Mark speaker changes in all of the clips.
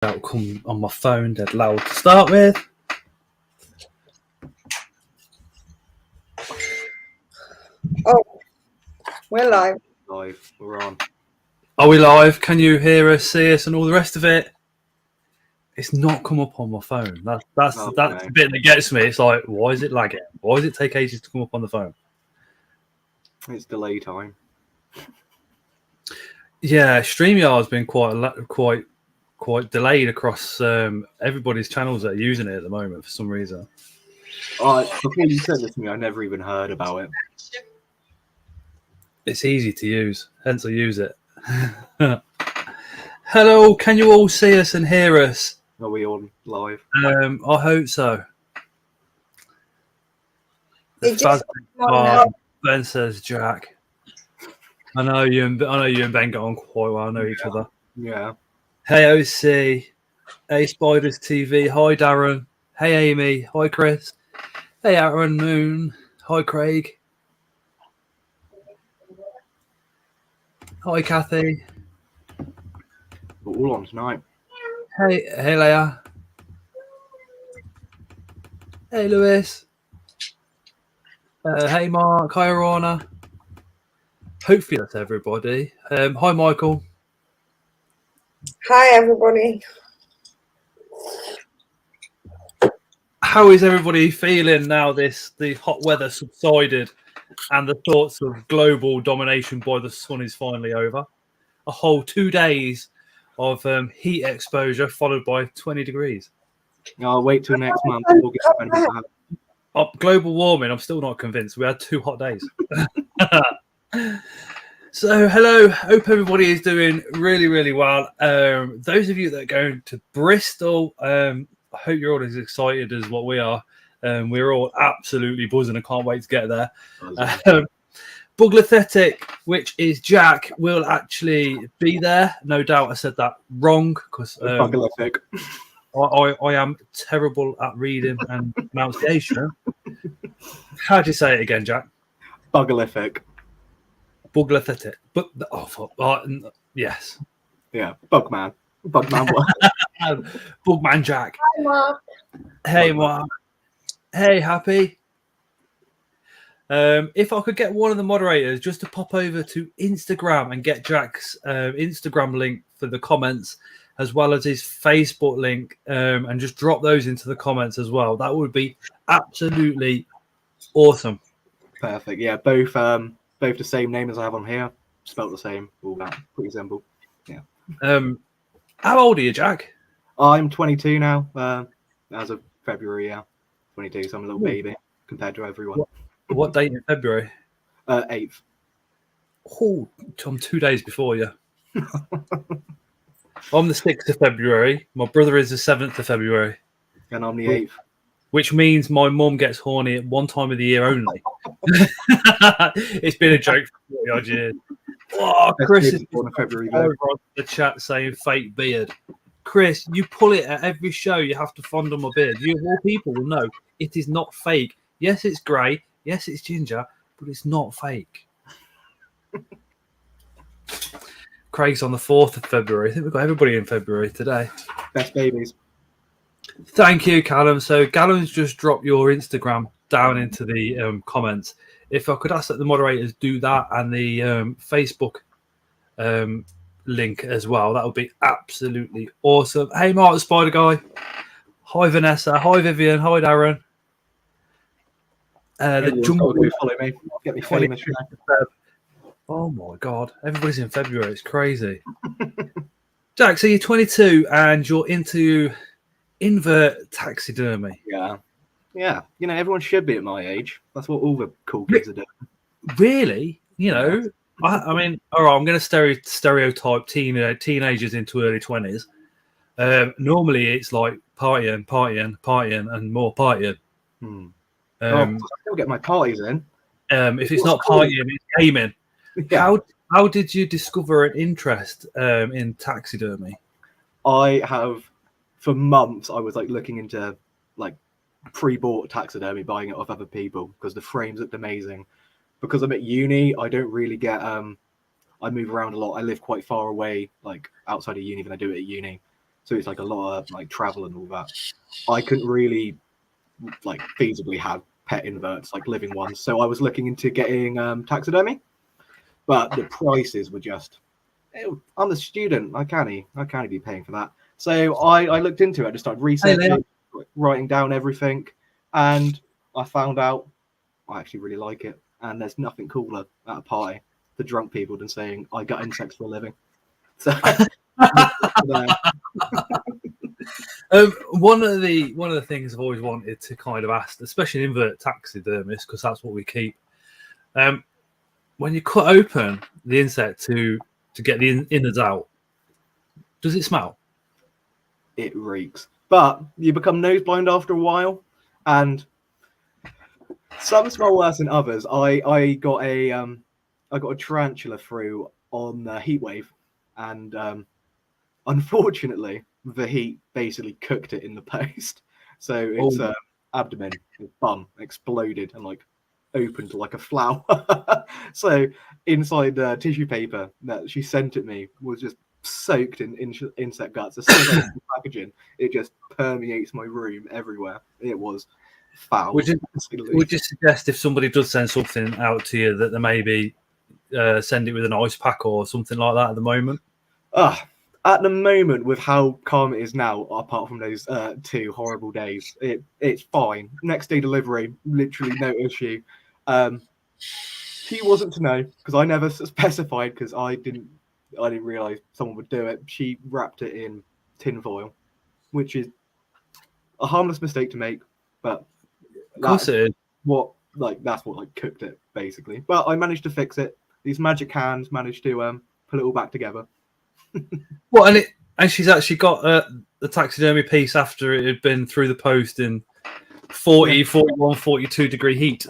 Speaker 1: That'll come on my phone dead loud to start with.
Speaker 2: Oh, we're live.
Speaker 3: Live, we're on.
Speaker 1: Are we live? Can you hear us, see us, and all the rest of it? It's not come up on my phone. That's the bit that gets me. It's like, why is it lagging? Why does it take ages to come up on the phone?
Speaker 3: It's delay time.
Speaker 1: Yeah, StreamYard's been quite delayed across everybody's channels that are using it at the moment for some reason.
Speaker 3: Before you sent this to me, I never even heard about it.
Speaker 1: It's easy to use, hence I use it. Hello, can you all see us and hear us?
Speaker 3: Are we on live?
Speaker 1: I hope so.
Speaker 2: It just
Speaker 1: Ben says Jack. I know you and Ben get on quite well. I know each other.
Speaker 3: Yeah.
Speaker 1: Hey OC, hey Spiders TV. Hi Darren. Hey Amy. Hi Chris. Hey Aaron Moon. Hi Craig. Hi Kathy.
Speaker 3: We're all on tonight.
Speaker 1: Hey Leah. Hey Lewis. Hey Mark. Hi Arona. Hopefully that's everybody. Hi Michael.
Speaker 2: Hi everybody.
Speaker 1: How is everybody feeling now the hot weather subsided and the thoughts of global domination by the sun is finally over? A whole 2 days of heat exposure followed by 20 degrees.
Speaker 3: I'll wait till next month. We'll get
Speaker 1: global warming, I'm still not convinced. We had 2 hot days. So, hello. Hope everybody is doing really, really well. Those of you that are going to Bristol, I hope you're all as excited as what we are. We're all absolutely buzzing. I can't wait to get there. Buglathetic, which is Jack, will actually be there. No doubt I said that wrong because I am terrible at reading and pronunciation. How do you say it again, Jack?
Speaker 3: Bugalific.
Speaker 1: Buglathetic. Yes.
Speaker 3: Yeah, Bugman.
Speaker 1: Bugman Jack.
Speaker 2: Hi Mark.
Speaker 1: Hey Mark. Hey Happy. If I could get one of the moderators just to pop over to Instagram and get Jack's Instagram link for the comments, as well as his Facebook link, and just drop those into the comments as well. That would be absolutely awesome.
Speaker 3: Perfect. Yeah, both the same name as I have on here, spelled the same. All that pretty simple. Yeah.
Speaker 1: How old are you, Jack?
Speaker 3: I'm 22 now. As of February, yeah, 22. So I'm a little baby compared to everyone.
Speaker 1: What date in February?
Speaker 3: 8th.
Speaker 1: Oh, I'm 2 days before you. I'm the 6th of February. My brother is the 7th of February.
Speaker 3: And I'm the 8th.
Speaker 1: Which means my mum gets horny at one time of the year only. It's been a joke for 40 odd years. Oh, Chris is over on the chat saying fake beard. Chris, you pull it at every show. You have to fondle my beard. You of all people will know it is not fake. Yes, it's grey. Yes, it's ginger, but it's not fake. Craig's on the 4th of February. I think we've got everybody in February today.
Speaker 3: Best babies.
Speaker 1: Thank you, Callum. So Callum's just dropped your Instagram down into the comments. If I could ask that the moderators do that and the Facebook link as well, that would be absolutely awesome. Hey, Mark the Spider Guy. Hi, Vanessa. Hi, Vivian. Hi, Darren. The jungle
Speaker 3: follow me. Get me famous.
Speaker 1: Oh my God! Everybody's in February. It's crazy. Jack, so you're 22 and you're into invert taxidermy.
Speaker 3: Yeah. You know, everyone should be at my age. That's what all the cool kids are doing.
Speaker 1: Really? You know, I mean, all right. I'm going to stereotype teenagers into early 20s. Normally, it's like partying, and more partying.
Speaker 3: I still get my parties in.
Speaker 1: If it's not partying, it's gaming. Yeah. How did you discover an interest in taxidermy?
Speaker 3: I have, for months, I was like looking into like pre-bought taxidermy, buying it off other people because the frames looked amazing. Because I'm at uni, I don't really get I move around a lot. I live quite far away, like outside of uni than I do at uni. so it's like a lot of like travel and all that. I couldn't really like feasibly have pet inverts, like living ones. So I was looking into getting taxidermy, but the prices were just. I'm a student. I can't be paying for that. So I looked into it. I just started researching, writing down everything, and I found out I actually really like it. And there's nothing cooler at a party for drunk people than saying I gut insects for a living. So
Speaker 1: one of the things I've always wanted to kind of ask, especially an invert taxidermist, because that's what we keep. When you cut open the insect to get the innards out, does it smell?
Speaker 3: It reeks, but you become nose blind after a while, and some smell worse than others. I got a tarantula through on the heat wave, and unfortunately the heat basically cooked it in the post, so its abdomen, its bum exploded and like opened like a flower. So inside the tissue paper that she sent at me was just soaked in insect guts. As soon as I opened the packaging, it just permeates my room everywhere. It was foul.
Speaker 1: Would you suggest if somebody does send something out to you that they maybe send it with an ice pack or something like that at the moment?
Speaker 3: At the moment, with how calm it is now, apart from those 2 horrible days, it's fine. Next day delivery, literally no issue. She wasn't to know because I never specified because I didn't realize someone would do it. She wrapped it in tin foil, which is a harmless mistake to make, but
Speaker 1: of course it is.
Speaker 3: That's what cooked it basically. But I managed to fix it. These magic hands managed to put it all back together.
Speaker 1: Well, and she's actually got the taxidermy piece after it had been through the post in 40, 41, 42 degree heat.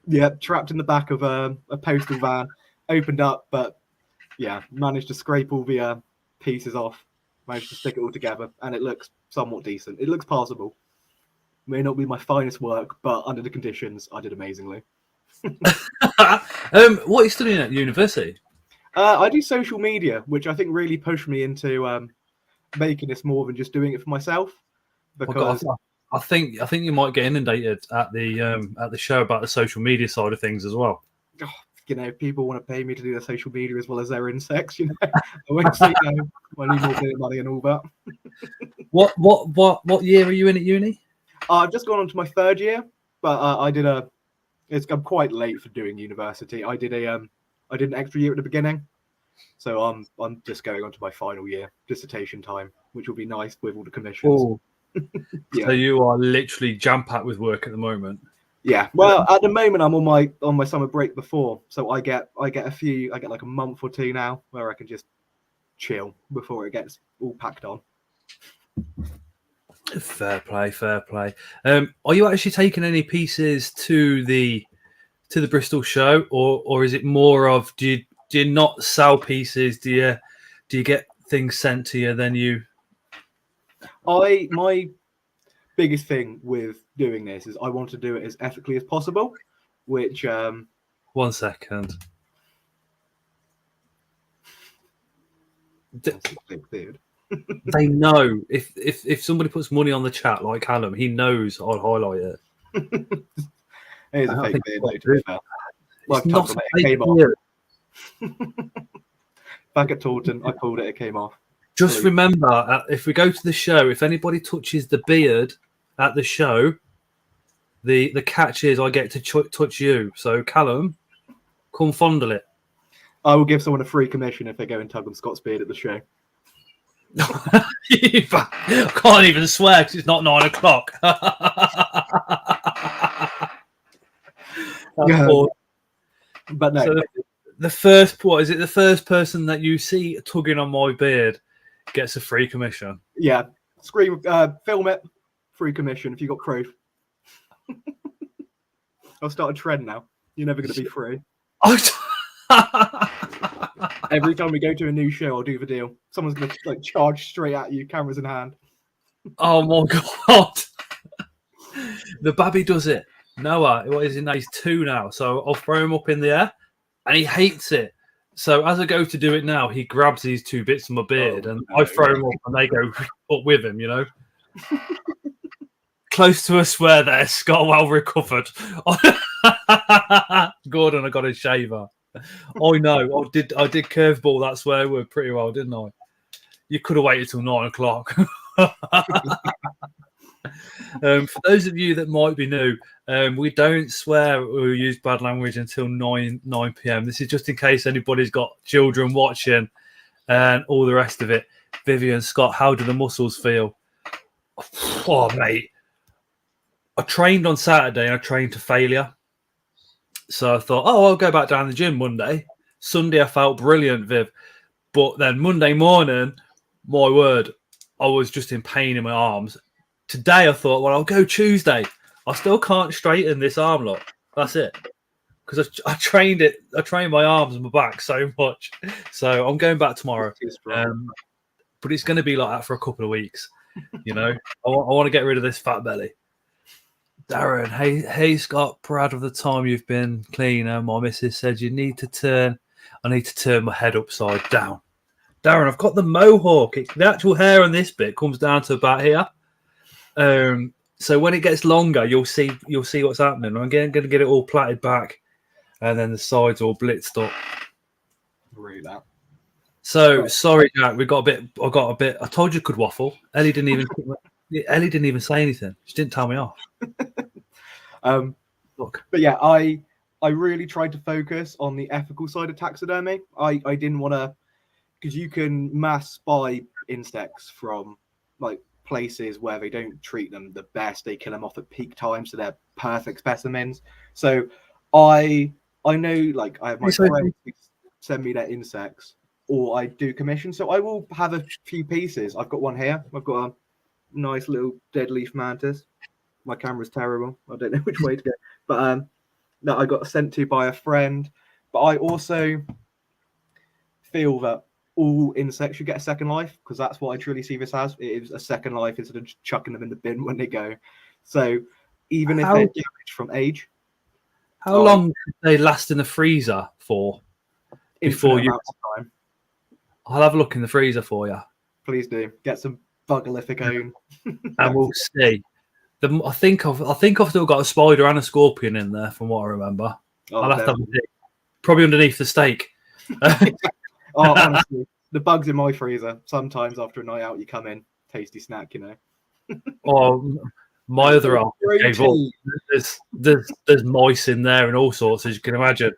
Speaker 3: Yeah, trapped in the back of a postal van, opened up, but yeah, managed to scrape all the pieces off, managed to stick it all together, and it looks somewhat decent. It looks passable. May not be my finest work, but under the conditions, I did amazingly.
Speaker 1: What are you studying at university?
Speaker 3: I do social media, which I think really pushed me into making this more than just doing it for myself. Because
Speaker 1: I think you might get inundated at the show about the social media side of things as well.
Speaker 3: People want to pay me to do their social media as well as their insects. I won't say no. I need more bit of money and all that.
Speaker 1: What year are you in at uni?
Speaker 3: I've just gone on to my 3rd year, but I'm quite late for doing university. I did an extra year at the beginning, so I'm just going on to my final year, dissertation time, which will be nice with all the commissions.
Speaker 1: Yeah. So you are literally jam-packed with work at the moment.
Speaker 3: Yeah. Well, at the moment I'm on my summer break before, so I get like a month or 2 now where I can just chill before it gets all packed on.
Speaker 1: Fair play. Are you actually taking any pieces to the Bristol show, or is it more of do you not sell pieces? Do you get things sent to you? Then you.
Speaker 3: My biggest thing with doing this is I want to do it as ethically as possible, which
Speaker 1: 1 second. They know if somebody puts money on the chat like Callum, he knows I'll highlight it.
Speaker 3: It is a fake beard.
Speaker 1: It's not a fake beard.
Speaker 3: Back at Taunton, I pulled it. It came off.
Speaker 1: Just remember, if we go to the show, if anybody touches the beard at the show, the catch is I get to touch you. So Callum, come fondle it.
Speaker 3: I will give someone a free commission if they go and tug on Scott's beard at the show.
Speaker 1: I can't even swear because it's not 9 o'clock.
Speaker 3: But no.
Speaker 1: So the first person that you see tugging on my beard gets a free commission?
Speaker 3: Yeah. Film it. Free commission if you got proof. I'll start a trend now. You're never going to be free. Every time we go to a new show, I'll do the deal. Someone's going to charge straight at you, cameras in hand.
Speaker 1: Oh my god! The babby does it. Noah, what is his name? He's 2 now, so I'll throw him up in the air, and he hates it. So as I go to do it now, he grabs these two bits of my beard, and
Speaker 3: no.
Speaker 1: I throw them up, and they go up with him. You know, close to a swear there. Scott well recovered. Gordon, I got a shaver. I know. I did curveball that swear word pretty well, didn't I? You could have waited till 9 o'clock. For those of you that might be new, we don't swear or use bad language until 9 p.m. This is just in case anybody's got children watching and all the rest of it. Vivian, Scott, how do the muscles feel? Oh, mate. I trained on Saturday and I trained to failure. So I thought, I'll go back down the gym Monday. Sunday, I felt brilliant, Viv. But then Monday morning, my word, I was just in pain in my arms. Today, I thought, I'll go Tuesday. I still can't straighten this arm, look. That's it. Because I trained it. I trained my arms and my back so much. So I'm going back tomorrow. But it's going to be like that for a couple of weeks. You know, I want to get rid of this fat belly. Darren, hey Scott, proud of the time you've been clean. And my missus said I need to turn my head upside down. Darren, I've got the mohawk. The actual hair on this bit comes down to about here. So when it gets longer, you'll see what's happening. I'm going to get it all plaited back, and then the sides all blitzed up.
Speaker 3: Read that.
Speaker 1: So sorry, Jack. I got a bit. I told you could waffle. Ellie didn't even say anything. She didn't tell me off.
Speaker 3: Look, but yeah, I really tried to focus on the ethical side of taxidermy. I didn't want to, because you can mass buy insects from like places where they don't treat them the best. They kill them off at peak time, so they're perfect specimens. So I know, like, I have my friends send me their insects, or I do commission. So I will have a few pieces. I've got one here. I've got a nice little dead leaf mantis. My camera's terrible. I don't know which way to go. But that I got sent to by a friend. But I also feel that all insects should get a second life, because that's what I truly see this as. It is a second life instead of just chucking them in the bin when they go. So even if they're damaged from age.
Speaker 1: How long do they last in the freezer for? Before you
Speaker 3: time.
Speaker 1: I'll have a look in the freezer for you.
Speaker 3: Please do. Get some bugalificone.
Speaker 1: And we'll see. I think I've still got a spider and a scorpion in there, from what I remember. I'll have to have a look. Probably underneath the steak.
Speaker 3: Honestly, the bugs in my freezer. Sometimes after a night out, you come in, tasty snack, you know.
Speaker 1: My other arm gave up. There's mice in there and all sorts, as you can imagine.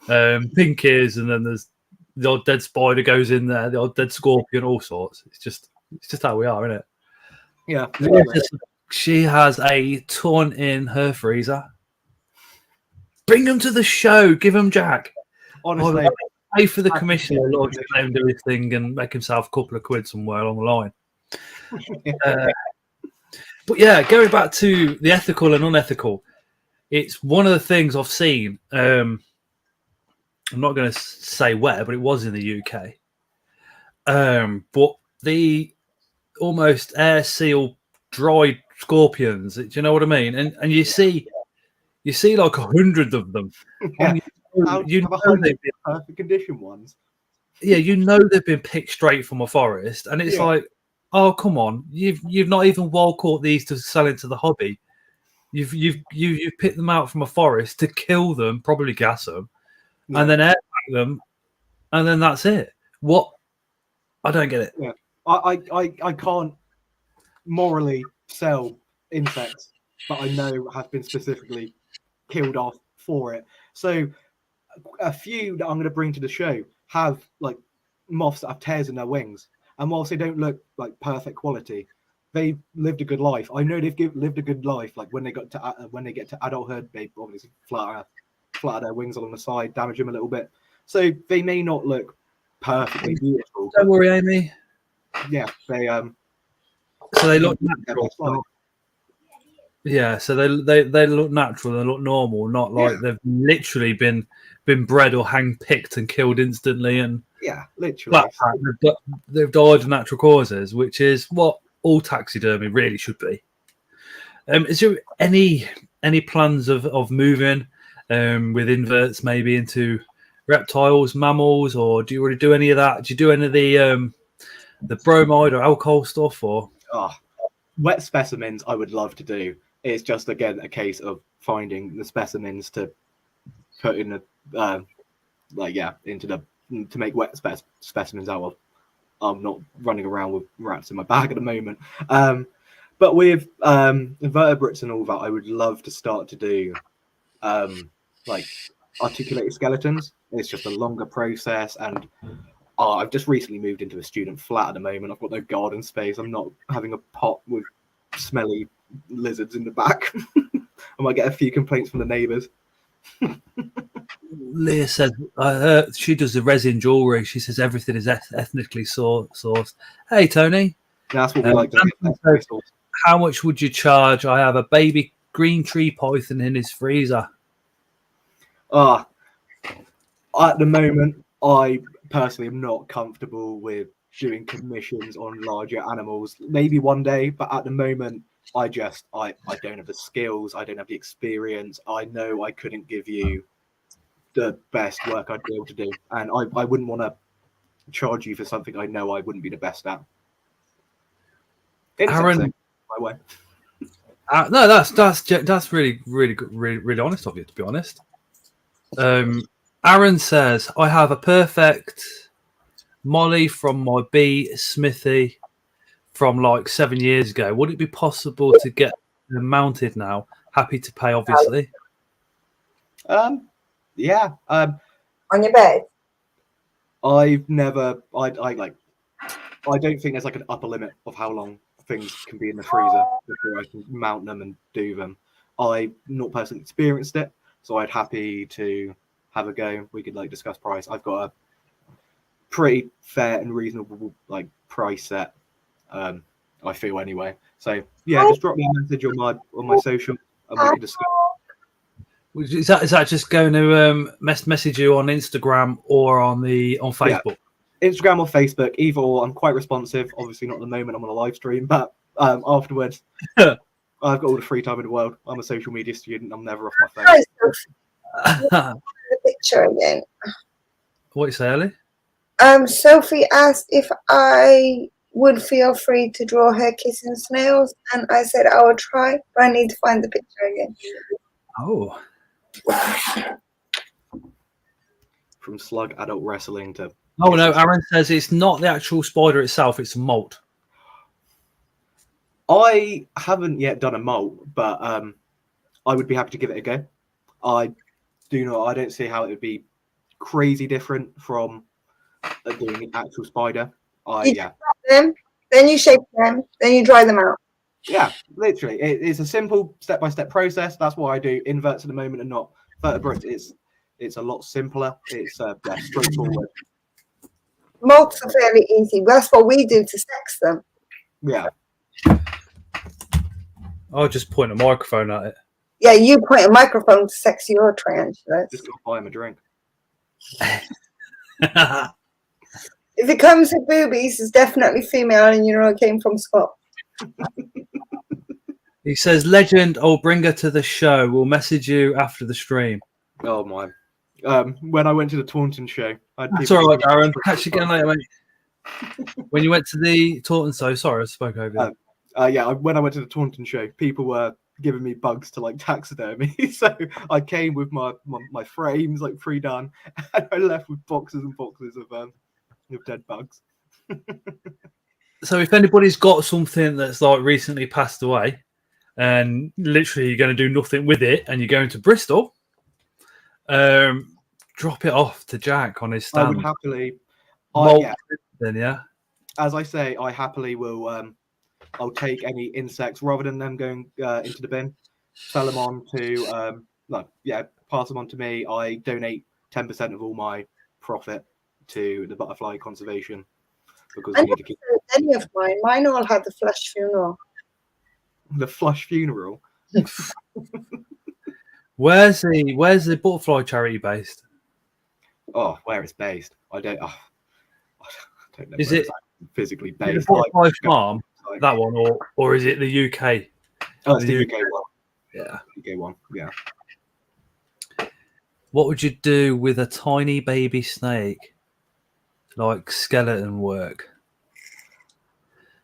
Speaker 1: Pinkies, and then there's the odd dead spider goes in there, the odd dead scorpion, all sorts. It's just how we are, isn't it?
Speaker 3: Yeah.
Speaker 1: She has a ton in her freezer. Bring them to the show. Give them Jack.
Speaker 3: Honestly,
Speaker 1: pay for the commission. Lord, let him do his thing and make himself a couple of quid somewhere along the line. But yeah, going back to the ethical and unethical, it's one of the things I've seen. I'm not going to say where, but it was in the UK. But the almost air seal dried scorpions. Do you know what I mean? And you see like 100 of them.
Speaker 3: Yeah.
Speaker 1: You know they've been
Speaker 3: perfect condition ones.
Speaker 1: Yeah, you know they've been picked straight from a forest, and it's like, oh come on, you've not even wild caught these to sell into the hobby. You've picked them out from a forest to kill them, probably gas them, and then air pack them, and then that's it. What? I don't get it.
Speaker 3: Yeah, I can't morally sell insects that I know have been specifically killed off for it. So a few that I'm going to bring to the show have like moths that have tears in their wings, and whilst they don't look like perfect quality, they've lived a good life. I know they've lived a good life. Like when they get to adulthood, they obviously flutter their wings along the side, damage them a little bit. So they may not look perfectly beautiful.
Speaker 1: Don't worry, Amy.
Speaker 3: Yeah, they
Speaker 1: So they look natural. Yeah, so they look natural. They look normal, not like they've literally been bred or hand-picked and killed instantly. And
Speaker 3: literally,
Speaker 1: they've died of natural causes, which is what all taxidermy really should be. Is there any plans of moving with inverts maybe into reptiles, mammals, or do you already do any of that? Do you do any of the bromide or alcohol stuff, or?
Speaker 3: Wet specimens I would love to do. It's just again a case of finding the specimens to put in to make wet specimens out of. I'm not running around with rats in my bag at the moment. But with invertebrates and all that, I would love to start to do like articulated skeletons. It's just a longer process, and I've just recently moved into a student flat at the moment. I've got no garden space. I'm not having a pot with smelly lizards in the back. I might get a few complaints from the neighbours.
Speaker 1: Leah said she does the resin jewellery. She says everything is ethnically sourced. Hey, Tony.
Speaker 3: That's what we like to get.
Speaker 1: How much would you charge? I have a baby green tree python in his freezer.
Speaker 3: At the moment, I personally am not comfortable with doing commissions on larger animals. Maybe one day, but at the moment, I don't have the skills. I don't have the experience. I know I couldn't give you the best work I'd be able to do, and I wouldn't want to charge you for something I know I wouldn't be the best at.
Speaker 1: Aaron,
Speaker 3: my way.
Speaker 1: No, that's really good, really honest of you, to be honest. Aaron says, I have a perfect Molly from my B Smithy from like 7 years ago. Would it be possible to get them mounted now? Happy to pay, obviously.
Speaker 3: Yeah.
Speaker 2: On your bed?
Speaker 3: I don't think there's like an upper limit of how long things can be in the freezer before I can mount them and do them. I've not personally experienced it, so I'd happy to have a go. We could like discuss price. I've got a pretty fair and reasonable like price set. I feel anyway. So yeah, just drop me a message on my social and we can discuss.
Speaker 1: Is that just going to message you on Instagram or on Facebook?
Speaker 3: Yeah. Instagram or Facebook, either or. I'm quite responsive. Obviously not at the moment. I'm on a live stream, but afterwards, I've got all the free time in the world. I'm a social media student. I'm never off my phone.
Speaker 2: The picture again.
Speaker 1: What you say, Ellie?
Speaker 2: Sophie asked if I would feel free to draw her kissing snails, and I said I would try, but I need to find the picture again.
Speaker 1: Oh.
Speaker 3: From slug adult wrestling to...
Speaker 1: Oh, no, Aaron says it's not the actual spider itself, it's a molt.
Speaker 3: I haven't yet done a molt, but I would be happy to give it a go. I don't see how it would be crazy different from doing an actual spider.
Speaker 2: Them, then you shape them, then you dry them out.
Speaker 3: Yeah, literally. It's a simple step-by-step process. That's why I do inverts at the moment and not vertebrates. It's a lot simpler. It's straightforward.
Speaker 2: Molts are fairly easy. That's what we do to sex them.
Speaker 3: Yeah.
Speaker 1: I'll just point a microphone at it.
Speaker 2: Yeah, you point a microphone to sex your tarantulas.
Speaker 3: Just go buy him a drink.
Speaker 2: If it comes with boobies, it's definitely female, and you know it came from Scott.
Speaker 1: He says, legend, I'll bring her to the show. We'll message you after the stream.
Speaker 3: Oh, my. When I went to the Taunton show...
Speaker 1: That's all right, Aaron. Catch you again later, mate. When you went to the Taunton show, sorry, I spoke over you.
Speaker 3: When I went to the Taunton show, people were giving me bugs to like taxidermy. So I came with my frames like pre-done, and I left with boxes and boxes of dead bugs.
Speaker 1: So if anybody's got something that's like recently passed away and literally you're going to do nothing with it and you're going to Bristol, drop it off to Jack on his stand.
Speaker 3: I would happily...
Speaker 1: yeah.
Speaker 3: As I say, I happily will... I'll take any insects rather than them going into the bin. Sell them on to... pass them on to me. I donate 10% of all my profit to the butterfly conservation. Because we need to keep...
Speaker 2: any of mine all had the flush funeral.
Speaker 3: The flush funeral?
Speaker 1: Where's the butterfly charity based?
Speaker 3: Oh, where it's based? I don't know.
Speaker 1: Is it
Speaker 3: physically based?
Speaker 1: The butterfly farm, that one, or is it the UK?
Speaker 3: Oh, it's the UK one.
Speaker 1: Yeah.
Speaker 3: UK one, yeah.
Speaker 1: What would you do with a tiny baby snake, like skeleton work?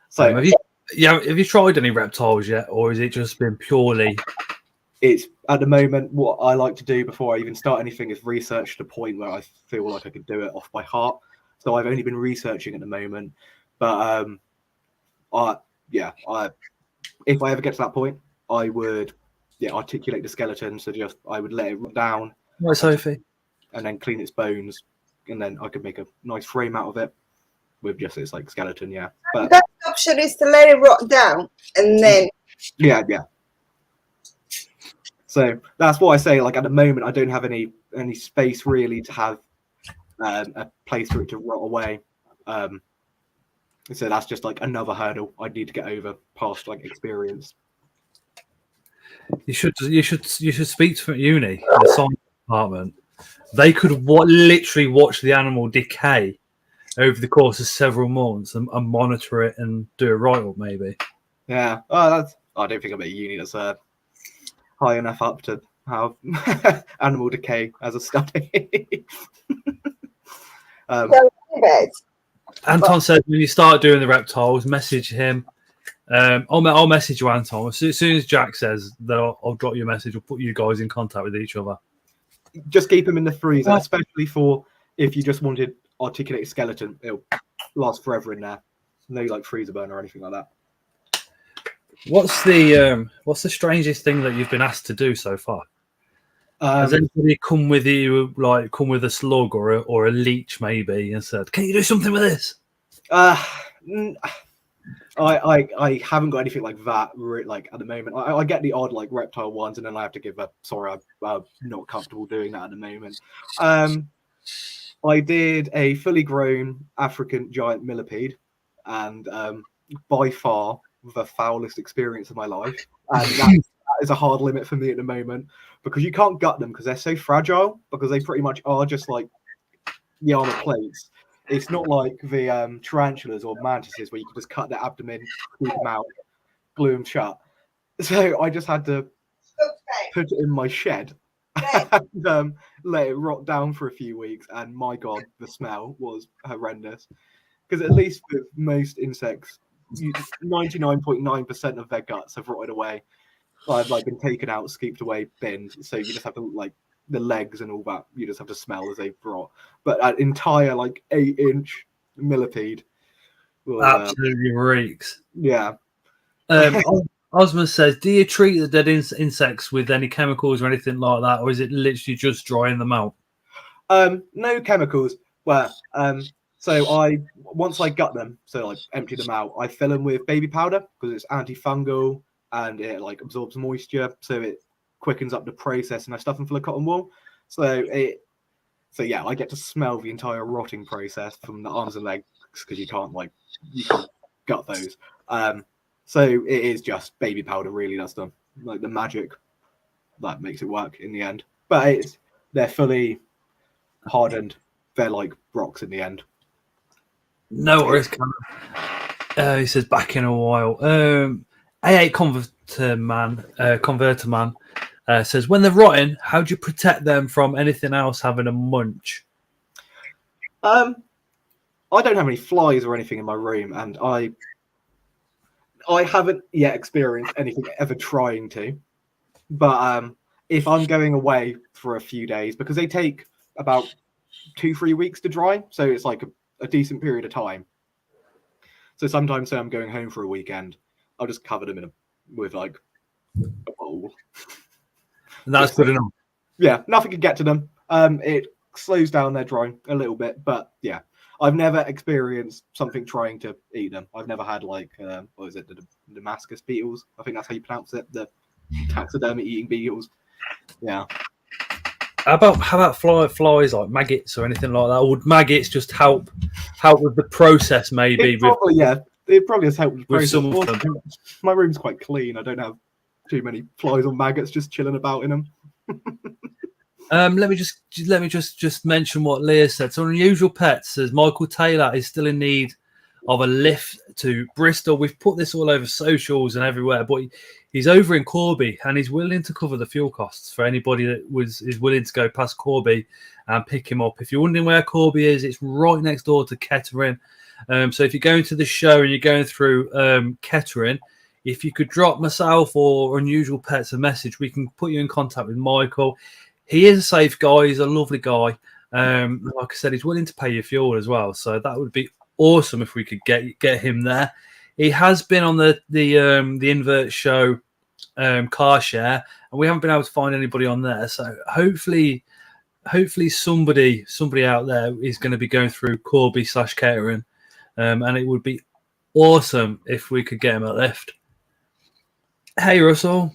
Speaker 3: So
Speaker 1: Have you tried any reptiles yet, or has it just been purely?
Speaker 3: it's at the moment what I like to do before I even start anything is research to the point where I feel like I could do it off by heart. So I've only been researching at the moment, but if I ever get to that point, I would articulate the skeleton. So just I would let it rot down,
Speaker 1: Right, Sophie.
Speaker 3: and then clean its bones, and then I could make a nice frame out of it with just its like skeleton. Yeah, but
Speaker 2: That option is to let it rot down and then.
Speaker 3: yeah. So that's what I say. Like at the moment, I don't have any space really to have a place for it to rot away. So that's just like another hurdle I need to get over past like experience.
Speaker 1: You should speak to uni, the science department. They could literally watch the animal decay over the course of several months and monitor it and do a write-up maybe.
Speaker 3: Yeah. I don't think I'm at a uni that's high enough up to have animal decay as a study.
Speaker 1: Anton said when you start doing the reptiles, message him. I'll message you, Anton. As soon as Jack says that, I'll drop you a message. We'll put you guys in contact with each other.
Speaker 3: Just keep them in the freezer, especially for if you just wanted articulated skeleton. It'll last forever in there. No like freezer burn or anything like that.
Speaker 1: What's the strangest thing that you've been asked to do so far? Has anybody come with you, like come with a slug or a leech maybe, and said, "Can you do something with this?"
Speaker 3: I haven't got anything like that like at the moment. I get the odd like reptile ones, and then I have to give a sorry, I'm not comfortable doing that at the moment. I did a fully grown African giant millipede, and by far the foulest experience of my life, and that is a hard limit for me at the moment because you can't gut them because they're so fragile, because they pretty much are just like the armor plates. It's not like the tarantulas or mantises where you can just cut their abdomen, squeeze them out, glue them shut. So I just had to put it in my shed and let it rot down for a few weeks. And my God, the smell was horrendous. Because at least with most insects, 99.9% of their guts have rotted away. I've like been taken out, scooped away, binned. So you just have to like the legs and all that. You just have to smell as they rot. But an entire like 8-inch millipede
Speaker 1: absolutely reeks.
Speaker 3: Yeah.
Speaker 1: Osman says, "Do you treat the dead insects with any chemicals or anything like that, or is it literally just drying them out?"
Speaker 3: No chemicals. Well, so once I gut them, so like empty them out, I fill them with baby powder because it's antifungal and it like absorbs moisture, so it quickens up the process. And I stuff them full of cotton wool, so yeah, I get to smell the entire rotting process from the arms and legs because you can't gut those. So it is just baby powder, really. That's the like the magic that makes it work in the end. But they're fully hardened. They're like rocks in the end.
Speaker 1: No worries, he says back in a while. A8 Converter Man says, when they're rotting, how do you protect them from anything else having a munch?
Speaker 3: I don't have any flies or anything in my room, and I haven't yet experienced anything ever trying to. But if I'm going away for a few days, because they take about 2-3 weeks to dry, so it's like a decent period of time. So sometimes, say I'm going home for a weekend, I'll just cover them with like a bowl.
Speaker 1: And that's good enough.
Speaker 3: Yeah, nothing can get to them. It slows down their drying a little bit, but yeah, I've never experienced something trying to eat them. I've never had like what is it, the Damascus beetles? I think that's how you pronounce it. The taxidermy eating beetles. Yeah.
Speaker 1: How about flies like maggots or anything like that? Or would maggots just help with the process? Maybe
Speaker 3: it probably has helped with the process.
Speaker 1: Some of them.
Speaker 3: My room's quite clean. I don't have too many flies or maggots just chilling about in them.
Speaker 1: Let me just mention what Leah said. So, Unusual Pets says Michael Taylor is still in need of a lift to Bristol. We've put this all over socials and everywhere, but he's over in Corby and he's willing to cover the fuel costs for anybody that is willing to go past Corby and pick him up. If you're wondering where Corby is, it's right next door to Kettering. So if you're going to the show and you're going through Kettering, if you could drop myself or Unusual Pets a message, we can put you in contact with Michael. He is a safe guy. He's a lovely guy. Like I said, he's willing to pay your fuel as well. So that would be awesome if we could get him there. He has been on the Invert show car share, and we haven't been able to find anybody on there. So hopefully somebody out there is going to be going through Corby/Kettering, and it would be awesome if we could get him a lift. Hey, Russell.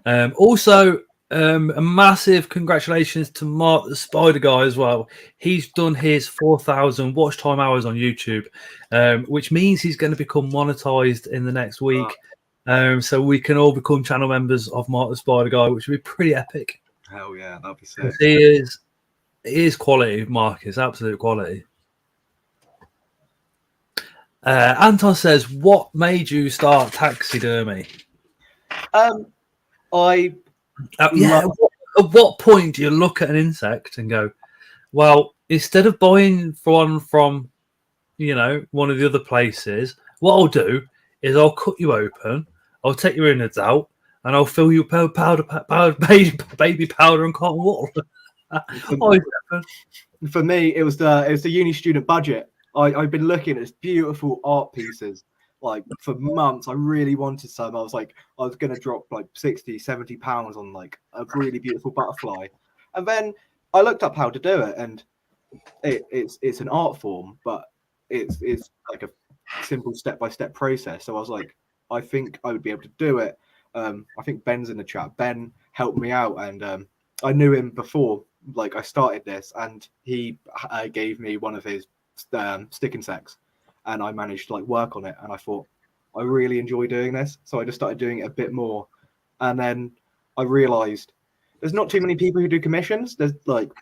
Speaker 1: Also, a massive congratulations to Mark the Spider Guy as well. He's done his 4,000 watch time hours on YouTube, which means he's going to become monetized in the next week. So we can all become channel members of Mark the Spider Guy, which would be pretty epic.
Speaker 3: Hell yeah, that'd be sick.
Speaker 1: He is quality, Mark. It's absolute quality. Anton says, what made you start taxidermy?
Speaker 3: At
Speaker 1: what point do you look at an insect and go, well, instead of buying one from, one of the other places, what I'll do is I'll cut you open, I'll take your innards out, and I'll fill you with baby powder and cotton wool.
Speaker 3: For me, it was the uni student budget. I've been looking at beautiful art pieces like for months. I really wanted some. I was going to drop like 60, 70 pounds on like a really beautiful butterfly. And then I looked up how to do it, and it's an art form, but it's like a simple step-by-step process. So I was like, I think I would be able to do it. I think Ben's in the chat. Ben helped me out, and I knew him before like I started this, and he gave me one of his stick insects, and I managed to like work on it, and I thought I really enjoy doing this, so I just started doing it a bit more. And then I realized there's not too many people who do commissions. There's like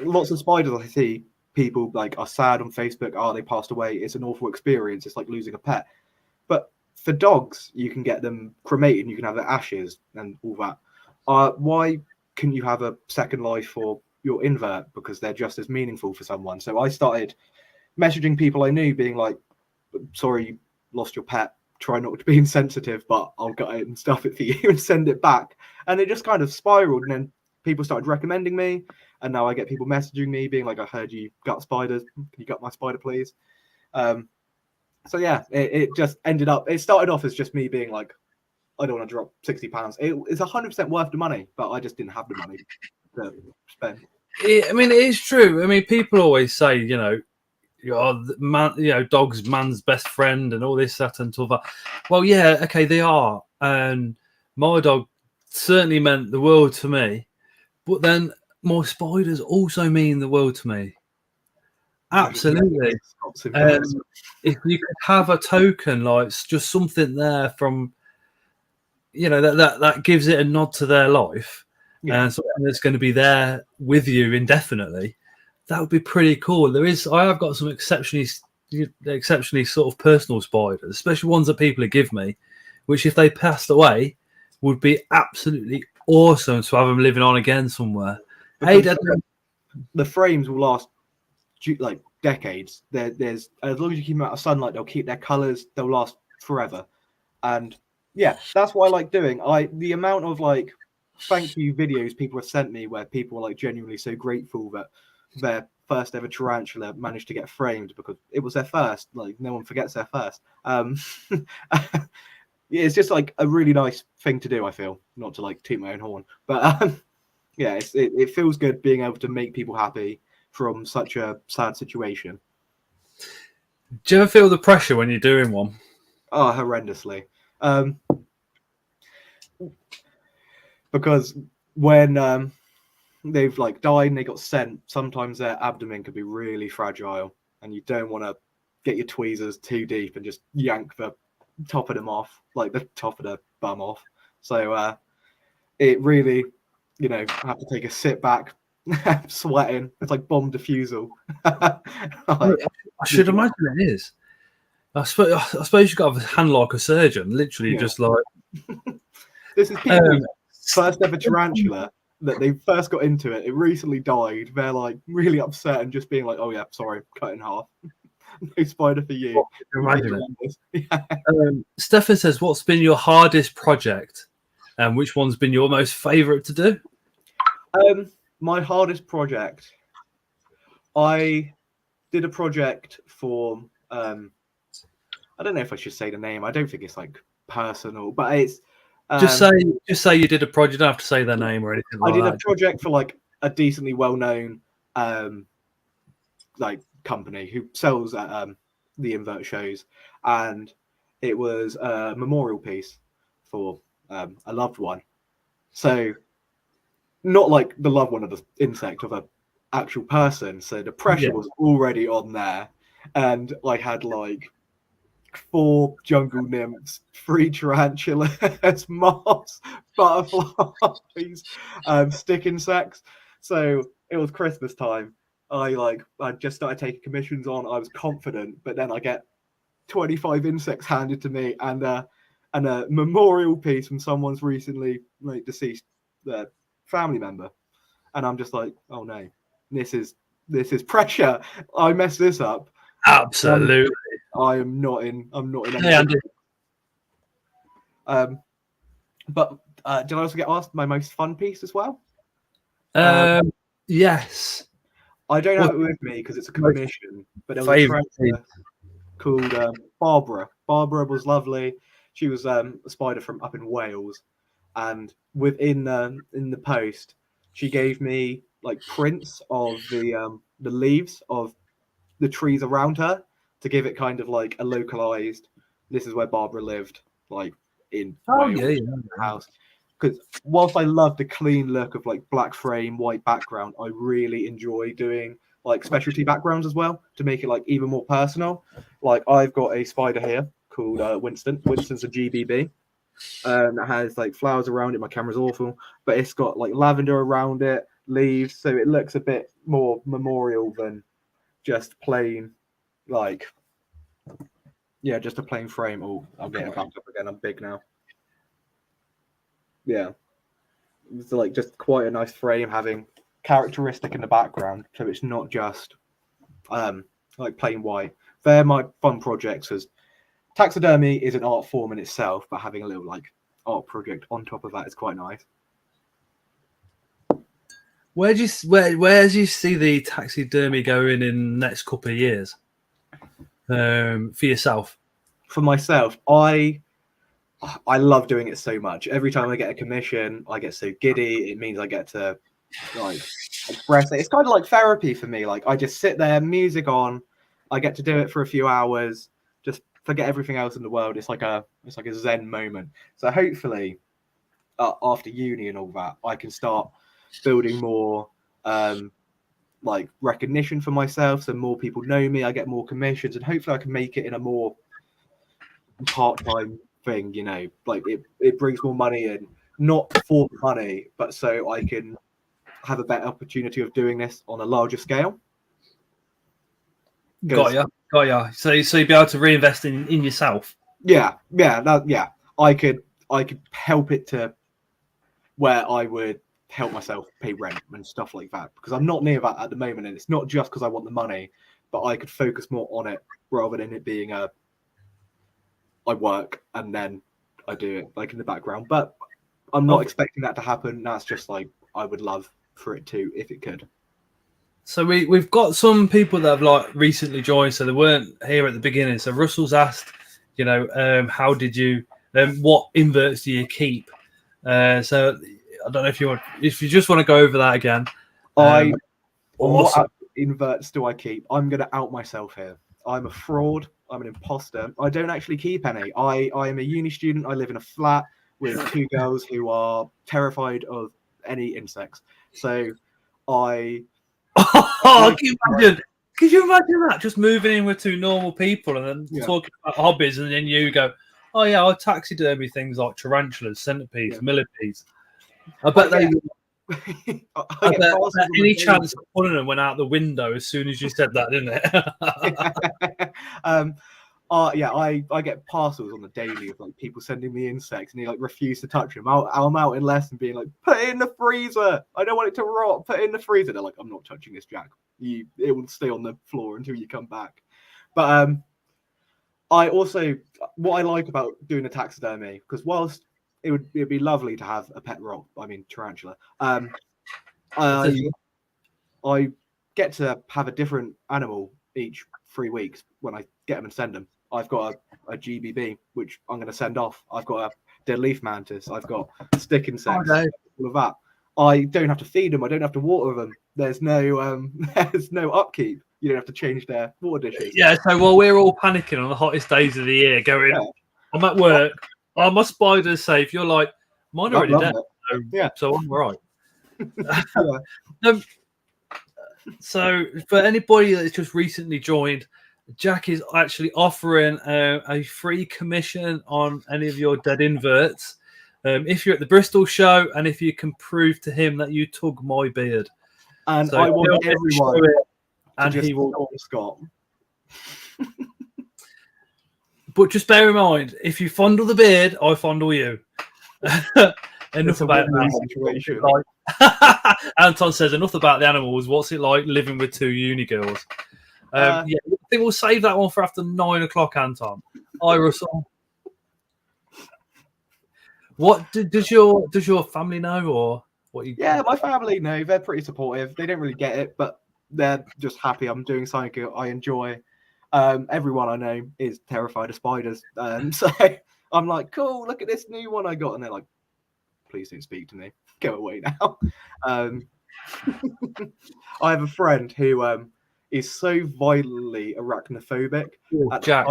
Speaker 3: lots of spiders I see people like are sad on Facebook, they passed away, it's an awful experience, it's like losing a pet. But for dogs, you can get them cremated and you can have their ashes and all that. Why can you have a second life for your invert? Because they're just as meaningful for someone. So I started messaging people I knew, being like, sorry you lost your pet, try not to be insensitive, but I'll get it and stuff it for you and send it back. And it just kind of spiraled, and then people started recommending me, and now I get people messaging me being like, I heard you gut spiders, can you gut my spider please? So yeah, it just ended up, it started off as just me being like, I don't want to drop £60. It's 100% worth the money, but I just didn't have the money to spend.
Speaker 1: I mean, it is true. I mean, people always say, dog's man's best friend and all this, that, and all that. Well, yeah, okay, they are. And my dog certainly meant the world to me. But then my spiders also mean the world to me. Absolutely. If you could have a token, like just something there from, that gives it a nod to their life, and something that's going to be there with you indefinitely, that would be pretty cool. I have got some exceptionally sort of personal spiders, especially ones that people give me, which if they passed away would be absolutely awesome to have them living on again somewhere. Hey, Dad.
Speaker 3: The frames will last like decades. There's as long as you keep them out of sunlight, they'll keep their colors, they'll last forever. And yeah, that's what I like doing. The amount of like thank you videos people have sent me where people are like genuinely so grateful that their first ever tarantula managed to get framed because it was their first. Like no one forgets their first. It's just like a really nice thing to do, I feel, not to like toot my own horn, but yeah, it feels good being able to make people happy from such a sad situation.
Speaker 1: Do you ever feel the pressure when you're doing one?
Speaker 3: Oh, horrendously. Because when they've like died and they got sent, sometimes their abdomen could be really fragile, and you don't want to get your tweezers too deep and just yank the top of them off, like the top of the bum off. So it really, have to take a sit back, sweating. It's like bomb defusal.
Speaker 1: I should imagine it is. I suppose you've got to have a hand like a surgeon, literally just like.
Speaker 3: This is people's first ever tarantula that they first got into it. It recently died. They're like really upset and just being like, "Oh yeah, sorry, cut in half. No spider for you."
Speaker 1: Imagine it. Stefan says, "What's been your hardest project, and which one's been your most favourite to do?"
Speaker 3: My hardest project. I did a project for. I don't know if I should say the name. I don't think it's like personal, but it's.
Speaker 1: Just say you did a project. You don't have to say their name or anything like that.
Speaker 3: I did a project for like a decently well-known like company who sells at the invert shows, and it was a memorial piece for a loved one. So not like the loved one of the insect, of a actual person. So the pressure was already on there, and I had like 4 jungle nymphs, 3 tarantulas, moths, butterflies, stick insects. So it was Christmas time. I just started taking commissions on. I was confident, but then I get 25 insects handed to me and a memorial piece from someone's recently deceased family member, and I'm just like, oh no, this is pressure. I messed this up.
Speaker 1: Absolutely.
Speaker 3: I'm not in.
Speaker 1: Yeah,
Speaker 3: but did I also get asked my most fun piece as well?
Speaker 1: Yes.
Speaker 3: I don't have it with me because it's a commission, but there was a trainer called Barbara. Barbara was lovely. She was a spider from up in Wales, and within in the post, she gave me like prints of the leaves of the trees around her, to give it kind of like a localized, this is where Barbara lived, like in Wales, house. Because whilst I love the clean look of like black frame, white background, I really enjoy doing like specialty backgrounds as well to make it like even more personal. Like I've got a spider here called Winston. Winston's a GBB. That has like flowers around it. My camera's awful, but it's got like lavender around it, leaves, so it looks a bit more memorial than just plain, like, yeah, just a plain frame. Oh, I'll get it back up again. I'm big now. Yeah, it's like just quite a nice frame, having characteristic in the background, so it's not just like plain white. They're my fun projects. As taxidermy is an art form in itself, but having a little like art project on top of that is quite nice.
Speaker 1: Where do you see the taxidermy going in the next couple of years? For yourself? For myself,
Speaker 3: I love doing it so much. Every time I get a commission, I get so giddy. It means I get to like express it. It's kind of like therapy for me. Like I just sit there, music on. I get to do it for a few hours. Just forget everything else in the world. It's like a Zen moment. So hopefully, after uni and all that, I can start building more like recognition for myself, so more people know me. I get more commissions, and hopefully I can make it in a more part-time thing, you know, like it brings more money in, not for money, but so I can have a better opportunity of doing this on a larger scale.
Speaker 1: Got ya. So you'd be able to reinvest in yourself.
Speaker 3: Yeah. I could help it to where I would help myself pay rent and stuff like that, because I'm not near that at the moment, and it's not just because I want the money, but I could focus more on it rather than it being I work and then I do it like in the background. But I'm not expecting that to happen. That's just like I would love for it to, if it could.
Speaker 1: So we've got some people that have like recently joined, so they weren't here at the beginning. So Russell's asked, you know, how did you, what inverts do you keep? So I don't know if you just want to go over that again.
Speaker 3: What inverts do I keep? I'm going to out myself here. I'm a fraud. I'm an imposter. I don't actually keep any. I am a uni student. I live in a flat with 2 girls who are terrified of any insects. So can
Speaker 1: you imagine that? Just moving in with 2 normal people and then talking about hobbies, and then you go, oh yeah, I taxidermy things like tarantulas, centipedes, millipedes. I bet
Speaker 3: I
Speaker 1: I
Speaker 3: get
Speaker 1: bet
Speaker 3: parcels on the
Speaker 1: any
Speaker 3: daily.
Speaker 1: chance of pulling them went out the window as soon as you said that, didn't it?
Speaker 3: Yeah, I get parcels on the daily of like people sending me insects, and they like refuse to touch them. I'm out in lesson being like, put it in the freezer. I don't want it to rot. Put it in the freezer. They're like, I'm not touching this, Jack. It will stay on the floor until you come back. But I also, what I like about doing a taxidermy, because whilst it'd be lovely to have a pet rock, I mean tarantula, I get to have a different animal each 3 weeks when I get them and send them. I've got a GBB, which I'm going to send off. I've got a dead leaf mantis. I've got stick insects, all of that. I don't have to feed them. I don't have to water them. There's no there's no upkeep. You don't have to change their water dishes.
Speaker 1: Yeah, so while we're all panicking on the hottest days of the year, going, I'm at work, oh, my spider's safe. You're like, mine are already dead. So I'm all right. So for anybody that's just recently joined, Jack is actually offering a free commission on any of your dead inverts if you're at the Bristol show and if you can prove to him that you took my beard.
Speaker 3: And
Speaker 1: so
Speaker 3: I want everyone
Speaker 1: and
Speaker 3: he
Speaker 1: will
Speaker 3: Scott.
Speaker 1: But just bear in mind, if you fondle the beard, I fondle you. Enough about that situation. Anton says enough about the animals. What's it like living with two uni girls? I think we'll save that one for after 9 o'clock, Anton. Hi, Russell. What does your family know, or what?
Speaker 3: Yeah, my family know. They're pretty supportive. They don't really get it, but they're just happy I'm doing something I enjoy. Everyone I know is terrified of spiders, so I'm like, cool. Look at this new one I got, and they're like, please don't speak to me. Go away now. I have a friend who is so violently arachnophobic.
Speaker 1: Jack,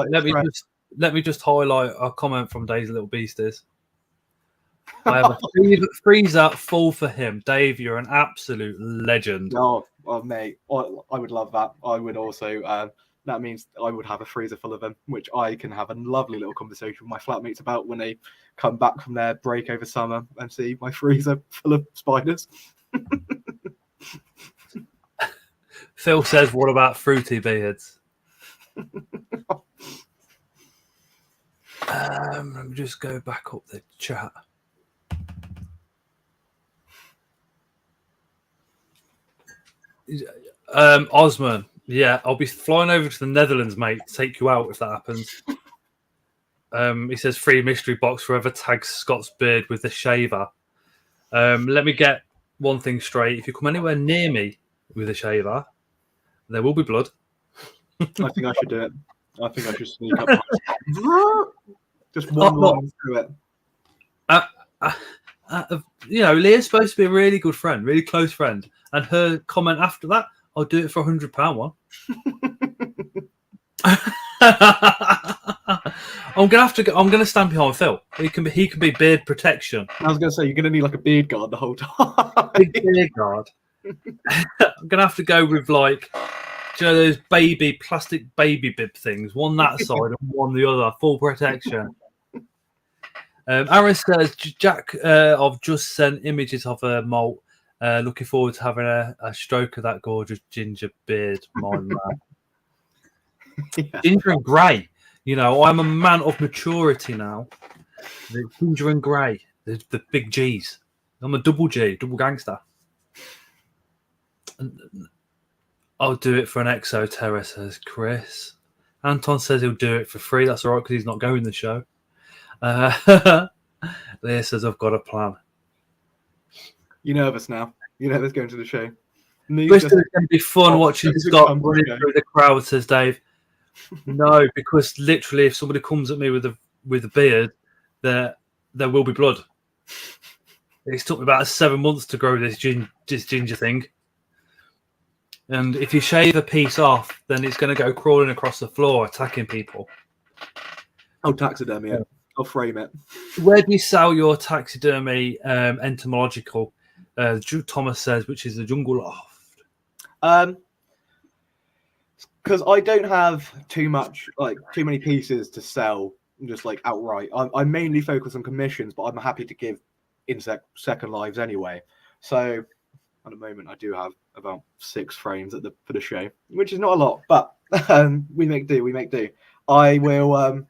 Speaker 1: let me just highlight a comment from Dave's Little Beasties. I have a freezer full for him. Dave, you're an absolute legend.
Speaker 3: Oh mate, I would love that. I would also. That means I would have a freezer full of them, which I can have a lovely little conversation with my flatmates about when they come back from their break over summer and see my freezer full of spiders.
Speaker 1: Phil says, what about fruity beards? Let me just go back up the chat. Osman, yeah, I'll be flying over to the Netherlands, mate, to take you out if that happens. He says free mystery box forever tags Scott's beard with the shaver. Let me get one thing straight. If you come anywhere near me with a shaver, there will be blood.
Speaker 3: I think I should do it. I think I should sneak up. Just one line through it.
Speaker 1: Leah's supposed to be a really good friend, really close friend, and her comment after that, I'll do it for £100 one. I'm gonna stand behind Phil. He can be beard protection.
Speaker 3: I was gonna say you're gonna need like a beard guard the whole time.
Speaker 1: Big beard guard. I'm gonna have to go with like, those plastic baby bib things. One that side and one the other, full protection. Aaron says, Jack, I've just sent images of a molt. Looking forward to having a stroke of that gorgeous ginger beard, my man. Yeah. Ginger and grey. I'm a man of maturity now. The ginger and grey, the big G's. I'm a double G, double gangster. And I'll do it for an Exoterra, says Chris. Anton says he'll do it for free. That's all right because he's not going to the show. Leah says, I've got a plan.
Speaker 3: You're nervous now. You're nervous going to the show.
Speaker 1: Bristol's going to be fun watching Scott running through the crowd, says Dave. No, because literally, if somebody comes at me with a beard, there will be blood. It's took me about 7 months to grow this ginger thing. And if you shave a piece off, then it's going to go crawling across the floor, attacking people.
Speaker 3: Oh, taxidermy. Yeah. I'll frame it.
Speaker 1: Where do you sell your taxidermy entomological? Thomas says, which is the Jungle Loft.
Speaker 3: Because I don't have too many pieces to sell, just like outright. I mainly focus on commissions, but I'm happy to give insect second lives anyway. So at the moment, I do have about 6 frames for the show, which is not a lot, but we make do. We make do. I will,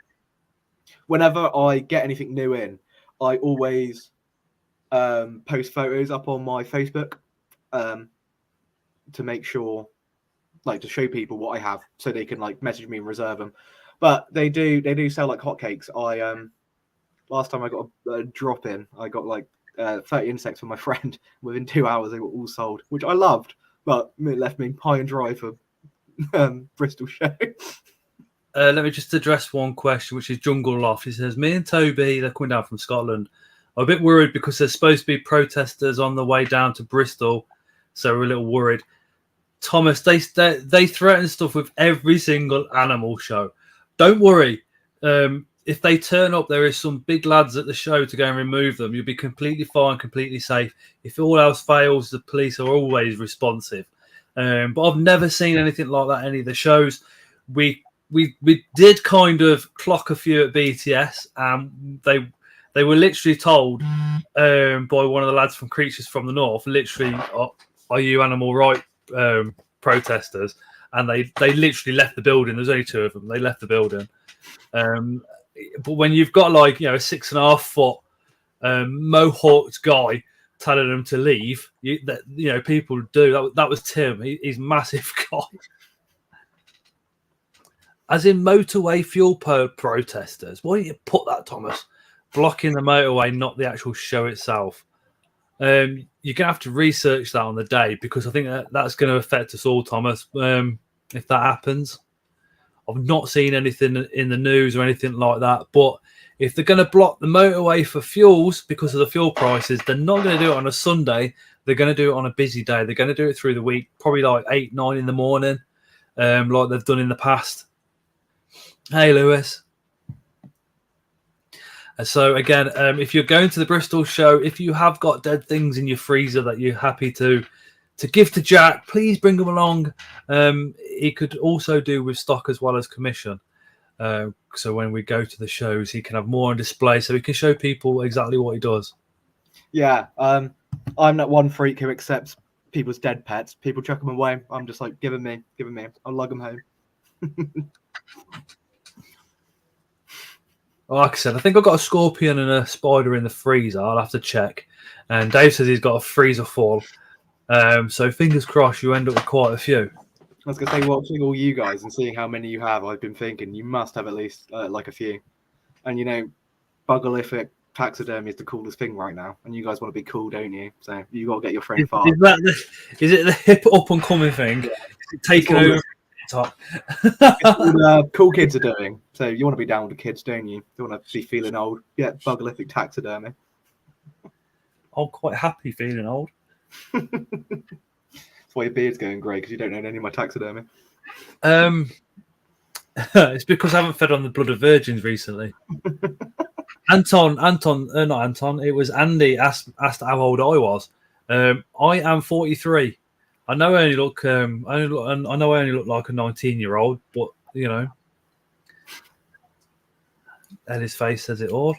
Speaker 3: whenever I get anything new in, I always post photos up on my Facebook to make sure, like, to show people what I have, so they can like message me and reserve them. But they do sell like hotcakes. I last time I got a drop in, I got like 30 insects for my friend. Within 2 hours, they were all sold, which I loved, but it left me high and dry for Bristol show.
Speaker 1: Let me just address one question, which is Jungle Loft. He says, me and Toby, they're coming down from Scotland, are a bit worried because there's supposed to be protesters on the way down to Bristol, so we're a little worried. Thomas, they threaten stuff with every single animal show. Don't worry. If they turn up, there is some big lads at the show to go and remove them. You'll be completely fine, completely safe. If all else fails, the police are always responsive. But I've never seen anything like that at any of the shows. We did kind of clock a few at BTS, and they were literally told by one of the lads from Creatures from the North, literally, are you animal right protesters? And they literally left the building. There's only 2 of them. They left the building. But when you've got like, a 6.5 foot mohawked guy telling them to leave, people do that. Was Tim. He's massive guy. As in motorway fuel protesters. Why don't you put that, Thomas? Blocking the motorway, not the actual show itself. You're going to have to research that on the day, because I think that's going to affect us all, Thomas, if that happens. I've not seen anything in the news or anything like that. But if they're going to block the motorway for fuels because of the fuel prices, they're not going to do it on a Sunday. They're going to do it on a busy day. They're going to do it through the week, probably like 8, 9 in the morning, like they've done in the past. Hey, Lewis. So again, if you're going to the Bristol show, if you have got dead things in your freezer that you're happy to give to Jack, please bring them along. He could also do with stock as well as commission. So when we go to the shows, he can have more on display, so he can show people exactly what he does.
Speaker 3: Yeah, I'm that one freak who accepts people's dead pets. People chuck them away. I'm just like, give them me. I'll lug them home.
Speaker 1: Like I said, I think I've got a scorpion and a spider in the freezer. I'll have to check. And Dave says he's got a freezer full. So fingers crossed you end up with quite a few.
Speaker 3: I was going to say, watching all you guys and seeing how many you have, I've been thinking you must have at least like a few. And buggerlific taxidermy is the coolest thing right now. And you guys want to be cool, don't you? So you got to get your friend far.
Speaker 1: Is it the hip up and coming thing? Is it taking over?
Speaker 3: Cool kids are doing. So you want to be down with the kids, don't you? You want to be feeling old. Yeah, buggerlific taxidermy.
Speaker 1: I'm quite happy feeling old.
Speaker 3: That's why your beard's going grey, because you don't know any of my taxidermy.
Speaker 1: It's because I haven't fed on the blood of virgins recently. Not Anton. It was Andy asked how old I was. I am 43. I know I only look. I know I only look like a 19-year-old, but Eddie's face says it all.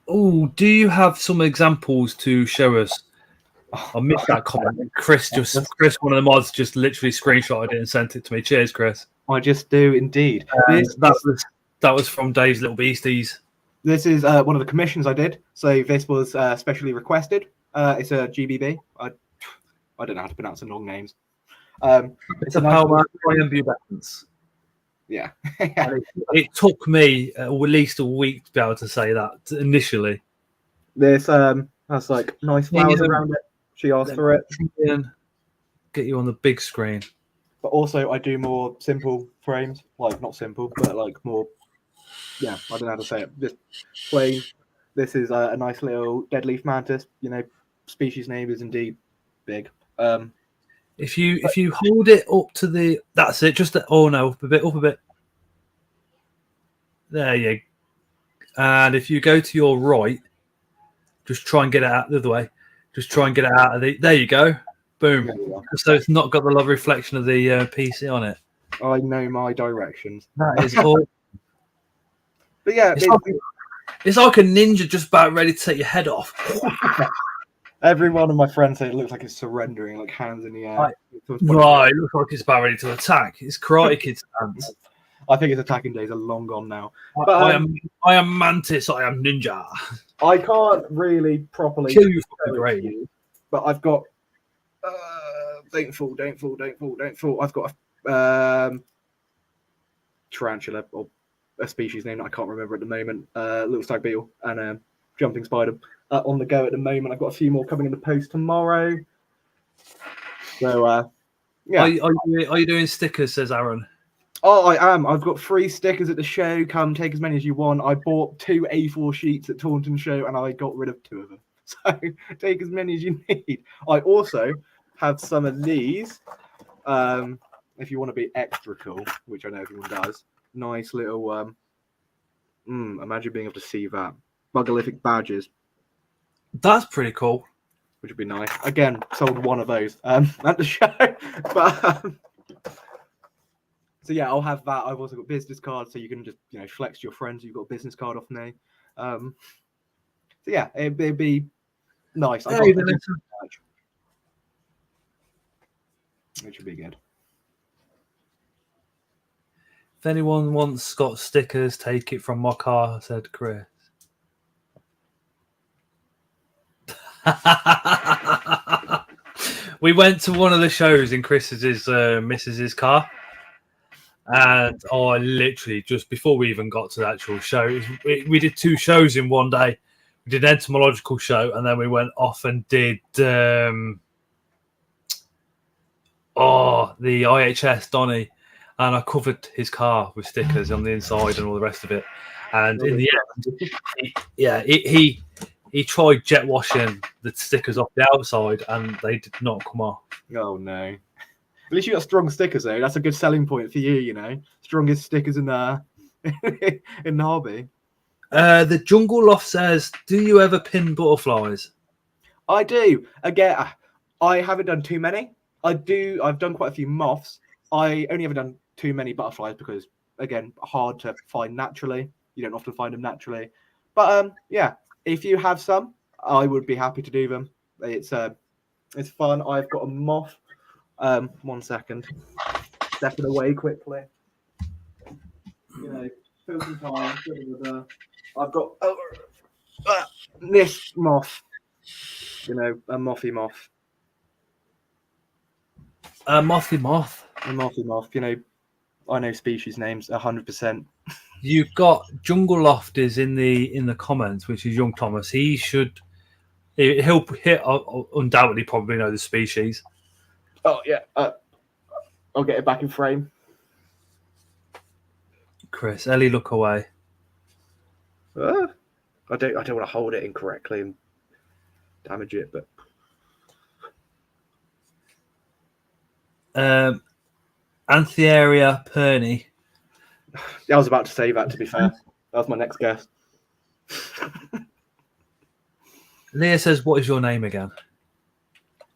Speaker 1: Oh, do you have some examples to show us? I missed that comment. Chris, one of the mods, just literally screenshotted it and sent it to me. Cheers, Chris.
Speaker 3: I just do indeed.
Speaker 1: That was from Dave's Little Beasties.
Speaker 3: This is one of the commissions I did. So this was specially requested. It's a GBB. I don't know how to pronounce the long names.
Speaker 1: It's a Palma Triumbubatans.
Speaker 3: Yeah.
Speaker 1: It took me at least a week to be able to say that initially.
Speaker 3: This has like nice flowers around it. She asked for it.
Speaker 1: Get you on the big screen.
Speaker 3: But also I do more simple frames. Like not simple, but like more, yeah, I don't know how to say it. Just plain. This is a nice little dead leaf mantis. Species name is indeed big.
Speaker 1: If you hold it up to the, that's it. Just up a bit. There you go. And if you go to your right, just try and get it out the other way. Just try and get it out of the. There you go. Boom.
Speaker 3: There we are.
Speaker 1: So it's not got the love reflection of the PC on it.
Speaker 3: I know my directions.
Speaker 1: That is all.
Speaker 3: But yeah,
Speaker 1: It's like a ninja just about ready to take your head off.
Speaker 3: every one of my friends say it looks like it's surrendering, like hands in the air.
Speaker 1: Right. Right, it looks like it's about ready to attack. It's Karate Kid stance.
Speaker 3: I think its attacking days are long gone now. But
Speaker 1: I am Mantis. I am ninja.
Speaker 3: I can't really properly
Speaker 1: Kill you
Speaker 3: show
Speaker 1: fucking
Speaker 3: it
Speaker 1: great.
Speaker 3: to you, but I've got don't fall. I've got a tarantula, or a species name that I can't remember at the moment. Little stag beetle and a jumping spider on the go at the moment. I've got a few more coming in the post tomorrow. So yeah.
Speaker 1: Are you doing stickers? Says Aaron.
Speaker 3: Oh, I am. I've got 3 stickers at the show. Come take as many as you want. I bought 2 A4 sheets at Taunton Show and I got rid of 2 of them. So take as many as you need. I also have some of these. If you want to be extra cool, which I know everyone does. Nice little imagine being able to see that. Bugalithic badges.
Speaker 1: That's pretty cool.
Speaker 3: Which would be nice. Again, sold 1 of those at the show. But so yeah, I'll have that. I've also got business cards, so you can just flex to your friends. You've got a business card off me. So yeah, it'd be nice. It should be good.
Speaker 1: If anyone wants got stickers, take it from my car, said Chris. We went to one of the shows in Chris's missus's car. And I literally, just before we even got to the actual show, we did 2 shows in one day. We did an entomological show, and then we went off and did the IHS Donny, and I covered his car with stickers on the inside and all the rest of it. And in the end, he tried jet washing the stickers off the outside, and they did not come off.
Speaker 3: Oh no. At least you got strong stickers though. That's a good selling point for you, Strongest stickers in the in the hobby.
Speaker 1: The Jungle Loft says, do you ever pin butterflies?
Speaker 3: I do. Again, I haven't done too many. I've done quite a few moths. I only ever done too many butterflies because, again, hard to find naturally. You don't often find them naturally. But yeah, if you have some, I would be happy to do them. It's fun. I've got a moth. 1 second. Stepping away quickly. Fill some time. I've got this moth. A mothy moth.
Speaker 1: A mothy moth.
Speaker 3: A mothy moth. I know species names 100%.
Speaker 1: You've got Jungle Loft is in the comments, which is young Thomas. He'll undoubtedly probably know the species.
Speaker 3: Oh yeah, I'll get it back in frame.
Speaker 1: Chris, Ellie, look away.
Speaker 3: I don't want to hold it incorrectly and damage it, but
Speaker 1: Anthieria perni.
Speaker 3: I was about to say that. To be fair, that was my next guess.
Speaker 1: Leah says, "What is your name again?"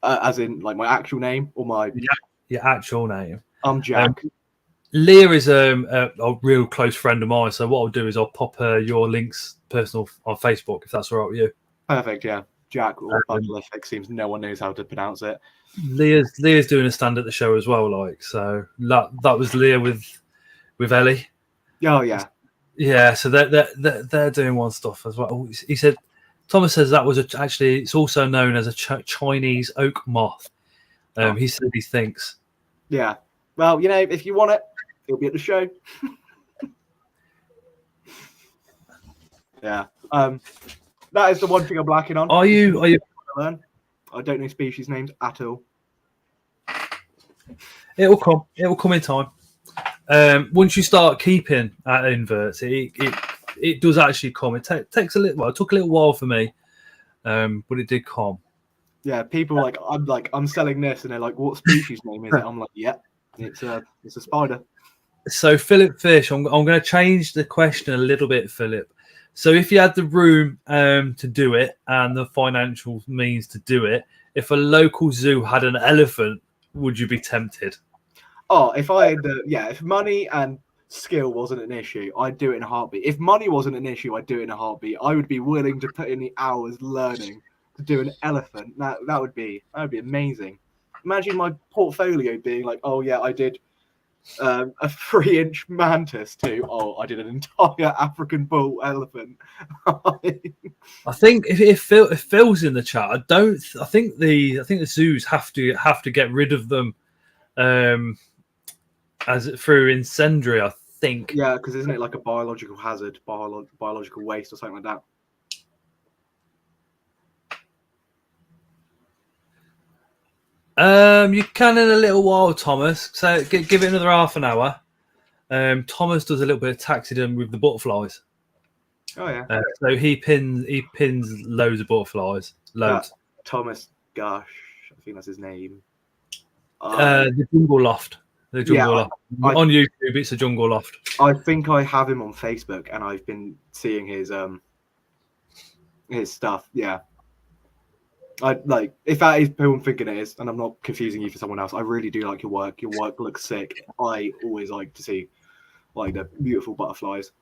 Speaker 3: As in, like my actual name or my
Speaker 1: your actual name.
Speaker 3: I'm Jack.
Speaker 1: Leah is a real close friend of mine. So what I'll do is I'll pop your links personal on Facebook if that's all right with you.
Speaker 3: Perfect. Yeah, Jack or Bugalithic. Seems no one knows how to pronounce it.
Speaker 1: Leah's doing a stand at the show as well. Like so, that was Leah with Ellie.
Speaker 3: Oh yeah.
Speaker 1: Yeah. So they're doing one stuff as well. He said. Thomas says that was actually. It's also known as a Chinese oak moth. He said he thinks.
Speaker 3: Yeah. Well, if you want it, it'll be at the show. Yeah. That is the one thing I'm lacking on.
Speaker 1: Are you?
Speaker 3: I don't know species names at all.
Speaker 1: It will come. It will come in time. Once you start keeping at inverts, it does actually come. It takes a little. Well, it took a little while for me, but it did come.
Speaker 3: Yeah, people I'm selling this, and they're like, "What species name is it?" I'm like, "Yeah, it's a spider."
Speaker 1: So Philip Fish, I'm going to change the question a little bit, Philip. So if you had the room to do it and the financial means to do it, if a local zoo had an elephant, would you be tempted?
Speaker 3: Oh, if I had if money and skill wasn't an issue, I'd do it in a heartbeat. If money wasn't an issue, I'd do it in a heartbeat. I would be willing to put in the hours learning to do an elephant. That would be amazing. Imagine my portfolio being like, oh yeah, I did a 3-inch mantis too. Oh, I did an entire African bull elephant.
Speaker 1: I think if Phil's in the chat, I think the zoos have to get rid of them as through incendiary. I think.
Speaker 3: Yeah, because isn't it like a biological hazard, biological waste or something like that?
Speaker 1: You can in a little while, Thomas. So give it another half an hour. Thomas does a little bit of taxidermy with the butterflies.
Speaker 3: Oh yeah.
Speaker 1: So he pins loads of butterflies. Loads.
Speaker 3: Thomas, gosh, I think that's his name.
Speaker 1: The Jungle Loft. The Jungle Loft. On YouTube, it's a Jungle Loft.
Speaker 3: I think I have him on Facebook, and I've been seeing his stuff. Yeah. I like if that is who I'm thinking it is, and I'm not confusing you for someone else. I really do like your work. Your work looks sick. I always like to see like the beautiful butterflies.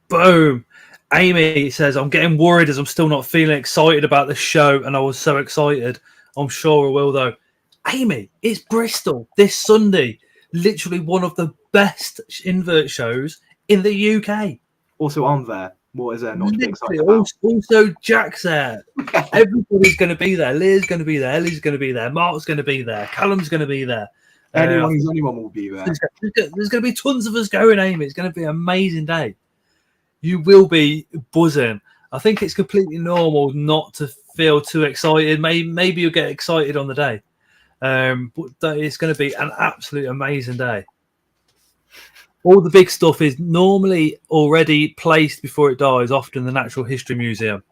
Speaker 1: Boom. Amy says, I'm getting worried as I'm still not feeling excited about the show, and I was so excited. I'm sure I will though. Amy, it's Bristol this Sunday. Literally one of the best invert shows in the UK.
Speaker 3: Also, I'm there. What is there not to be excited about?
Speaker 1: Also, Jack's there. Everybody's going to be there. Leah's going to be there. Ellie's going to be there. Mark's going to be there. Callum's going to be there.
Speaker 3: Anyone will be there.
Speaker 1: There's going to be tons of us going, Amy. It's going to be an amazing day. You will be buzzing. I think it's completely normal not to feel too excited. Maybe you'll get excited on the day. But it's going to be an absolute amazing day. All the big stuff is normally already placed before it dies, often in the Natural History Museum.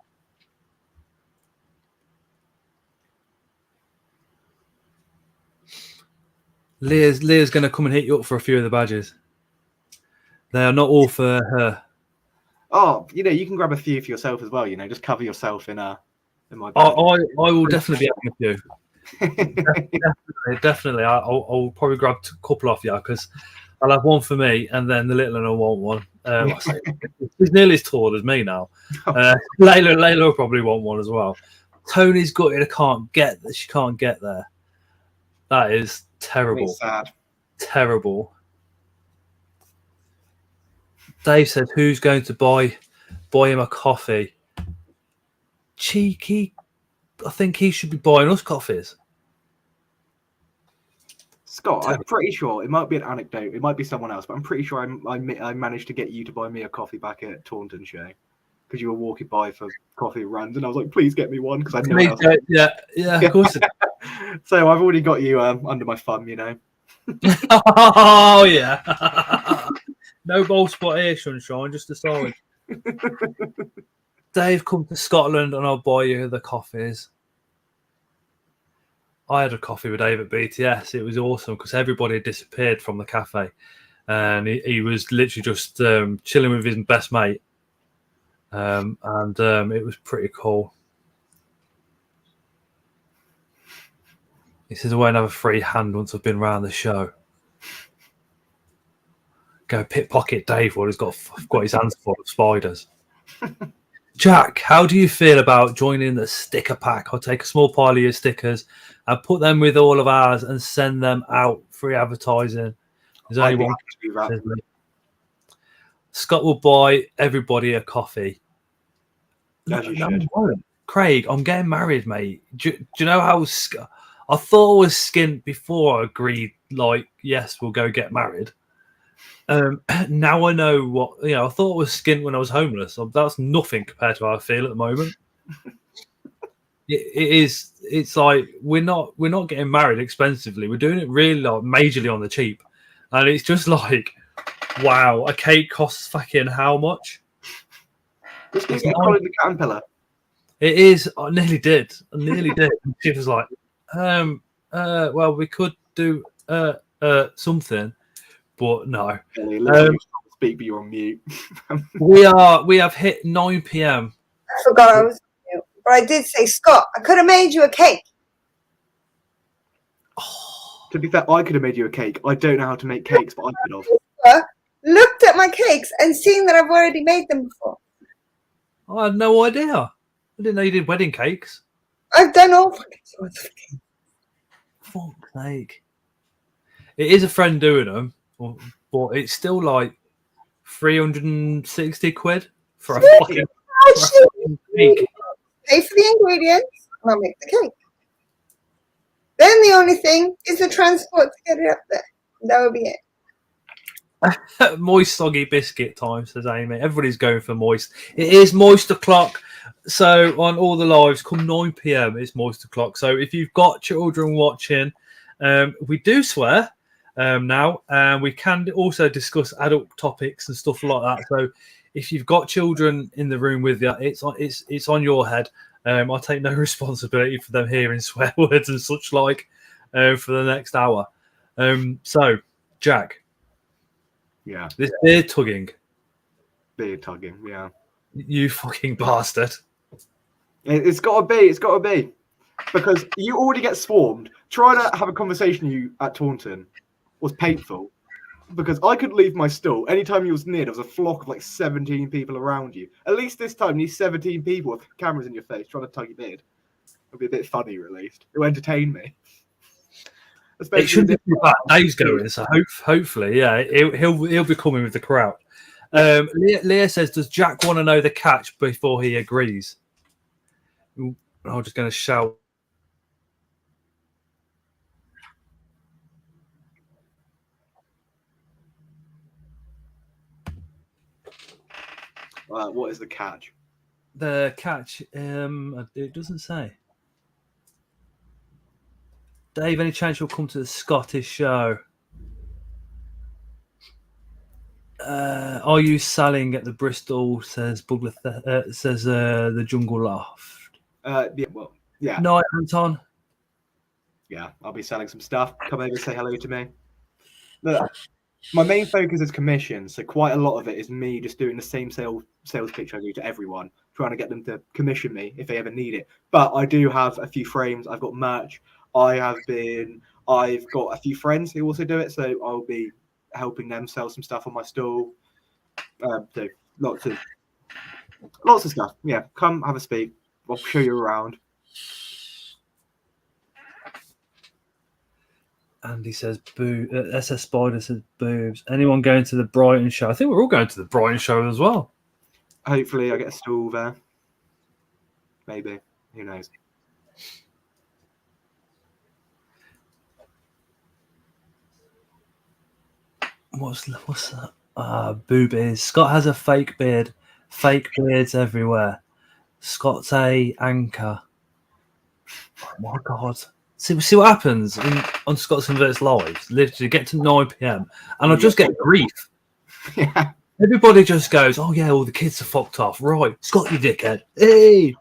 Speaker 1: Leah's going to come and hit you up for a few of the badges. They are not all for her.
Speaker 3: Oh, you can grab a few for yourself as well. Just cover yourself in my bag.
Speaker 1: I will definitely be having a few. Definitely. I'll probably grab a couple off you because I'll have one for me, and then the little one will want one. He's nearly as tall as me now. Layla will probably want one as well. Tony's gutted. She can't get there. That is terrible.
Speaker 3: It's sad.
Speaker 1: Terrible. Dave said, "Who's going to buy him a coffee?" Cheeky. I think he should be buying us coffees.
Speaker 3: Scott, I'm pretty sure it might be an anecdote. It might be someone else, but I'm pretty sure I managed to get you to buy me a coffee back at Taunton Show because you were walking by for coffee runs, and I was like, "Please get me one," because I know. Yeah, of course.
Speaker 1: So
Speaker 3: I've already got you under my thumb,
Speaker 1: Oh yeah. No ball spot here, sunshine. Just a solid. Dave, come to Scotland, and I'll buy you the coffees. I had a coffee with Dave at BTS. It was awesome because everybody had disappeared from the cafe, and he was literally just chilling with his best mate, and it was pretty cool. He says, "I won't have a free hand once I've been around the show." Go pickpocket Dave while he's got his hands full of spiders. Jack, how do you feel about joining the sticker pack? I'll take a small pile of your stickers and put them with all of ours and send them out. Free advertising. There's only one. Scott will buy everybody a coffee. Craig, I'm getting married, mate. Do you know how I thought I was skint before I agreed, like, yes, we'll go get married. Now I know what I thought I was skint when I was homeless. That's nothing compared to how I feel at the moment. It is. It's like we're not getting married expensively. We're doing it really like majorly on the cheap, and it's just like, wow, a cake costs fucking how much?
Speaker 3: Just get the caterpillar.
Speaker 1: It is. I nearly did. She was like, well, we could do something. But no.
Speaker 3: Speak, but you're on mute.
Speaker 1: we have hit 9 p.m.
Speaker 2: I forgot I was But I did say, Scott, I could have made you a cake.
Speaker 3: To be fair, I could have made you a cake. I don't know how to make cakes, but I could have.
Speaker 2: Looked at my cakes and seen that I've already made them before.
Speaker 1: I had no idea. I didn't know you did wedding cakes.
Speaker 2: I've done all fucking sorts of cakes.
Speaker 1: Fuck's sake. It is a friend doing them, but it's still like 360 quid for a fucking cake.
Speaker 2: Pay for the ingredients and I'll make the cake. Then the only thing is the transport to get it up there. That would be it.
Speaker 1: Moist soggy biscuit time, says Amy. Everybody's going for moist. It is moist o'clock. So on all the lives, come 9 p.m. it's moist o'clock. So if you've got children watching, we do swear now, and we can also discuss adult topics and stuff like that. So if you've got children in the room with you, it's on your head. I take no responsibility for them hearing swear words and such like for the next hour. So, Jack.
Speaker 3: Yeah.
Speaker 1: This beard tugging.
Speaker 3: Beard tugging, yeah.
Speaker 1: You fucking bastard.
Speaker 3: It's got to be. It's got to be. Because you already get swarmed. Trying to have a conversation with you at Taunton was painful. Because I could leave my stall. Anytime you was near, there was a flock of like 17 people around you. At least this time, these 17 people with cameras in your face trying to tug your beard. It'll be a bit funny, at least. It'll entertain me.
Speaker 1: It shouldn't be bad days going, so hopefully, yeah, he'll be coming with the crowd. Leah says, does Jack want to know the catch before he agrees? I'm just going to shout.
Speaker 3: What is the catch?
Speaker 1: The catch, it doesn't say. Dave, any chance you'll come to the Scottish show? Are you selling at the Bristol? Says Bugler. Says the Jungle Loft.
Speaker 3: Yeah, well, yeah.
Speaker 1: Night, Anton.
Speaker 3: Yeah, I'll be selling some stuff. Come over, say hello to me. Look, my main focus is commission, so quite a lot of it is me just doing the same sales pitch I do to everyone, trying to get them to commission me if they ever need it. But I do have a few frames. I've got merch. I've got a few friends who also do it, so I'll be helping them sell some stuff on my stall. So lots of stuff. Yeah, come have a speak. I'll show you around.
Speaker 1: Andy says, boo. SS Spider says, boobs. Anyone going to the Brighton show? I think we're all going to the Brighton show as well.
Speaker 3: Hopefully I get a stall there. Maybe. Who knows?
Speaker 1: What's that? Boobies. Scott has a fake beard. Fake beards everywhere. Scott's a anchor. Oh my god. See what happens on Scott's Inverts Live. Literally get to 9 p.m. and I just get grief.
Speaker 3: Yeah.
Speaker 1: Everybody just goes, oh yeah, all the kids are fucked off. Right, Scott, you dickhead. Hey.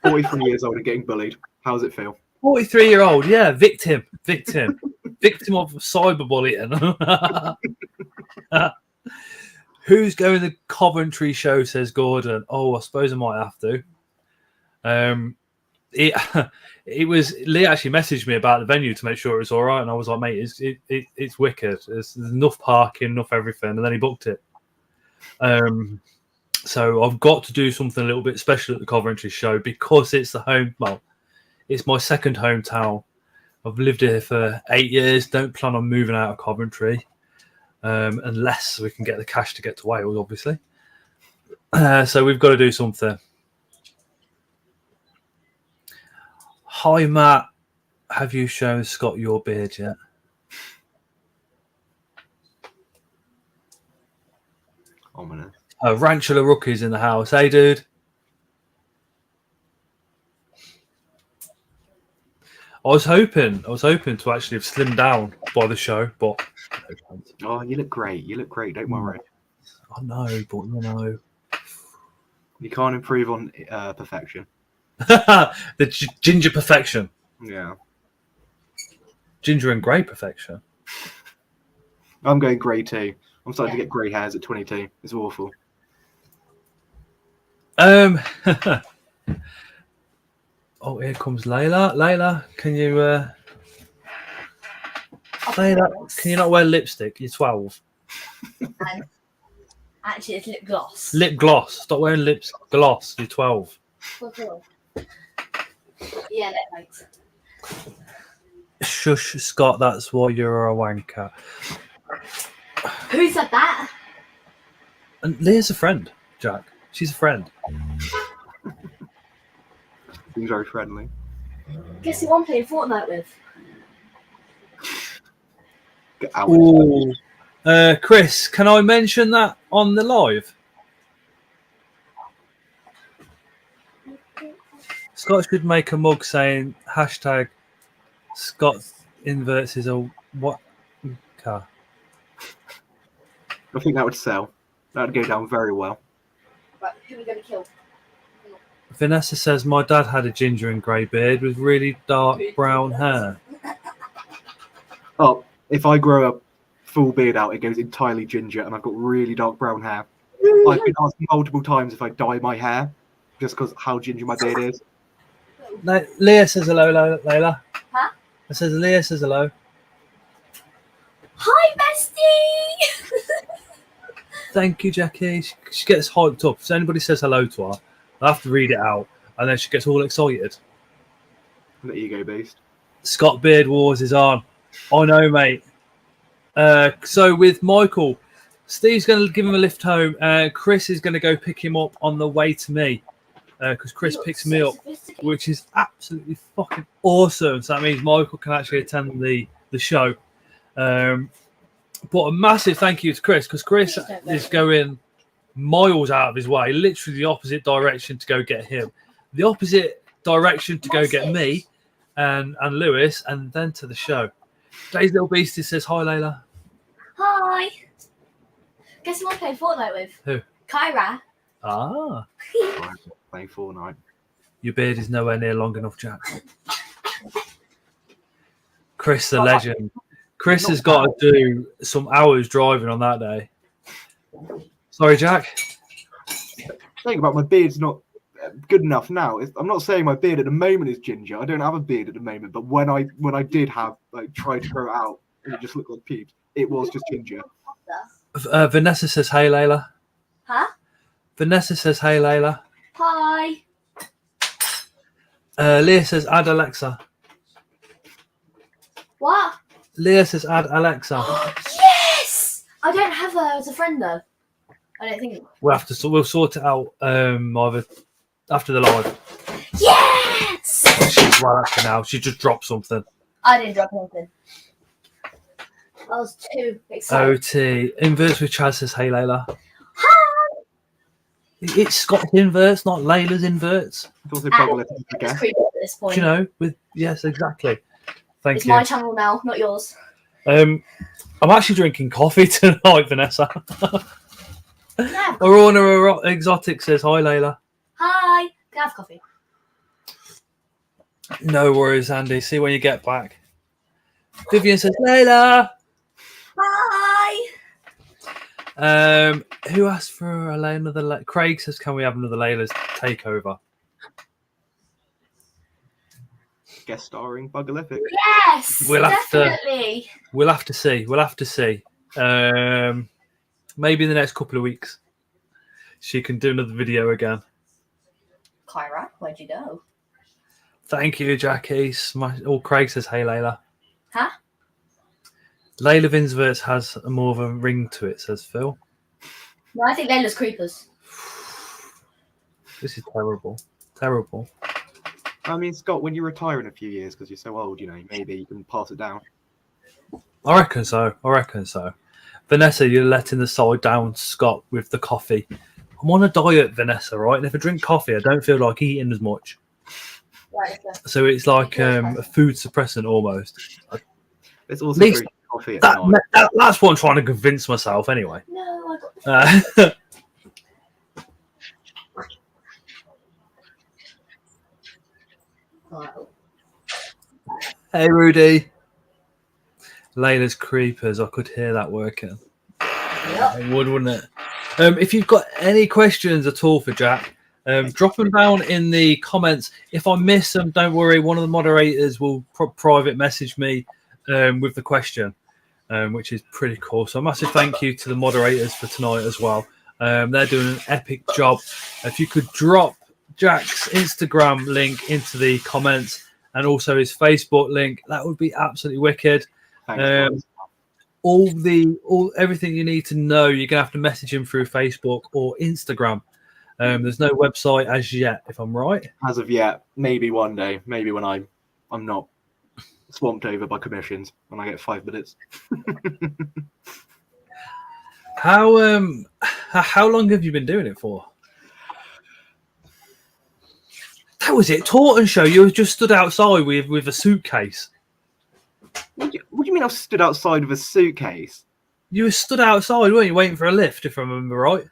Speaker 3: 43 years old and getting bullied. How does it feel?
Speaker 1: 43-year-old, yeah, victim of cyberbullying. Who's going to the Coventry show, says Gordon. Oh, I suppose I might have to. It was Lee actually messaged me about the venue to make sure it was all right, and I was like, mate, it's wicked. There's enough parking, enough everything, and then he booked it. So I've got to do something a little bit special at the Coventry show because it's it's my second hometown. I've lived here for 8 years. Don't plan on moving out of Coventry unless we can get the cash to get to Wales, obviously. So we've got to do something. Hi, Matt. Have you shown Scott your beard yet?
Speaker 3: Ominous.
Speaker 1: Rancho Rookie's in the house. Hey, dude. I was hoping to actually have slimmed down by the show, but
Speaker 3: oh, you look great. You look great. Don't worry.
Speaker 1: I know, but
Speaker 3: you can't improve on perfection.
Speaker 1: The ginger perfection.
Speaker 3: Yeah.
Speaker 1: Ginger and grey perfection.
Speaker 3: I'm going grey too. I'm starting to get grey hairs at 22. It's awful.
Speaker 1: Oh, here comes Layla. Layla, can you Layla, can you not wear lipstick? You're 12.
Speaker 4: And actually, it's lip gloss.
Speaker 1: Lip gloss. Stop wearing lip gloss. You're 12.
Speaker 4: Yeah, that makes.
Speaker 1: Shush, Scott. That's why you're a wanker.
Speaker 4: Who said that?
Speaker 1: And Leah's a friend, Jack. She's a friend.
Speaker 3: Seems very friendly.
Speaker 4: Guess who I'm playing Fortnite with?
Speaker 3: Get out.
Speaker 1: Ooh. Chris, can I mention that on the live? Scott should make a mug saying hashtag Scott inverts is a what car.
Speaker 3: I think that would sell. That would go down very well.
Speaker 4: Right, who are we going to kill?
Speaker 1: Vanessa says my dad had a ginger and grey beard with really dark brown hair.
Speaker 3: Oh, if I grow a full beard out, it goes entirely ginger, and I've got really dark brown hair. I've been asked multiple times if I dye my hair, just because how ginger my beard is.
Speaker 1: Leah says hello, Layla.
Speaker 4: Huh?
Speaker 1: It says Leah says hello.
Speaker 4: Hi, bestie!
Speaker 1: Thank you, Jackie. She gets hyped up. If anybody says hello to her, I have to read it out, and then she gets all excited.
Speaker 3: There you go, Beast.
Speaker 1: Scott Beard Wars is on. I know, mate. So with Michael, Steve's going to give him a lift home. Chris is going to go pick him up on the way to me because Chris picks me up, which is absolutely fucking awesome. So that means Michael can actually attend the show. But a massive thank you to Chris because Chris is going miles out of his way, literally the opposite direction to go get him, the opposite direction to go get me and Lewis, and then to the show. Days Little Beastie says hi, Layla.
Speaker 4: Hi. Guess who I'm playing Fortnite with?
Speaker 1: Who?
Speaker 4: Kyra.
Speaker 1: Ah,
Speaker 3: Playing Fortnite.
Speaker 1: your beard is nowhere near long enough, Jack. Chris the legend. Chris has got to do some hours driving on that day. Sorry, Jack.
Speaker 3: Think about my beard's not good enough now. I'm not saying my beard at the moment is ginger. I don't have a beard at the moment, but when I did have tried to grow it out and it just looked like pubes, it was just ginger.
Speaker 1: Vanessa says hey, Layla.
Speaker 4: Huh?
Speaker 1: Vanessa says hey, Layla.
Speaker 4: Hi.
Speaker 1: Leah says add Alexa.
Speaker 4: What?
Speaker 1: Leah says add Alexa.
Speaker 4: Yes! I don't have her as a friend though. I don't think.
Speaker 1: We'll sort it out either after the live.
Speaker 4: Yes!
Speaker 1: She's right after now. She just dropped something.
Speaker 4: I didn't drop anything. I was too excited.
Speaker 1: OT. Inverts with Chaz says hey, Layla.
Speaker 4: Hi!
Speaker 1: It's Scott's inverts, not Layla's inverts.
Speaker 3: It's also probably
Speaker 4: It's creepy at this point.
Speaker 1: Do you know? Yes, exactly. Thank
Speaker 4: It's
Speaker 1: you.
Speaker 4: my channel now, not yours.
Speaker 1: I'm actually drinking coffee tonight, Vanessa.
Speaker 4: Yeah.
Speaker 1: Aurora Exotic says hi, Layla.
Speaker 4: Hi. Can I have coffee?
Speaker 1: No worries, Andy. See when you get back. Vivian says Layla.
Speaker 4: Hi.
Speaker 1: Who asked for another? Craig says, "Can we have another Layla's takeover?"
Speaker 3: guest starring Bugalific.
Speaker 4: Yes,
Speaker 1: We'll have to-
Speaker 4: definitely.
Speaker 1: We'll have to see. Maybe in the next couple of weeks, she can do another video again.
Speaker 4: Kyra, where'd you go?
Speaker 1: Thank you, Jackie. Craig says, "Hey, Layla."
Speaker 4: Huh?
Speaker 1: Layla Vinsverts has more of a ring to it, says Phil.
Speaker 4: No, I think Layla's creepers.
Speaker 1: This is terrible. Terrible.
Speaker 3: I mean, Scott, when you retire in a few years, because you're so old, maybe you can pass it down.
Speaker 1: I reckon so. Vanessa, you're letting the side down Scott with the coffee. I'm on a diet, Vanessa, right? And if I drink coffee, I don't feel like eating as much.
Speaker 4: Right, okay.
Speaker 1: So it's like a food suppressant almost.
Speaker 3: It's also
Speaker 1: Least-
Speaker 3: drinking coffee at night.
Speaker 1: That's what I'm trying to convince myself anyway.
Speaker 4: No, I got Right.
Speaker 1: Hey, Rudy. Layla's creepers. I could hear that working.
Speaker 4: Yep.
Speaker 1: It would, wouldn't it? If you've got any questions at all for Jack, Drop them down in the comments. If I miss them, don't worry. One of the moderators will private message me with the question, which is pretty cool. So a massive thank you to the moderators for tonight as well. They're doing an epic job. If you could drop Jack's Instagram link into the comments and also his Facebook link, that would be absolutely wicked.
Speaker 3: Thanks,
Speaker 1: Everything you need to know, you're gonna have to message him through Facebook or Instagram. There's no website as yet, if I'm right.
Speaker 3: As of yet, maybe one day, maybe when I'm not swamped over by commissions, when I get 5 minutes.
Speaker 1: How long have you been doing it for? That was it. Taunton show. You just stood outside with a suitcase.
Speaker 3: What do you mean I stood outside with a suitcase?
Speaker 1: You were stood outside, weren't you, waiting for a lift, if I remember right?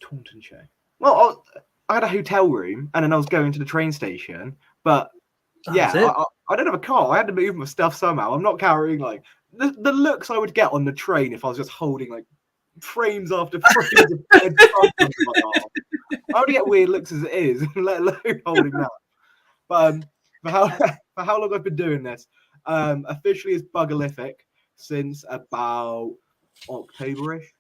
Speaker 3: Taunton show. Well, I had a hotel room, and then I was going to the train station. But I don't have a car. I had to move my stuff somehow. I'm not carrying like the looks I would get on the train if I was just holding like frames after frames of dead trucks. I already get weird looks as it is, let alone holding that. But for how long I've been doing this, officially is Bugalific since about October-ish.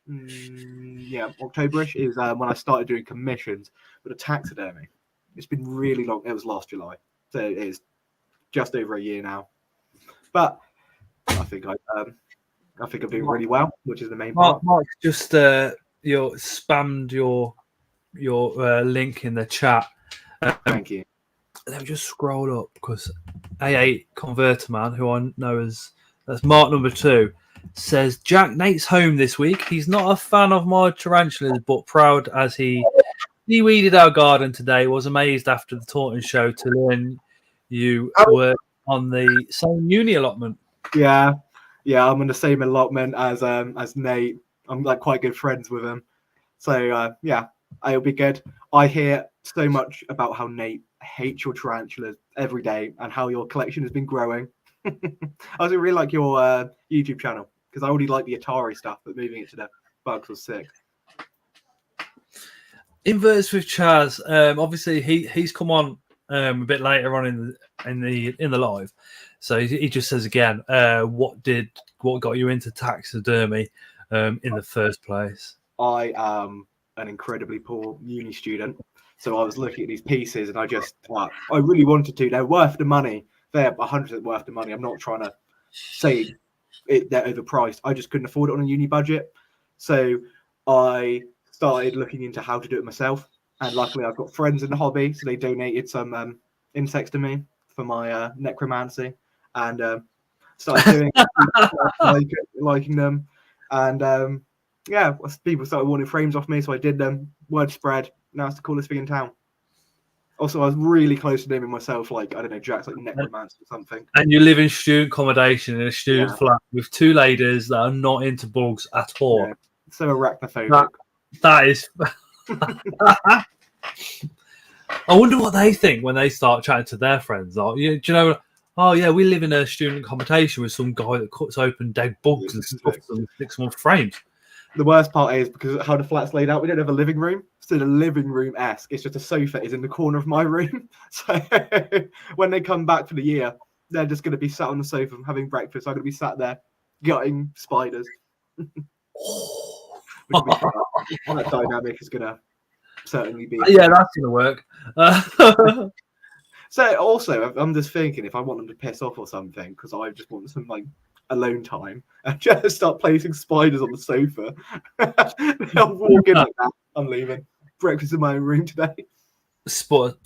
Speaker 3: October-ish is when I started doing commissions with a taxidermy. It's been really long. It was last July, so it is just over a year now. But I think I'm doing really well, which is the main part.
Speaker 1: Mark just spammed your link in the chat.
Speaker 3: Thank you.
Speaker 1: Let me just scroll up because A8 Converter Man, who I know that's Mark number 2, says Jack Nate's home this week. He's not a fan of my tarantulas, but proud as he weeded our garden today. Was amazed after the Taunton show to learn you were on the same uni allotment.
Speaker 3: Yeah, I'm on the same allotment as Nate. I'm like quite good friends with him, so it'll be good. I hear so much about how Nate hates your tarantulas every day and how your collection has been growing. I also really like your YouTube channel because I already like the Atari stuff, but moving it to the bugs was sick.
Speaker 1: Inverts with Chaz. Obviously, he's come on a bit later on in the live, so he just says again, what got you into taxidermy in the first place?
Speaker 3: I am an incredibly poor uni student, so I was looking at these pieces and I really wanted to. They're worth the money. They're 100% worth the money. I'm not trying to say they're overpriced. I just couldn't afford it on a uni budget, so I started looking into how to do it myself. And luckily, I've got friends in the hobby, so they donated some insects to me for my necromancy, and started doing liking them. And people started wanting frames off me, so I did them. Word spread. Now it's the coolest thing in town. Also, I was really close to naming myself, like, I don't know, Jack's like necromancer or something.
Speaker 1: And you live in student accommodation in a student flat with 2 ladies that are not into bugs at all.
Speaker 3: Yeah, so arachnophobic.
Speaker 1: That is. I wonder what they think when they start chatting to their friends. Do you know? Oh yeah, we live in a student accommodation with some guy that cuts open dead bugs and stuffs them and sticks them on frames.
Speaker 3: The worst part is because of how the flat's laid out, we don't have a living room. So the living room-esque, it's just a sofa is in the corner of my room. So when they come back for the year, they're just going to be sat on the sofa having breakfast. I'm going to be sat there gutting spiders. That dynamic is going to certainly be.
Speaker 1: Yeah, that's going to work.
Speaker 3: So also, I'm just thinking if I want them to piss off or something, because I just want some like alone time, and just start placing spiders on the sofa. I'll walk in like that. I'm leaving. Breakfast in my own room today.
Speaker 1: Put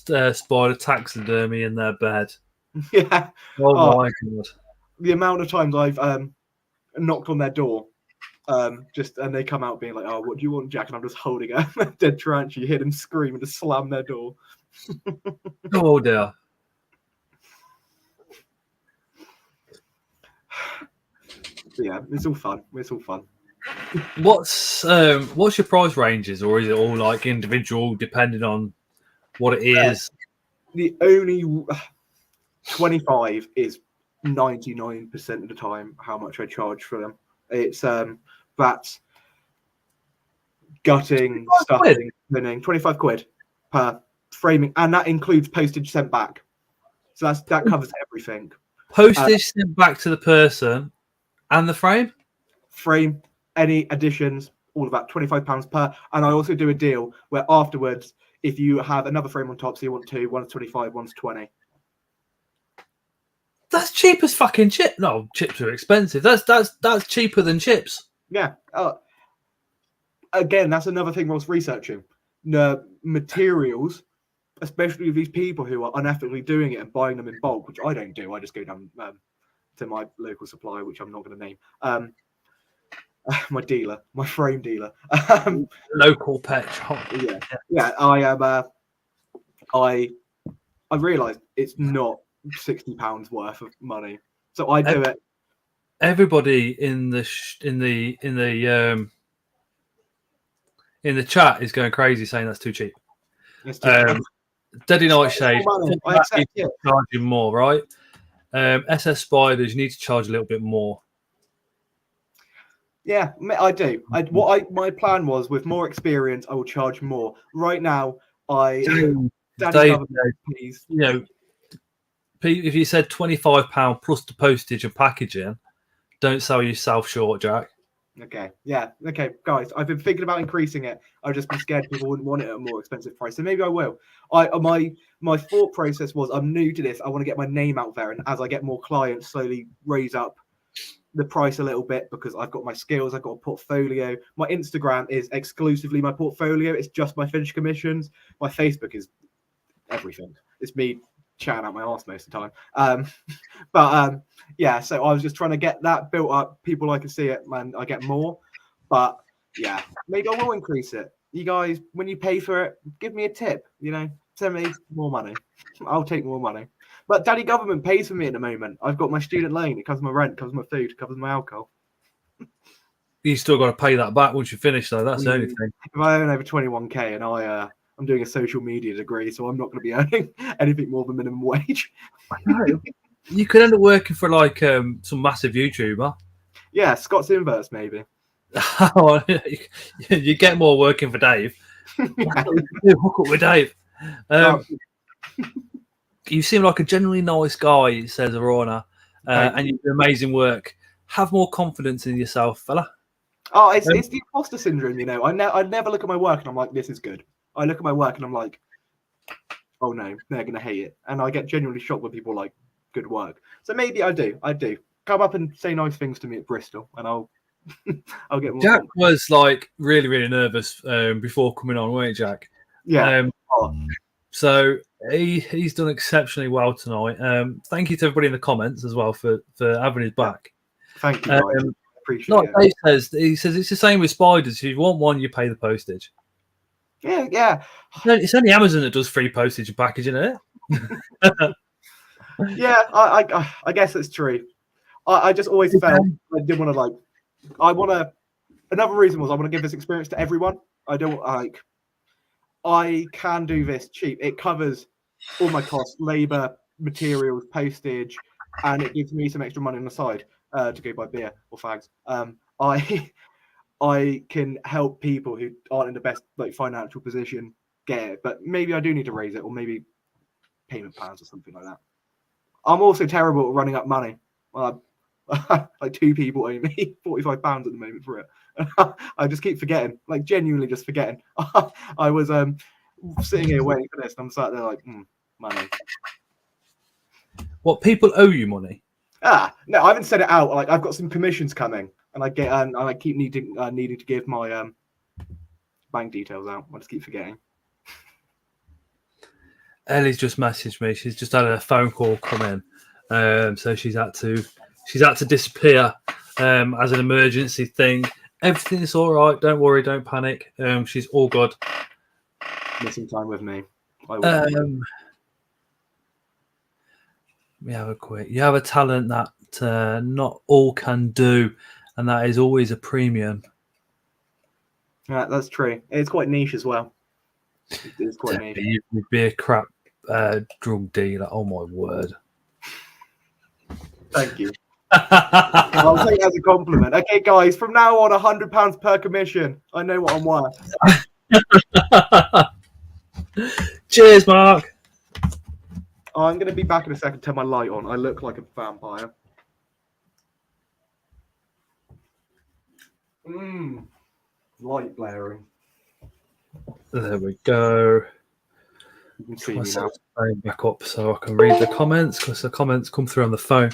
Speaker 1: a spider taxidermy in their bed.
Speaker 3: Yeah.
Speaker 1: Oh my god.
Speaker 3: The amount of times I've knocked on their door, and they come out being like, "Oh, what do you want, Jack?" And I'm just holding a dead tarantula. You hear them scream and just slam their door.
Speaker 1: Oh dear.
Speaker 3: Yeah, it's all fun. It's all fun.
Speaker 1: What's your price ranges, or is it all like individual depending on what it is?
Speaker 3: The only 25 is 99% of the time how much I charge for them. It's that's gutting,
Speaker 1: 25
Speaker 3: stuffing,
Speaker 1: quid?
Speaker 3: cleaning. 25 quid per framing, and that includes postage sent back. So that covers everything.
Speaker 1: Postage sent back to the person and the frame?
Speaker 3: Frame, any additions, all of that, £25 per. And I also do a deal where afterwards, if you have another frame on top, so you want two, one's 25, one's 20.
Speaker 1: That's cheap as fucking chip. No, chips are expensive. That's cheaper than chips.
Speaker 3: Yeah. Again, that's another thing I was researching. The materials, especially with these people who are unethically doing it and buying them in bulk, which I don't do. I just go down to my local supplier, which I'm not going to name. My dealer, my frame dealer.
Speaker 1: Local pet shop.
Speaker 3: Yeah. I am. I realised it's not £60 worth of money, so I do it.
Speaker 1: Everybody in the chat is going crazy saying that's too cheap. Daddy Nightshade, charging more, right? SS Spiders, you need to charge a little bit more.
Speaker 3: Yeah, I do. My plan was, with more experience, I will charge more. Right now,
Speaker 1: Dave, please. You know, if you said £25 plus the postage and packaging, don't sell yourself short, Jack.
Speaker 3: Okay, yeah, okay, guys. I've been thinking about increasing it. I've just been scared people wouldn't want it at a more expensive price, so maybe I will. My thought process was, I'm new to this. I want to get my name out there, and as I get more clients, slowly raise up the price a little bit, because I've got my skills, I've got a portfolio. My Instagram is exclusively my portfolio. It's just my finished commissions. My Facebook is everything. It's me chatting out my arse most of the time. Yeah, so I was just trying to get that built up. People like to see it, man. I get more, but yeah, maybe I will increase it. You guys, when you pay for it, give me a tip. You know, send me more money. I'll take more money. But Daddy Government pays for me at the moment. I've got my student loan. It covers my rent, covers my food, covers my alcohol.
Speaker 1: You still got to pay that back once you finish, though. That's the only thing.
Speaker 3: If I earn over 21k and I'm doing a social media degree, so I'm not going to be earning anything more than minimum wage.
Speaker 1: I know. You could end up working for like some massive YouTuber.
Speaker 3: Yeah, Scott's Inverts maybe.
Speaker 1: You get more working for Dave. Hook up with Dave. You seem like a genuinely nice guy, says Arona, and you do amazing work. Have more confidence in yourself, fella.
Speaker 3: Oh, it's the imposter syndrome, you know. I never look at my work and I'm like, this is good. I look at my work and I'm like, oh no, they're gonna hate it. And I get genuinely shocked when people like good work. So maybe I do. Come up and say nice things to me at Bristol, and I'll get more.
Speaker 1: Jack was like really nervous before coming on, weren't you, Jack?
Speaker 3: Yeah.
Speaker 1: So he's done exceptionally well tonight. Thank you to everybody in the comments as well for having his back.
Speaker 3: Thank you, guys. Appreciate it.
Speaker 1: Dave says, he says it's the same with spiders. If you want one, you pay the postage.
Speaker 3: Yeah.
Speaker 1: It's only Amazon that does free postage and packaging, isn't it?
Speaker 3: Yeah, I guess it's true. I just always felt I didn't want to another reason was I want to give this experience to everyone. I can do this cheap. It covers all my costs, labor, materials, postage, and it gives me some extra money on the side to go buy beer or fags. I can help people who aren't in the best financial position get it, but maybe I do need to raise it, or maybe payment plans or something like that. I'm also terrible at running up money. Like 2 people owe me £45 at the moment for it. I just keep forgetting, genuinely just forgetting. I was sitting here waiting for this, and I'm sat there like, money.
Speaker 1: What, people owe you money?
Speaker 3: No, I haven't said it out. I've got some commissions coming, and I keep needing to give my bank details out. I just keep forgetting.
Speaker 1: Ellie's just messaged me. She's just had a phone call come in, so she's had to disappear as an emergency thing. Everything's all right. Don't worry. Don't panic. She's all good.
Speaker 3: Missing time with me.
Speaker 1: We have a quick. You have a talent that not all can do, and that is always a premium.
Speaker 3: Yeah, that's true. It's quite niche as well. It's quite niche.
Speaker 1: You'd be a crap drug dealer. Oh my word!
Speaker 3: Thank you. I'll take it as a compliment. Okay, guys, from now on, £100 per commission. I know what I'm worth.
Speaker 1: Cheers, Mark.
Speaker 3: Oh, I'm going to be back in a second. Turn my light on. I look like a vampire. Light blaring.
Speaker 1: There we go.
Speaker 3: You can see me now.
Speaker 1: Back up so I can read the comments, because the comments come through on the phone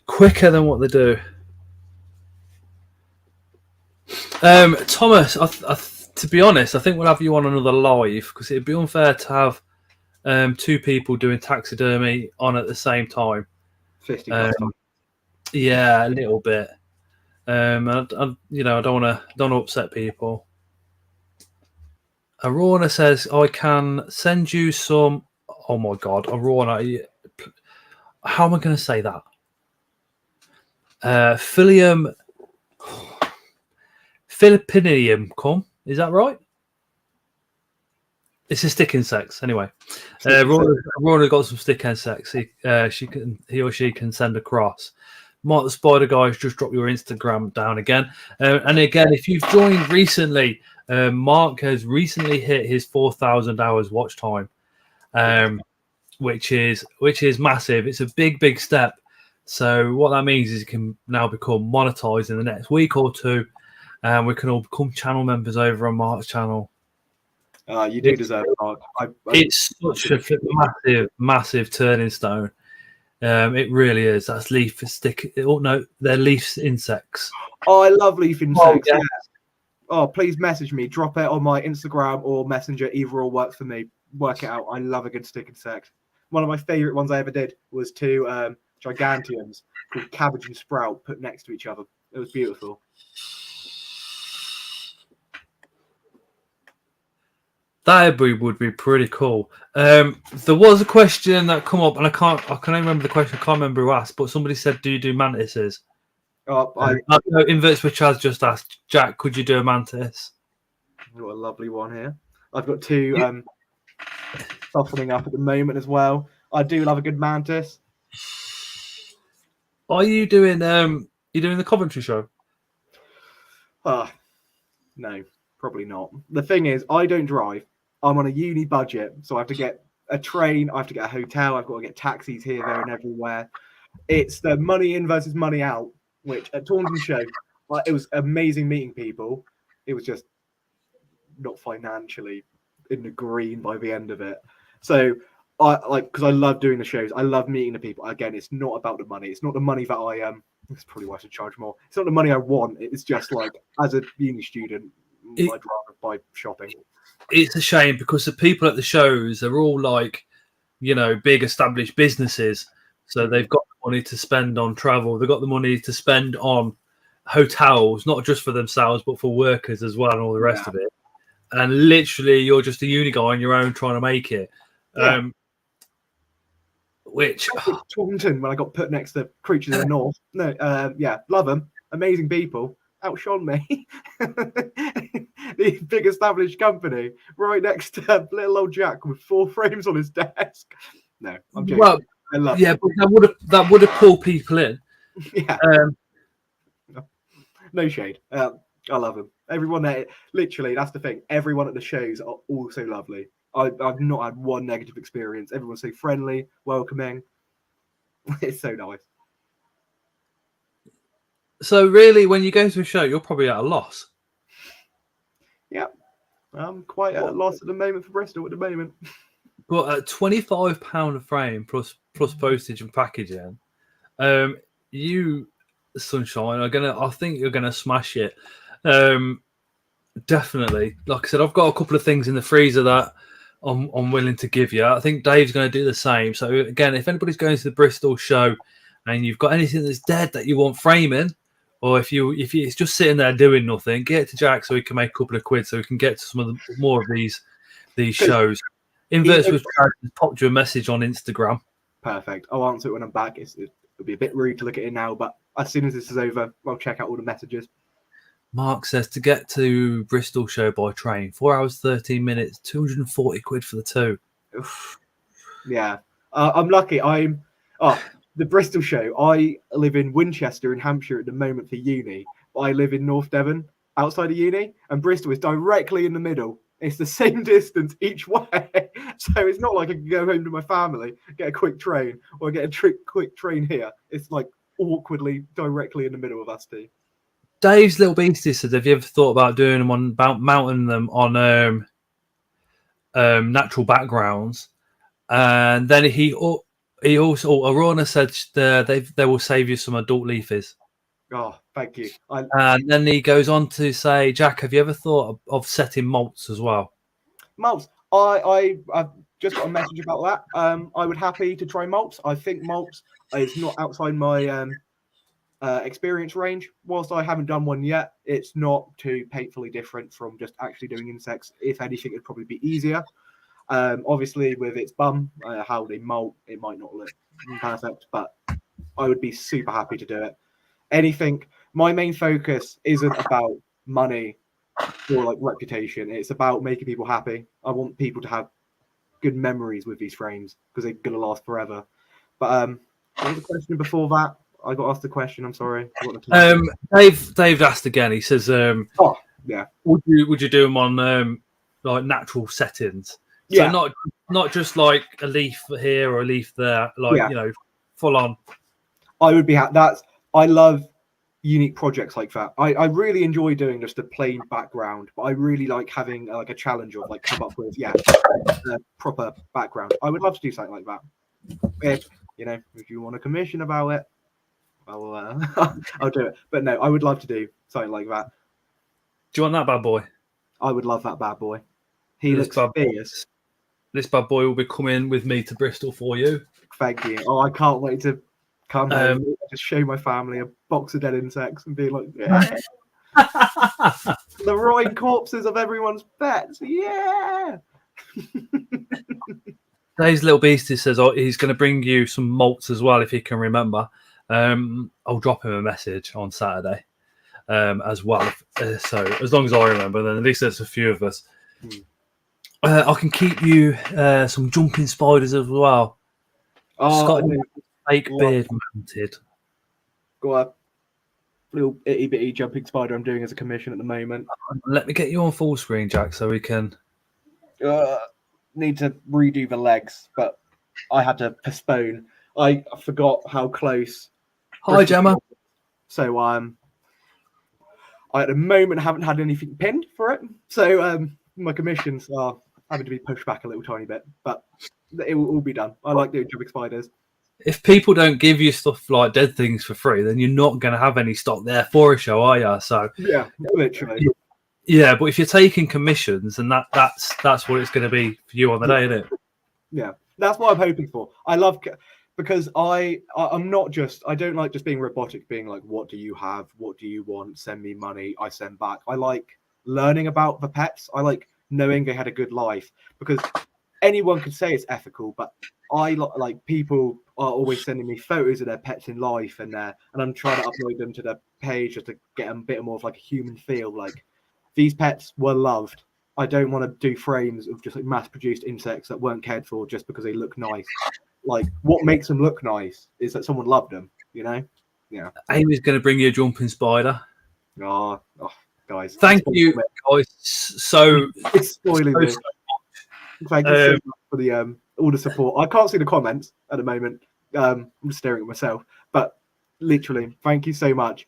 Speaker 1: quicker than what they do. Thomas, to be honest, I think we'll have you on another live, because it'd be unfair to have two people doing taxidermy on at the same time.
Speaker 3: 50 plus time.
Speaker 1: Yeah, a little bit. I don't want to upset people. Arona says, I can send you some. Oh my God, Arona. How am I going to say that? Philippinium cum. Is that right? It's a stick insects. Anyway, Rona got some stick insects. He or she can send across. Mark the Spider Guys, just drop your Instagram down again. And again, if you've joined recently, Mark has recently hit his 4,000 hours watch time, which is massive. It's a big step. So what that means is it can now become monetized in the next week or two, and we can all become channel members over on Mark's channel.
Speaker 3: You do deserve it, Mark.
Speaker 1: It's such a massive turning stone. It really is. That's leaf stick. Oh no, they're leaf insects.
Speaker 3: Oh, I love leaf insects.
Speaker 1: Oh, yeah.
Speaker 3: Yeah. Oh, please message me. Drop it on my Instagram or Messenger. Either or works for me. Work it out. I love a good stick insect. One of my favorite ones I ever did was two gigantiums called cabbage and sprout put next to each other. It was beautiful.
Speaker 1: That would be pretty cool. There was a question that come up, and I can't remember the question. I can't remember who asked, but somebody said, "Do you do mantises?"
Speaker 3: Oh,
Speaker 1: No, Inverts which has just asked, Jack, could you do a mantis?
Speaker 3: I've got a lovely one here. I've got two softening up at the moment as well. I do love a good mantis.
Speaker 1: Are you doing the Coventry show?
Speaker 3: No, probably not. The thing is, I don't drive. I'm on a uni budget, so I have to get a train, I have to get a hotel, I've got to get taxis here, there, and everywhere. It's the money in versus money out, which at Taunton show, it was amazing meeting people. It was just not financially in the green by the end of it. So because I love doing the shows, I love meeting the people. Again, it's not about the money. It's not the money that I It's probably why I should charge more. It's not the money I want. It's just like as a uni student, I'd rather buy shopping.
Speaker 1: It's a shame because the people at the shows are all like, big established businesses. So they've got the money to spend on travel. They've got the money to spend on hotels, not just for themselves, but for workers as well and all the rest of it. And literally, you're just a uni guy on your own trying to make it.
Speaker 3: Yeah.
Speaker 1: Which
Speaker 3: Taunton, when I got put next to Creatures of the North. No, love them. Amazing people. Outshone me. The big established company right next to little old Jack with 4 frames on his desk. No, I'm joking.
Speaker 1: Well,
Speaker 3: I love
Speaker 1: but that would have pulled people in.
Speaker 3: Yeah. No shade. I love them. Everyone there, literally, that's the thing. Everyone at the shows are all so lovely. I've not had one negative experience. Everyone's so friendly, welcoming. It's so nice.
Speaker 1: So really, when you go to a show, you're probably at a loss.
Speaker 3: Yeah, I'm quite at a loss at the moment for Bristol at the moment.
Speaker 1: But at £25 a frame plus postage and packaging, you, Sunshine, I think you're gonna smash it. Definitely. Like I said, I've got a couple of things in the freezer that I'm willing to give you. I think Dave's going to do the same. So again, if anybody's going to the Bristol show and you've got anything that's dead that you want framing, or if it's just sitting there doing nothing, get it to Jack so he can make a couple of quid so we can get to some of the more of these shows. Inverts with Chad has popped you a message on Instagram.
Speaker 3: Perfect. I'll answer it when I'm back. It'll be a bit rude to look at it now, but as soon as this is over, I'll check out all the messages.
Speaker 1: Mark says to get to Bristol show by train, 4 hours 13 minutes, 240 quid for the two.
Speaker 3: Yeah, I'm lucky. the Bristol show. I live in Winchester in Hampshire at the moment for uni. But I live in North Devon outside of uni, and Bristol is directly in the middle. It's the same distance each way, so it's not like I can go home to my family, get a quick train, or get a quick train here. It's like awkwardly directly in the middle of us two.
Speaker 1: Dave's Little Beastie said, have you ever thought about doing them on mounting them on natural backgrounds? And then he also Arona said they will save you some adult leafies.
Speaker 3: Oh, thank you.
Speaker 1: And then he goes on to say, Jack, have you ever thought of setting malts as well?
Speaker 3: Malts. I've just got a message about that. I would happy to try malts. I think malts is not outside my experience range. Whilst I haven't done one yet, it's not too painfully different from just actually doing insects. If anything, it'd probably be easier. Obviously, with its bum, how they molt, it might not look perfect, but I would be super happy to do it. Anything. My main focus isn't about money or like reputation. It's about making people happy. I want people to have good memories with these frames because they're gonna last forever. But what was the question before that? I got asked the question. I'm sorry.
Speaker 1: Dave asked again. He says,
Speaker 3: "Oh, yeah.
Speaker 1: Would you do them on like natural settings? So
Speaker 3: Yeah.
Speaker 1: not just like a leaf here or a leaf there. Like full on.
Speaker 3: I would be I love unique projects like that. I really enjoy doing just a plain background, but I really like having like a challenge of like come up with a proper background. I would love to do something like that. If you want a commission about it, I'll do it. But no, I would love to do something like that.
Speaker 1: Do you want that bad boy?
Speaker 3: I would love that bad boy. He looks fierce.
Speaker 1: This bad boy will be coming with me to Bristol for you.
Speaker 3: Thank you. Oh, I can't wait to come home, just show my family a box of dead insects and be like, yeah. The rotting corpses of everyone's pets. Yeah.
Speaker 1: Dave's Little Beastie says he's going to bring you some malts as well if he can remember. I'll drop him a message on Saturday as well. So as long as I remember, then at least there's a few of us. I can keep you some jumping spiders as well.
Speaker 3: Oh,
Speaker 1: fake beard mounted.
Speaker 3: Got a little itty bitty jumping spider I'm doing as a commission at the moment.
Speaker 1: Let me get you on full screen, Jack, so we can.
Speaker 3: Need to redo the legs, but I had to postpone. I forgot how close.
Speaker 1: Hi, Gemma.
Speaker 3: So I at the moment haven't had anything pinned for it. So my commissions are having to be pushed back a little tiny bit, but it will all be done. I like doing jumping spiders.
Speaker 1: If people don't give you stuff like dead things for free, then you're not going to have any stock there for a show, are you? So
Speaker 3: yeah, literally.
Speaker 1: Yeah, but if you're taking commissions, and that's what it's going to be for you on the day, isn't it?
Speaker 3: Yeah, that's what I'm hoping for. I love because I'm not just I don't like just being robotic, being like, what do you have? What do you want? Send me money. I send back. I like learning about the pets. I like knowing they had a good life because anyone could say it's ethical, but I like people are always sending me photos of their pets in life and I'm trying to upload them to their page just to get a bit more of like a human feel. Like these pets were loved. I don't want to do frames of just like mass-produced insects that weren't cared for just because they look nice. Like what makes them look nice is that someone loved them, you know? Yeah.
Speaker 1: Amy's going to bring you a jumping spider.
Speaker 3: Oh guys.
Speaker 1: Thank you, guys. So
Speaker 3: it's spoiling me. Thank you so much for the all the support. I can't see the comments at the moment. I'm just staring at myself. But literally, thank you so much.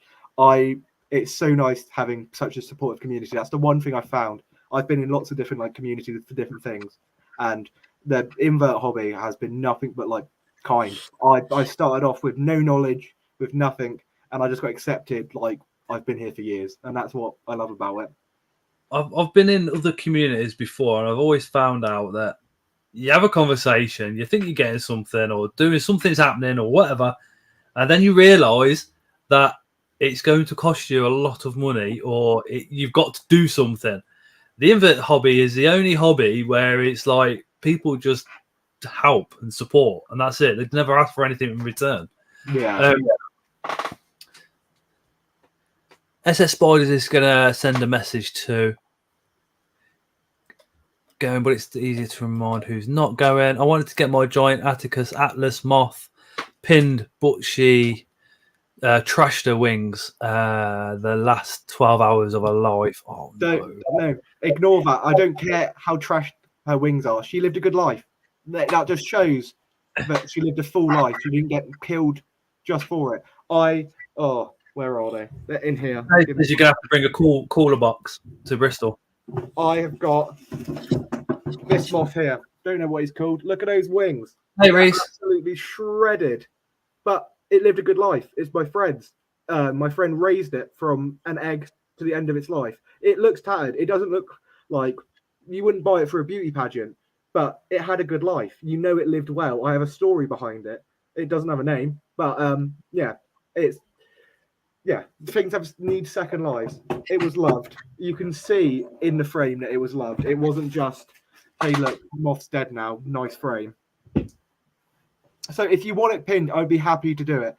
Speaker 3: It's so nice having such a supportive community. That's the one thing I found. I've been in lots of different like communities for different things, and the invert hobby has been nothing but like kind. I started off with no knowledge, with nothing, and I just got accepted. Like I've been here for years, and that's what I love about it.
Speaker 1: I've been in other communities before, and I've always found out that you have a conversation, you think you're getting something or doing something's happening or whatever, and then you realise that it's going to cost you a lot of money or you've got to do something. The invert hobby is the only hobby where it's like people just help and support, and that's it. They've never asked for anything in return.
Speaker 3: Yeah.
Speaker 1: SS Spiders is going to send a message to going, but it's easier to remind who's not going. I wanted to get my giant Atticus Atlas moth pinned, but she trashed her wings the last 12 hours of her life. Oh,
Speaker 3: no, ignore that. I don't care how trashed her wings are. She lived a good life. That just shows that she lived a full life. She didn't get killed just for it. Where are they? They're in here.
Speaker 1: You're going to have to bring a cooler box to Bristol.
Speaker 3: I have got this moth here. Don't know what he's called. Look at those wings.
Speaker 1: Hey, Reese.
Speaker 3: Absolutely shredded. But it lived a good life. It's my friend's. My friend raised it from an egg to the end of its life. It looks tattered. It doesn't look like you wouldn't buy it for a beauty pageant, but it had a good life. You know it lived well. I have a story behind it. It doesn't have a name, but things need second lives. It was loved. You can see in the frame that it was loved. It wasn't just, hey, look, moth's dead now. Nice frame. So if you want it pinned, I'd be happy to do it.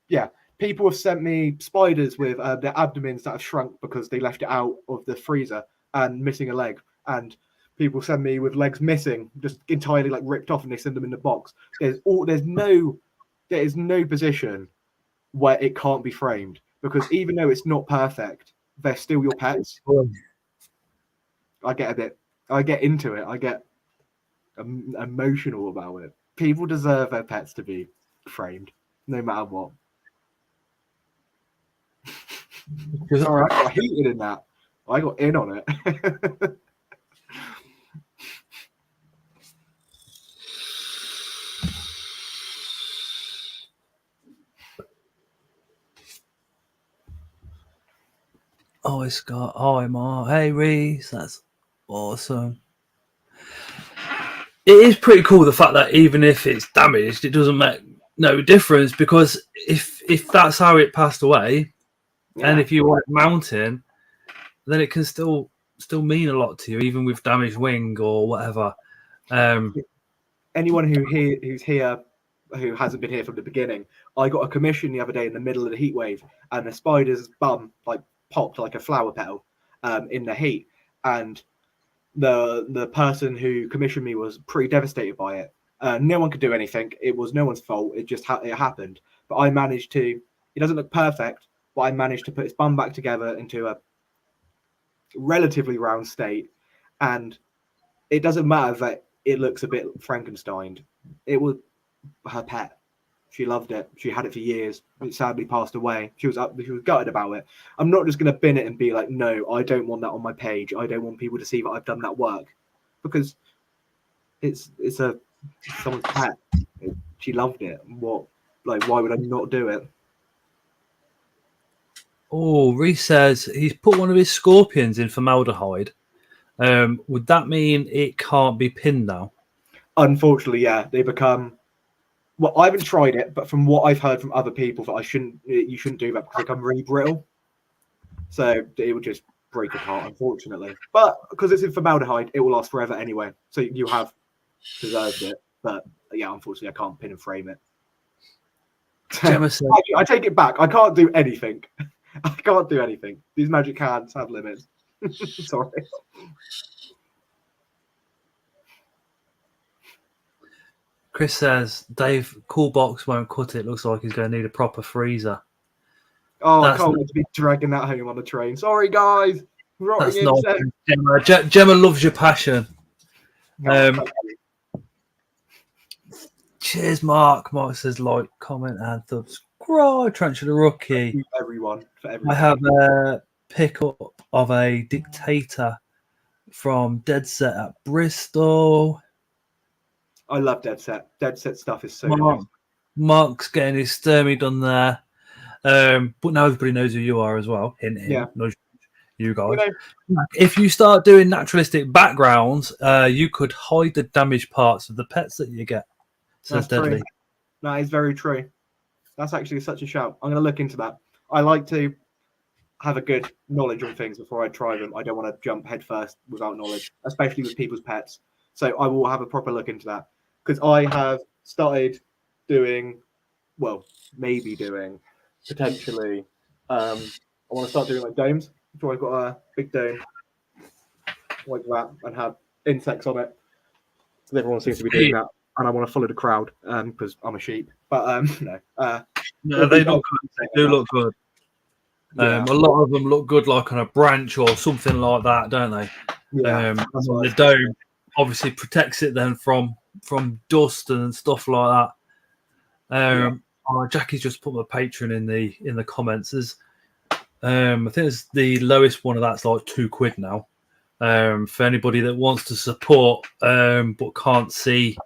Speaker 3: Yeah, people have sent me spiders with their abdomens that have shrunk because they left it out of the freezer and missing a leg. And people send me with legs missing, just entirely like ripped off, and they send them in the box. There is no position where it can't be framed, because even though it's not perfect, they're still your pets. I get into it. I get emotional about it. People deserve their pets to be framed, no matter what. Sorry, I got heated in that. I got in on it.
Speaker 1: Oh, Scott. Hi, Mark. Hey, Reese. That's awesome. It is pretty cool, the fact that even if it's damaged, it doesn't make no difference, because if that's how it passed away, and if you want it mounting, then it can still mean a lot to you, even with damaged wing or whatever.
Speaker 3: Anyone who's here who hasn't been here from the beginning, I got a commission the other day in the middle of the heat wave, and the spider's bum like popped like a flower petal in the heat, and the person who commissioned me was pretty devastated by it. No one could do anything. It was no one's fault. It just it happened. But I managed to. It doesn't look perfect, but I managed to put its bum back together into a relatively round state, and it doesn't matter that it looks a bit Frankenstein. It was her pet. She loved it. She had it for years. It sadly passed away. She was gutted about it. I'm not just going to bin it and be like, no, I don't want that on my page. I don't want people to see that I've done that work, because it's someone's pet. She loved it. Why would I not do it?
Speaker 1: Oh, Reese says he's put one of his scorpions in formaldehyde. Would that mean it can't be pinned now?
Speaker 3: Unfortunately, yeah. They become. Well, I haven't tried it, but from what I've heard from other people, that you shouldn't do that, because they become really brittle. So it will just break apart, unfortunately. But because it's in formaldehyde, it will last forever anyway. So you have deserved it. But yeah, unfortunately, I can't pin and frame it. I take it back. I can't do anything. I can't do anything. These magic hands have limits. Sorry.
Speaker 1: Chris says, Dave, cool box won't cut it. Looks like he's going to need a proper freezer.
Speaker 3: Oh, I can't wait to be dragging that home on the train. Sorry, guys.
Speaker 1: That's not Gemma loves your passion. Cheers, Mark. Mark says, like, comment, and subscribe. Tarantula Rookie.
Speaker 3: Thank you, everyone. For everything.
Speaker 1: I have a pickup of a dictator from Dead Set at Bristol.
Speaker 3: I love Dead Set. Dead Set stuff is so nice.
Speaker 1: Mark's getting his Sturmy done there. But now everybody knows who you are as well. Hint, hint.
Speaker 3: Yeah.
Speaker 1: Nudge you guys. If you start doing naturalistic backgrounds, you could hide the damaged parts of the pets that you get. So
Speaker 3: that's
Speaker 1: deadly.
Speaker 3: True. That is very true. That's actually such a shout. I'm going to look into that. I like to have a good knowledge on things before I try them. I don't want to jump headfirst without knowledge, especially with people's pets. So I will have a proper look into that, because I have started doing, potentially. I want to start doing like domes. So I've got a big dome like that and have insects on it. So everyone seems to be doing that. and I want to follow the crowd because I'm a sheep. But
Speaker 1: No, they look good. They do look good.
Speaker 3: yeah,
Speaker 1: A lot of them look good, like on a branch or something like that, don't they?
Speaker 3: yeah,
Speaker 1: And the dome obviously protects it then from dust and stuff like that. Jackie's just put my Patreon in the comments. There's, I think it's the lowest one of that's like £2 now. For anybody that wants to support but can't see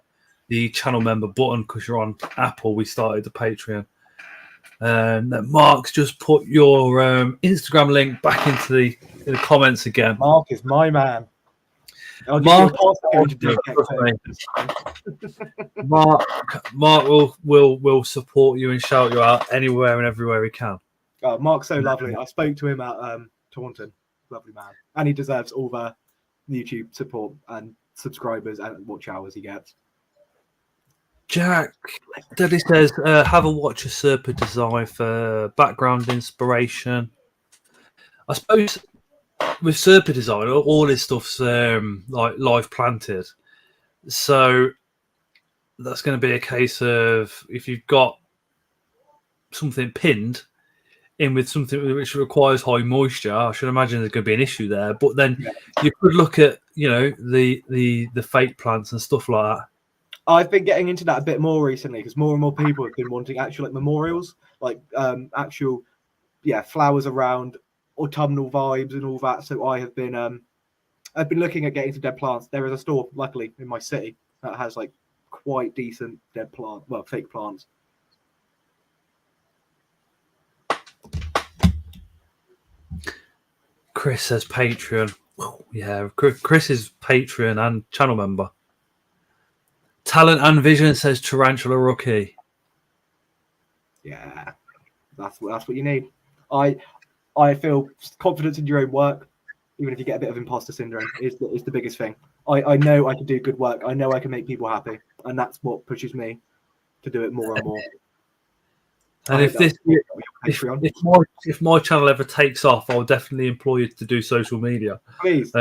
Speaker 1: the channel member button because you're on Apple, we started the Patreon. Mark's just put your Instagram link back into the comments again.
Speaker 3: Mark is my man.
Speaker 1: Mark will support you and shout you out anywhere and everywhere he can.
Speaker 3: Oh, Mark's so lovely. I spoke to him at Taunton. Lovely man, and he deserves all the YouTube support and subscribers and watch hours he gets.
Speaker 1: Jack Daddy says, have a watch of Serpa design for background inspiration. I suppose with Serpa design, all this stuff's like live planted. So that's going to be a case of if you've got something pinned in with something which requires high moisture, I should imagine there's going to be an issue there. But then you could look at, the fake plants and stuff like that.
Speaker 3: I've been getting into that a bit more recently because more and more people have been wanting actual like memorials, like actual flowers around, autumnal vibes and all that. So I've been looking at getting some dead plants. There is a store, luckily, in my city that has like quite decent dead fake plants.
Speaker 1: Chris says Patreon. Oh, yeah, Chris is Patreon and channel member. Talent and Vision says Tarantula Rookie.
Speaker 3: Yeah, that's what you need. I feel confidence in your own work, even if you get a bit of imposter syndrome, is the biggest thing. I know I can do good work. I know I can make people happy, and that's what pushes me to do it more and more.
Speaker 1: And if my channel ever takes off, I'll definitely employ you to do social media.
Speaker 3: Please,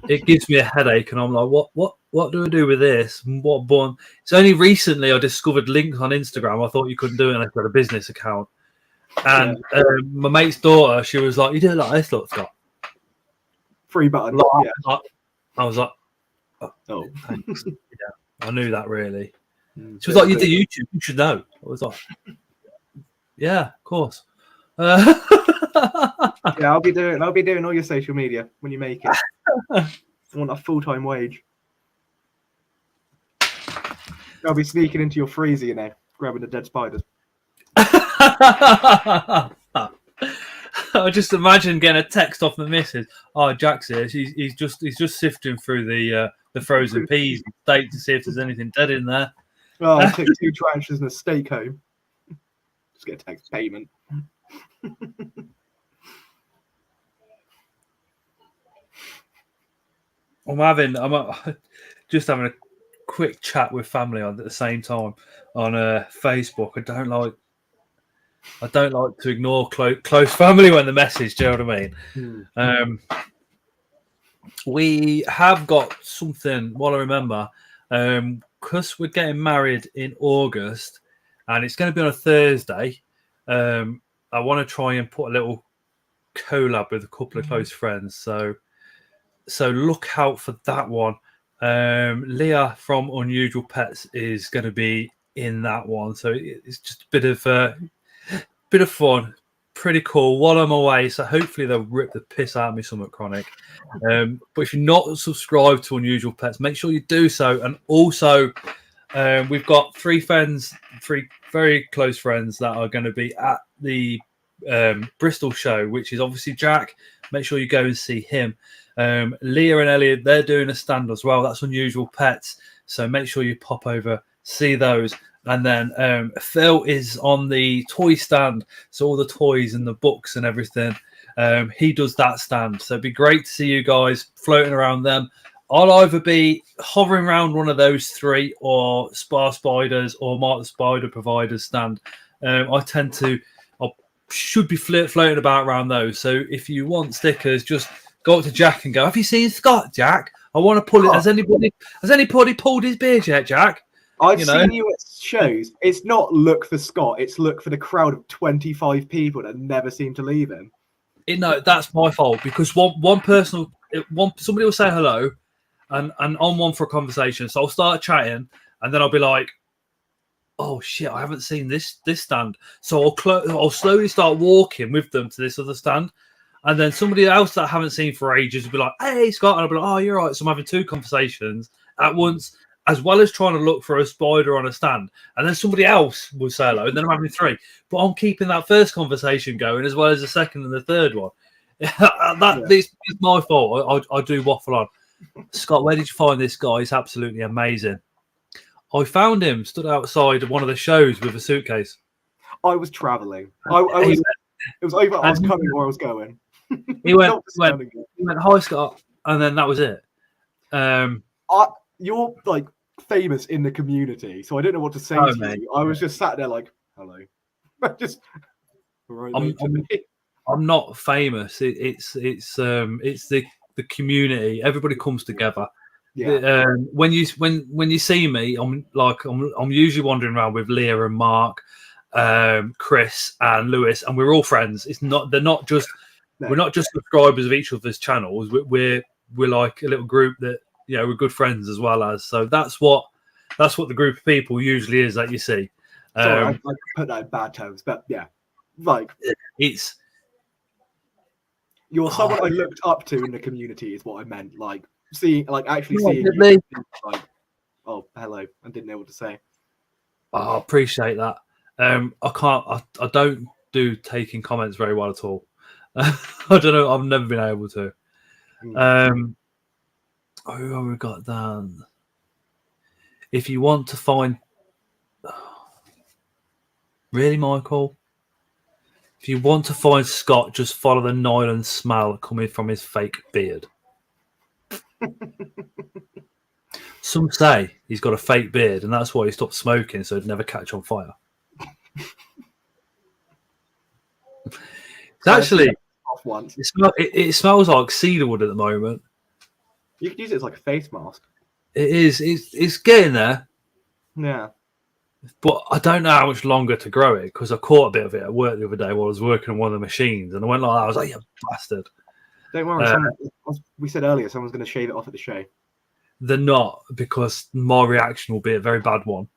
Speaker 1: it gives me a headache, and I'm like, what do I do with this? It's only recently I discovered links on Instagram. I thought you couldn't do it unless you had a business account. And my mate's daughter, she was like, "You do it like this, look, Scott."
Speaker 3: Free button.
Speaker 1: I was like,
Speaker 3: "Oh,
Speaker 1: thanks." I knew that really. She was like, "You do YouTube, you should know." I was like, "Yeah, of course."
Speaker 3: I'll be doing all your social media when you make it. I want a full-time wage. I'll be sneaking into your freezer, grabbing the dead spiders.
Speaker 1: I just imagine getting a text off the missus. Oh, Jack's here. He's just sifting through the frozen peas and steak to see if there's anything dead in there.
Speaker 3: Oh, I'll take 2 tarantulas and a steak home. Just get a text payment.
Speaker 1: I'm just having a quick chat with family at the same time on Facebook. I don't like to ignore close family when the message. Do you know what I mean? We have got something. While I remember, because we're getting married in August, and it's going to be on a Thursday. I want to try and put a little collab with a couple of close friends. So look out for that one. Leah from Unusual Pets is going to be in that one. So it's just a bit of fun. Pretty cool while I'm away. So hopefully they'll rip the piss out of me somewhat chronic. But if you're not subscribed to Unusual Pets, make sure you do so. And also, we've got 3 very close friends that are going to be at the Bristol show, which is obviously Jack. Make sure you go and see him. Leah and Elliot, they're doing a stand as well. That's Unusual Pets. So make sure you pop over, see those. And then Phil is on the toy stand. So all the toys and the books and everything. He does that stand. So it'd be great to see you guys floating around them. I'll either be hovering around one of those 3 or Spar Spiders or Mark the Spider Providers stand. I should be floating about around those. So if you want stickers, just go up to Jack and go, "Have you seen Scott, Jack? I want to pull it. Has anybody pulled his beard yet, Jack?
Speaker 3: I've seen you at shows. It's not look for Scott. It's look for the crowd of 25 people that never seem to leave him.
Speaker 1: No, that's my fault because somebody will say hello, and I'm one for a conversation. So I'll start chatting, and then I'll be like, "Oh shit, I haven't seen this stand." So I'll slowly start walking with them to this other stand, and then somebody else that I haven't seen for ages will be like, "Hey, Scott," and I'll be like, "Oh, you're right." So I'm having two conversations at once, as well as trying to look for a spider on a stand, and then somebody else will say hello, and then I'm having three. But I'm keeping that first conversation going as well as the second and the third one. It's my fault. I do waffle on. Scott, where did you find this guy? He's absolutely amazing. I found him stood outside one of the shows with a suitcase.
Speaker 3: I was traveling. It was either I was coming or I was going.
Speaker 1: He went, "Hi, Scott," and then that was it.
Speaker 3: You're like famous in the community, so I don't know what to say to you. I was just sat there like, "Hello," just.
Speaker 1: I'm not famous. It's the community. Everybody comes together.
Speaker 3: Yeah.
Speaker 1: When you see me, I'm usually wandering around with Leah and Mark, Chris and Lewis, and we're all friends. We're not just subscribers of each other's channels. We're like a little group that we're good friends as well as. So that's what the group of people usually is that you see.
Speaker 3: Sorry, I put that in bad terms, but yeah, like you're someone I looked up to in the community is what I meant. Like seeing you, like, oh hello, I didn't know what to say.
Speaker 1: I appreciate that. I don't do taking comments very well at all. I don't know. I've never been able to. Who have we got down? If you want to find, really, Michael. If you want to find Scott, just follow the nylon smell coming from his fake beard. Some say he's got a fake beard, and that's why he stopped smoking, so it'd never catch on fire. It's actually, it smells like cedarwood at the moment.
Speaker 3: You could use it as like a face mask.
Speaker 1: It is. It's getting there.
Speaker 3: Yeah.
Speaker 1: But I don't know how much longer to grow it because I caught a bit of it at work the other day while I was working on one of the machines, and I went like that. I was like, "You bastard!"
Speaker 3: Don't worry. We said earlier someone's going to shave it off at the show.
Speaker 1: They're not, because my reaction will be a very bad one.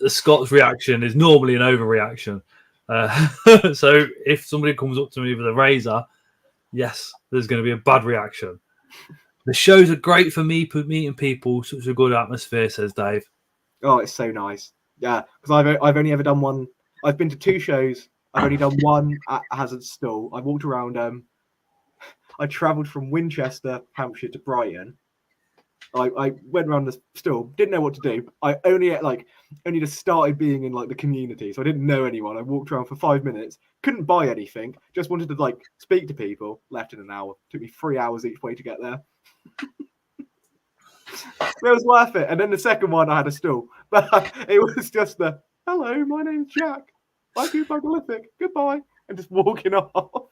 Speaker 1: Scott's reaction is normally an overreaction. So if somebody comes up to me with a razor, yes, there's going to be a bad reaction. The shows are great for me meeting people. Such a good atmosphere, says Dave.
Speaker 3: Oh, it's so nice. Yeah, because I've only ever done one. I've been to two shows. I've only done one at Hazard Stall. I walked around. I travelled from Winchester, Hampshire to Brighton. I went around the stall, didn't know what to do. I only just started being in like the community, so I didn't know anyone. I walked around for 5 minutes, couldn't buy anything, just wanted to like speak to people. Left in an hour. Took me 3 hours each way to get there. It was worth it. And then the second one, I had a stall, but it was just the hello, my name's Jack. I do megalithic. Goodbye, and just walking off.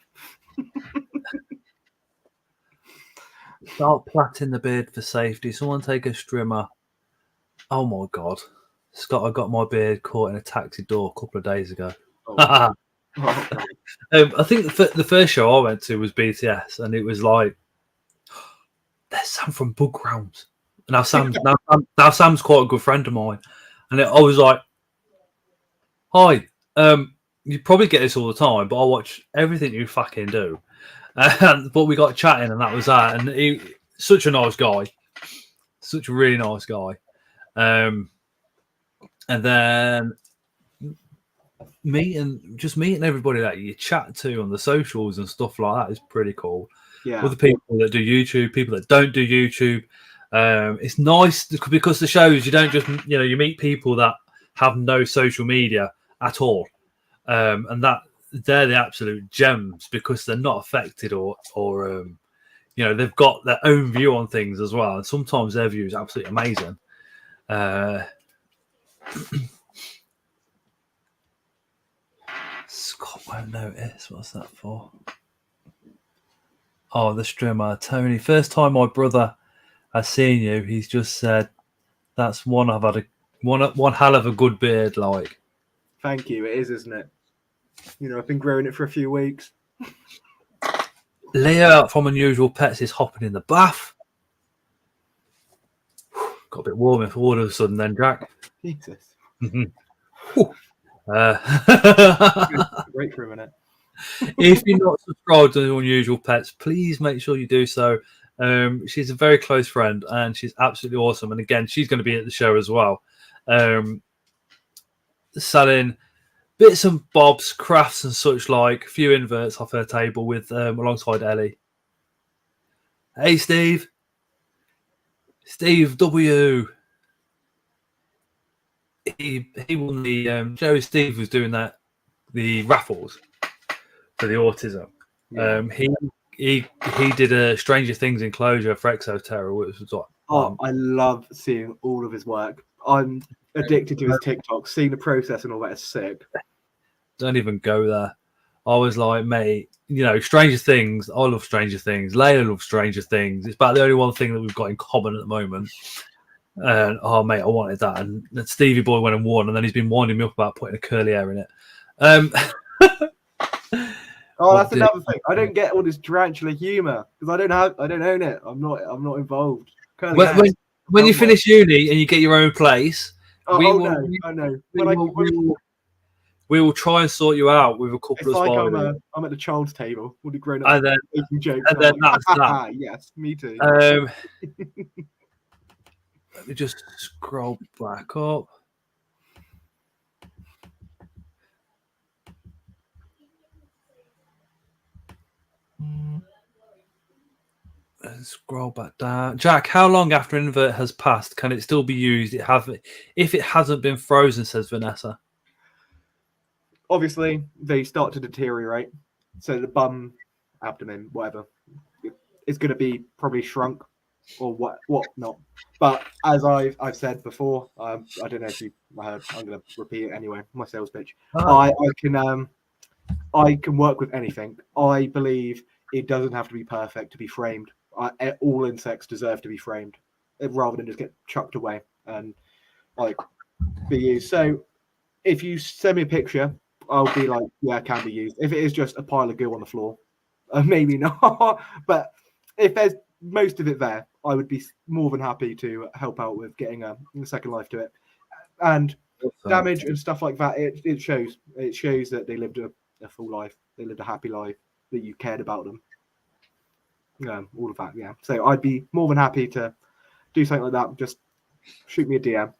Speaker 1: Start plaiting the beard for safety. Someone take a strimmer. Oh my god, Scott! I got my beard caught in a taxi door a couple of days ago. I think the first show I went to was BTS, and it was like, there's Sam from Bug Grounds. Now Sam's quite a good friend of mine, and I was like, "Hi, you probably get this all the time, but I watch everything you fucking do." But we got chatting, and that was that. And he, such a nice guy, such a really nice guy. And then meeting everybody that you chat to on the socials and stuff like that is pretty cool.
Speaker 3: Yeah,
Speaker 1: other people that do YouTube, people that don't do YouTube. It's nice because the shows, you don't just you meet people that have no social media at all, and that they're the absolute gems because they're not affected or they've got their own view on things as well, and sometimes their view is absolutely amazing. Scott won't notice. What's that for? Oh, the streamer Tony. First time my brother has seen you, he's just said, "That's one I've had one hell of a good beard." Like,
Speaker 3: Thank you. It is, isn't it? You know, I've been growing it for a few weeks.
Speaker 1: Leah from Unusual Pets is hopping in the bath. Got a bit warm all of a sudden, then, Jack.
Speaker 3: Jesus. Great for a minute.
Speaker 1: If you're not subscribed to Unusual Pets, please make sure you do so. She's a very close friend and she's absolutely awesome. And again, she's going to be at the show as well, selling bits and bobs, crafts and such like. A few inverts off her table with alongside Ellie. Hey, Steve W. He won the Joey Steve was doing the raffles for the autism.
Speaker 3: Yeah.
Speaker 1: He did a Stranger Things enclosure for Exoterra, which was like,
Speaker 3: I love seeing all of his work. I'm addicted to his TikTok. Seeing the process and all that is sick.
Speaker 1: Don't even go there. I was like, mate, you know, Stranger Things. I love Stranger Things. Layla loves Stranger Things. It's about the only one thing that we've got in common at the moment. And oh, mate, I wanted that. And then Stevie Boy went and won, and then he's been winding me up about putting a curly hair in it.
Speaker 3: Oh, that's another thing. I don't get all this tarantula humor because I don't own it. I'm not involved.
Speaker 1: When you finish uni and you get your own place,
Speaker 3: I know.
Speaker 1: We will try and sort you out with a couple
Speaker 3: it's
Speaker 1: of
Speaker 3: like
Speaker 1: spiders.
Speaker 3: I'm at the child's table with the grown up
Speaker 1: And then,
Speaker 3: making jokes.
Speaker 1: and then that's that.
Speaker 3: Yes, me too.
Speaker 1: Let me just scroll back up. And scroll back down. Jack, how long after invert has passed can it still be used? If it hasn't been frozen, says Vanessa.
Speaker 3: Obviously, they start to deteriorate. So the bum, abdomen, whatever, is going to be probably shrunk or what not. But as I've said before, I don't know if you heard. I'm going to repeat it anyway. My sales pitch. I can work with anything. I believe it doesn't have to be perfect to be framed. All insects deserve to be framed rather than just get chucked away and like be used. So if you send me a picture, I'll be like, yeah, it can be used. If it is just a pile of goo on the floor, maybe not. But if there's most of it there, I would be more than happy to help out with getting a second life to it. And damage and stuff like that, it shows that they lived a full life. They lived a happy life, that you cared about them. All of that, yeah. So I'd be more than happy to do something like that. Just shoot me a DM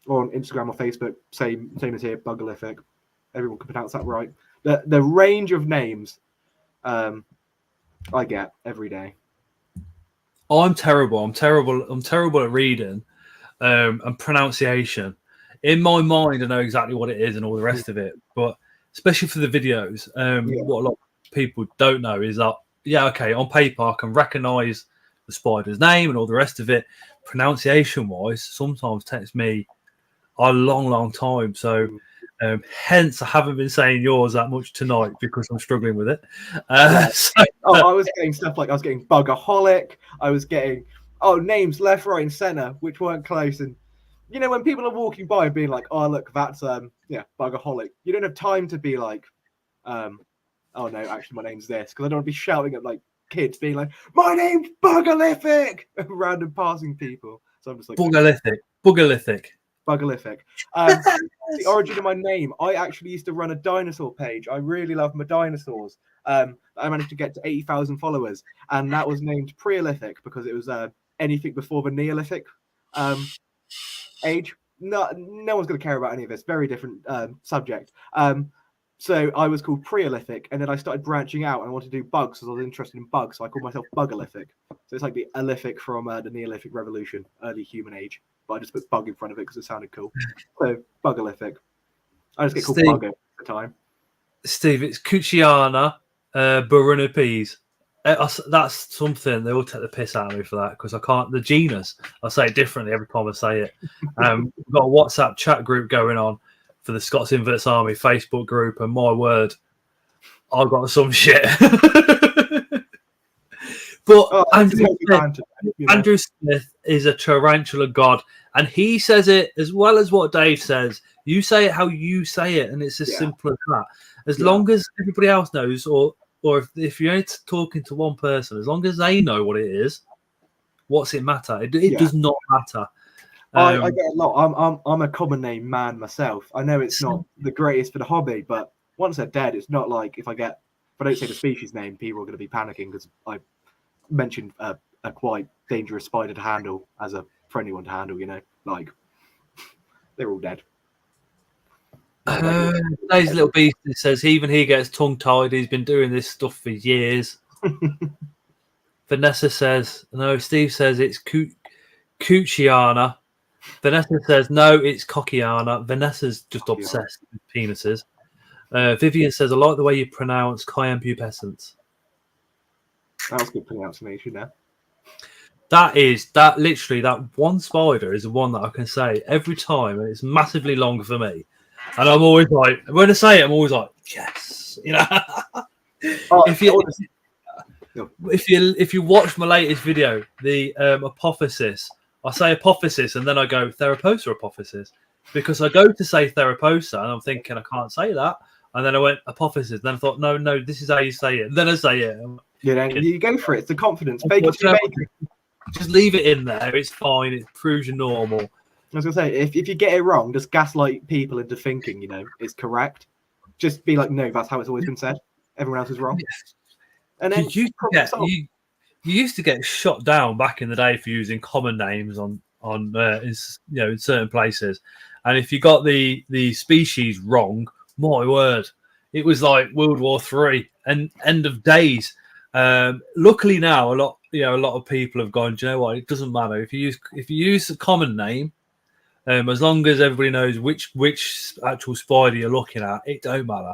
Speaker 3: or on Instagram or Facebook. Same as here, Bugalific. Everyone can pronounce that right. The range of names I get every day.
Speaker 1: I'm terrible. I'm terrible at reading and pronunciation. In my mind, I know exactly what it is and all the rest of it. But especially for the videos, what a lot of people don't know is that, okay, on paper, I can recognise the spider's name and all the rest of it. Pronunciation-wise, sometimes takes me a long, long time. So hence, I haven't been saying yours that much tonight because I'm struggling with it.
Speaker 3: I was getting stuff like I was getting Bugaholic. I was getting names left, right, and centre, which weren't close. And you know, when people are walking by and being like, "Oh, look, that's Bugaholic," you don't have time to be like, "Oh no, actually, my name's this," because I don't want to be shouting at like kids, being like, "My name's Bugalific," random passing people. So I'm just like,
Speaker 1: Bugalific.
Speaker 3: Bugalific. The origin of my name. I actually used to run a dinosaur page. I really love my dinosaurs. I managed to get to 80,000 followers, and that was named Preolithic because it was anything before the Neolithic age. No one's going to care about any of this. Very different subject. So I was called Preolithic, and then I started branching out, and I wanted to do bugs because I was interested in bugs. So I called myself Bugalific. So it's like the Olithic from the Neolithic Revolution, early human age. But I just put bug in front of it because it sounded cool. So Bugalific. I just get called Bugger at the time.
Speaker 1: Steve, it's Cucciana Burunipes. That's something they all take the piss out of me for that because I can't. The genus, I say it differently every time I say it. We've got a WhatsApp chat group going on for the Scots Inverts Army Facebook group, and my word, I've got some shit. But
Speaker 3: Oh,
Speaker 1: Andrew Smith is a tarantula god, and he says it as well as what Dave says. You say it how you say it, and it's as simple as that. As long as everybody else knows, or if you're only talking to one person, as long as they know what it is, what's it matter? It does not matter.
Speaker 3: I get a lot. I'm a common name man myself. I know it's not the greatest for the hobby, but once they're dead, it's not like if I don't say the species name, people are going to be panicking because I mentioned a quite dangerous spider to handle as a friendly one to handle. Like they're all dead.
Speaker 1: Dave's little beast says even he gets tongue tied. He's been doing this stuff for years. Vanessa says no. Steve says it's Cucciana. Vanessa says no, it's Cocciana. Vanessa's just obsessed with penises. Vivian says I like the way you pronounce Cayenne pubescent.
Speaker 3: That was good pronunciation there.
Speaker 1: That one spider is the one that I can say every time, and it's massively long for me. And I'm always like, when I say it, I'm always like, yes, If you watch my latest video, the apophysis, I say apophysis and then I go Theraposa apophysis because I go to say Theraposa and I'm thinking I can't say that, and then I went apophysis. And then I thought, no, this is how you say it. And then I say it.
Speaker 3: You go for it. It's the confidence.
Speaker 1: Just leave it in there. It's fine. It proves you're normal.
Speaker 3: I was gonna say, if you get it wrong, just gaslight people into thinking, it's correct. Just be like, no, that's how it's always been said. Everyone else is wrong. And then
Speaker 1: you used to get shot down back in the day for using common names in certain places, and if you got the species wrong, my word, it was like World War III and end of days. Luckily now, a lot of people have gone, do you know what? It doesn't matter if you use a common name. As long as everybody knows which actual spider you're looking at, it don't matter.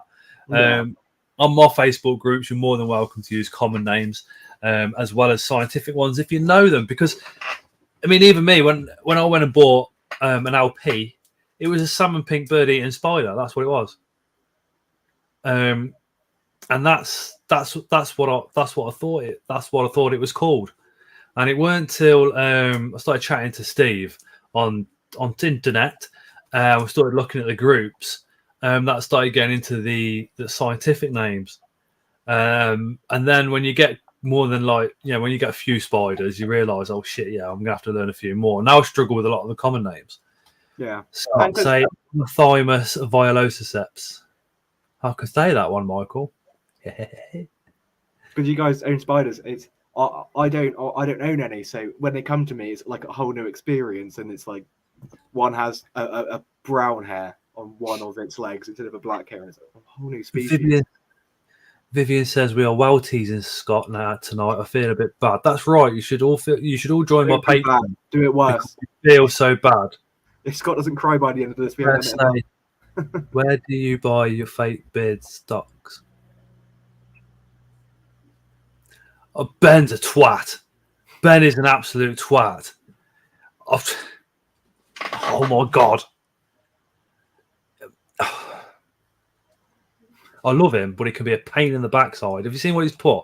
Speaker 1: On my Facebook groups, you're more than welcome to use common names as well as scientific ones if you know them. Because, even me, when I went and bought an LP, it was a salmon pink bird-eating spider. That's what it was. And that's what I thought it was called. And it weren't till I started chatting to Steve on internet, we started looking at the groups that started getting into the scientific names, and then when you get more than when you get a few spiders, you realize, oh shit, I'm gonna have to learn a few more. Now I struggle with a lot of the common names. So I'd say Thymus violosiceps. I could say that one, Michael.
Speaker 3: Because you guys own spiders, I don't own any, so when they come to me, it's like a whole new experience, and it's like one has a brown hair on one of its legs instead of a black hair, and it's a whole new species.
Speaker 1: Vivian says we are well teasing Scott now tonight. I feel a bit bad. That's right. You should all join my Patreon.
Speaker 3: Do it worse.
Speaker 1: You feel so bad.
Speaker 3: If Scott doesn't cry by the end of this,
Speaker 1: where do you buy your fake beard stocks? Oh, Ben's a twat. Ben is an absolute twat. Oh my god. I love him, but he can be a pain in the backside. Have you seen what he's put?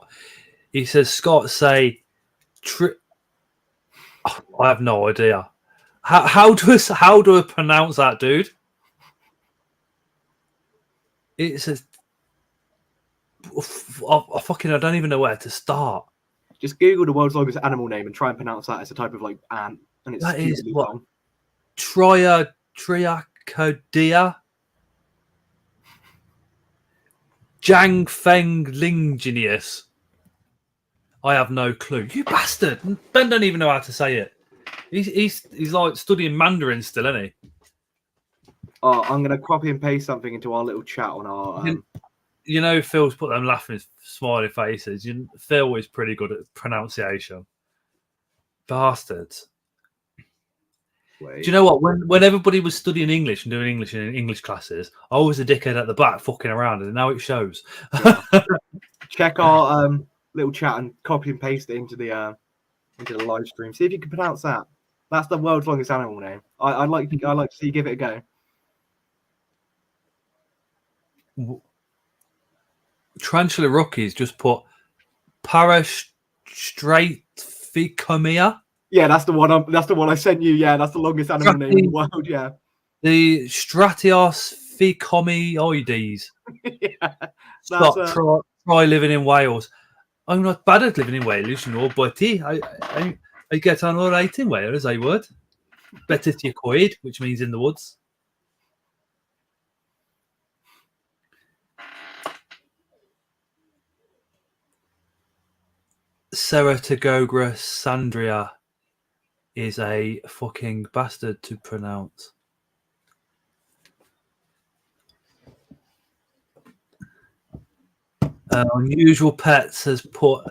Speaker 1: He says, Scott, say... I have no idea. How do I pronounce that, dude? It says... I don't even know where to start.
Speaker 3: Just Google the world's longest animal name and try and pronounce that as a type of ant. And it's
Speaker 1: that is what?
Speaker 3: Long.
Speaker 1: Triacodia? Jang Feng Lingenius. I have no clue. You bastard! Ben don't even know how to say it. He's like studying Mandarin still, isn't he?
Speaker 3: Oh, I'm gonna copy and paste something into our little chat on our.
Speaker 1: Phil's put them laughing, smiley faces. Phil is pretty good at pronunciation. Bastards.
Speaker 3: Wait.
Speaker 1: Do you know what? When everybody was studying English and doing English in English classes, I was a dickhead at the back fucking around, and now it shows.
Speaker 3: Yeah. Check our little chat and copy and paste it into the live stream. See if you can pronounce that. That's the world's longest animal name. I'd like to see you give it a go.
Speaker 1: Tarantula Rookies just put Parash Strathicomia.
Speaker 3: Yeah, that's the one. That's the one I sent you. Yeah, that's the longest animal name in the world. Yeah.
Speaker 1: The Stratiosphicomioides.
Speaker 3: Yeah.
Speaker 1: Stop. Try living in Wales. I'm not bad at living in Wales, but I get on all right in Wales. I would. Better to your coed, which means in the woods. Ceratogogra sandria is a fucking bastard to pronounce. Unusual pets has put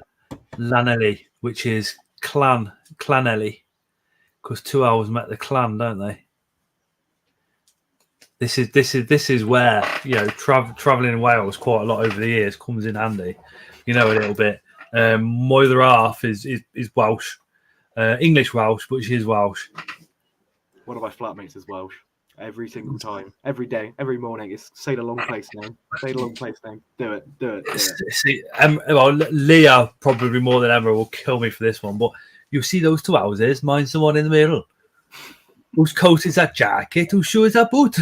Speaker 1: Lanelli, which is clanelli, because 2 hours met the clan, don't they? This is where traveling in Wales quite a lot over the years comes in handy. A little bit. My other half is Welsh, English Welsh, but she's Welsh.
Speaker 3: One of my flatmates is Welsh. Every single time, every day, every morning, it's say the long place name. Say the long place name. Do it.
Speaker 1: See, Leah probably more than ever will kill me for this one, but you see those 2 houses. Mine's the one in the middle. Whose coat is that jacket? Whose shoe is that boot?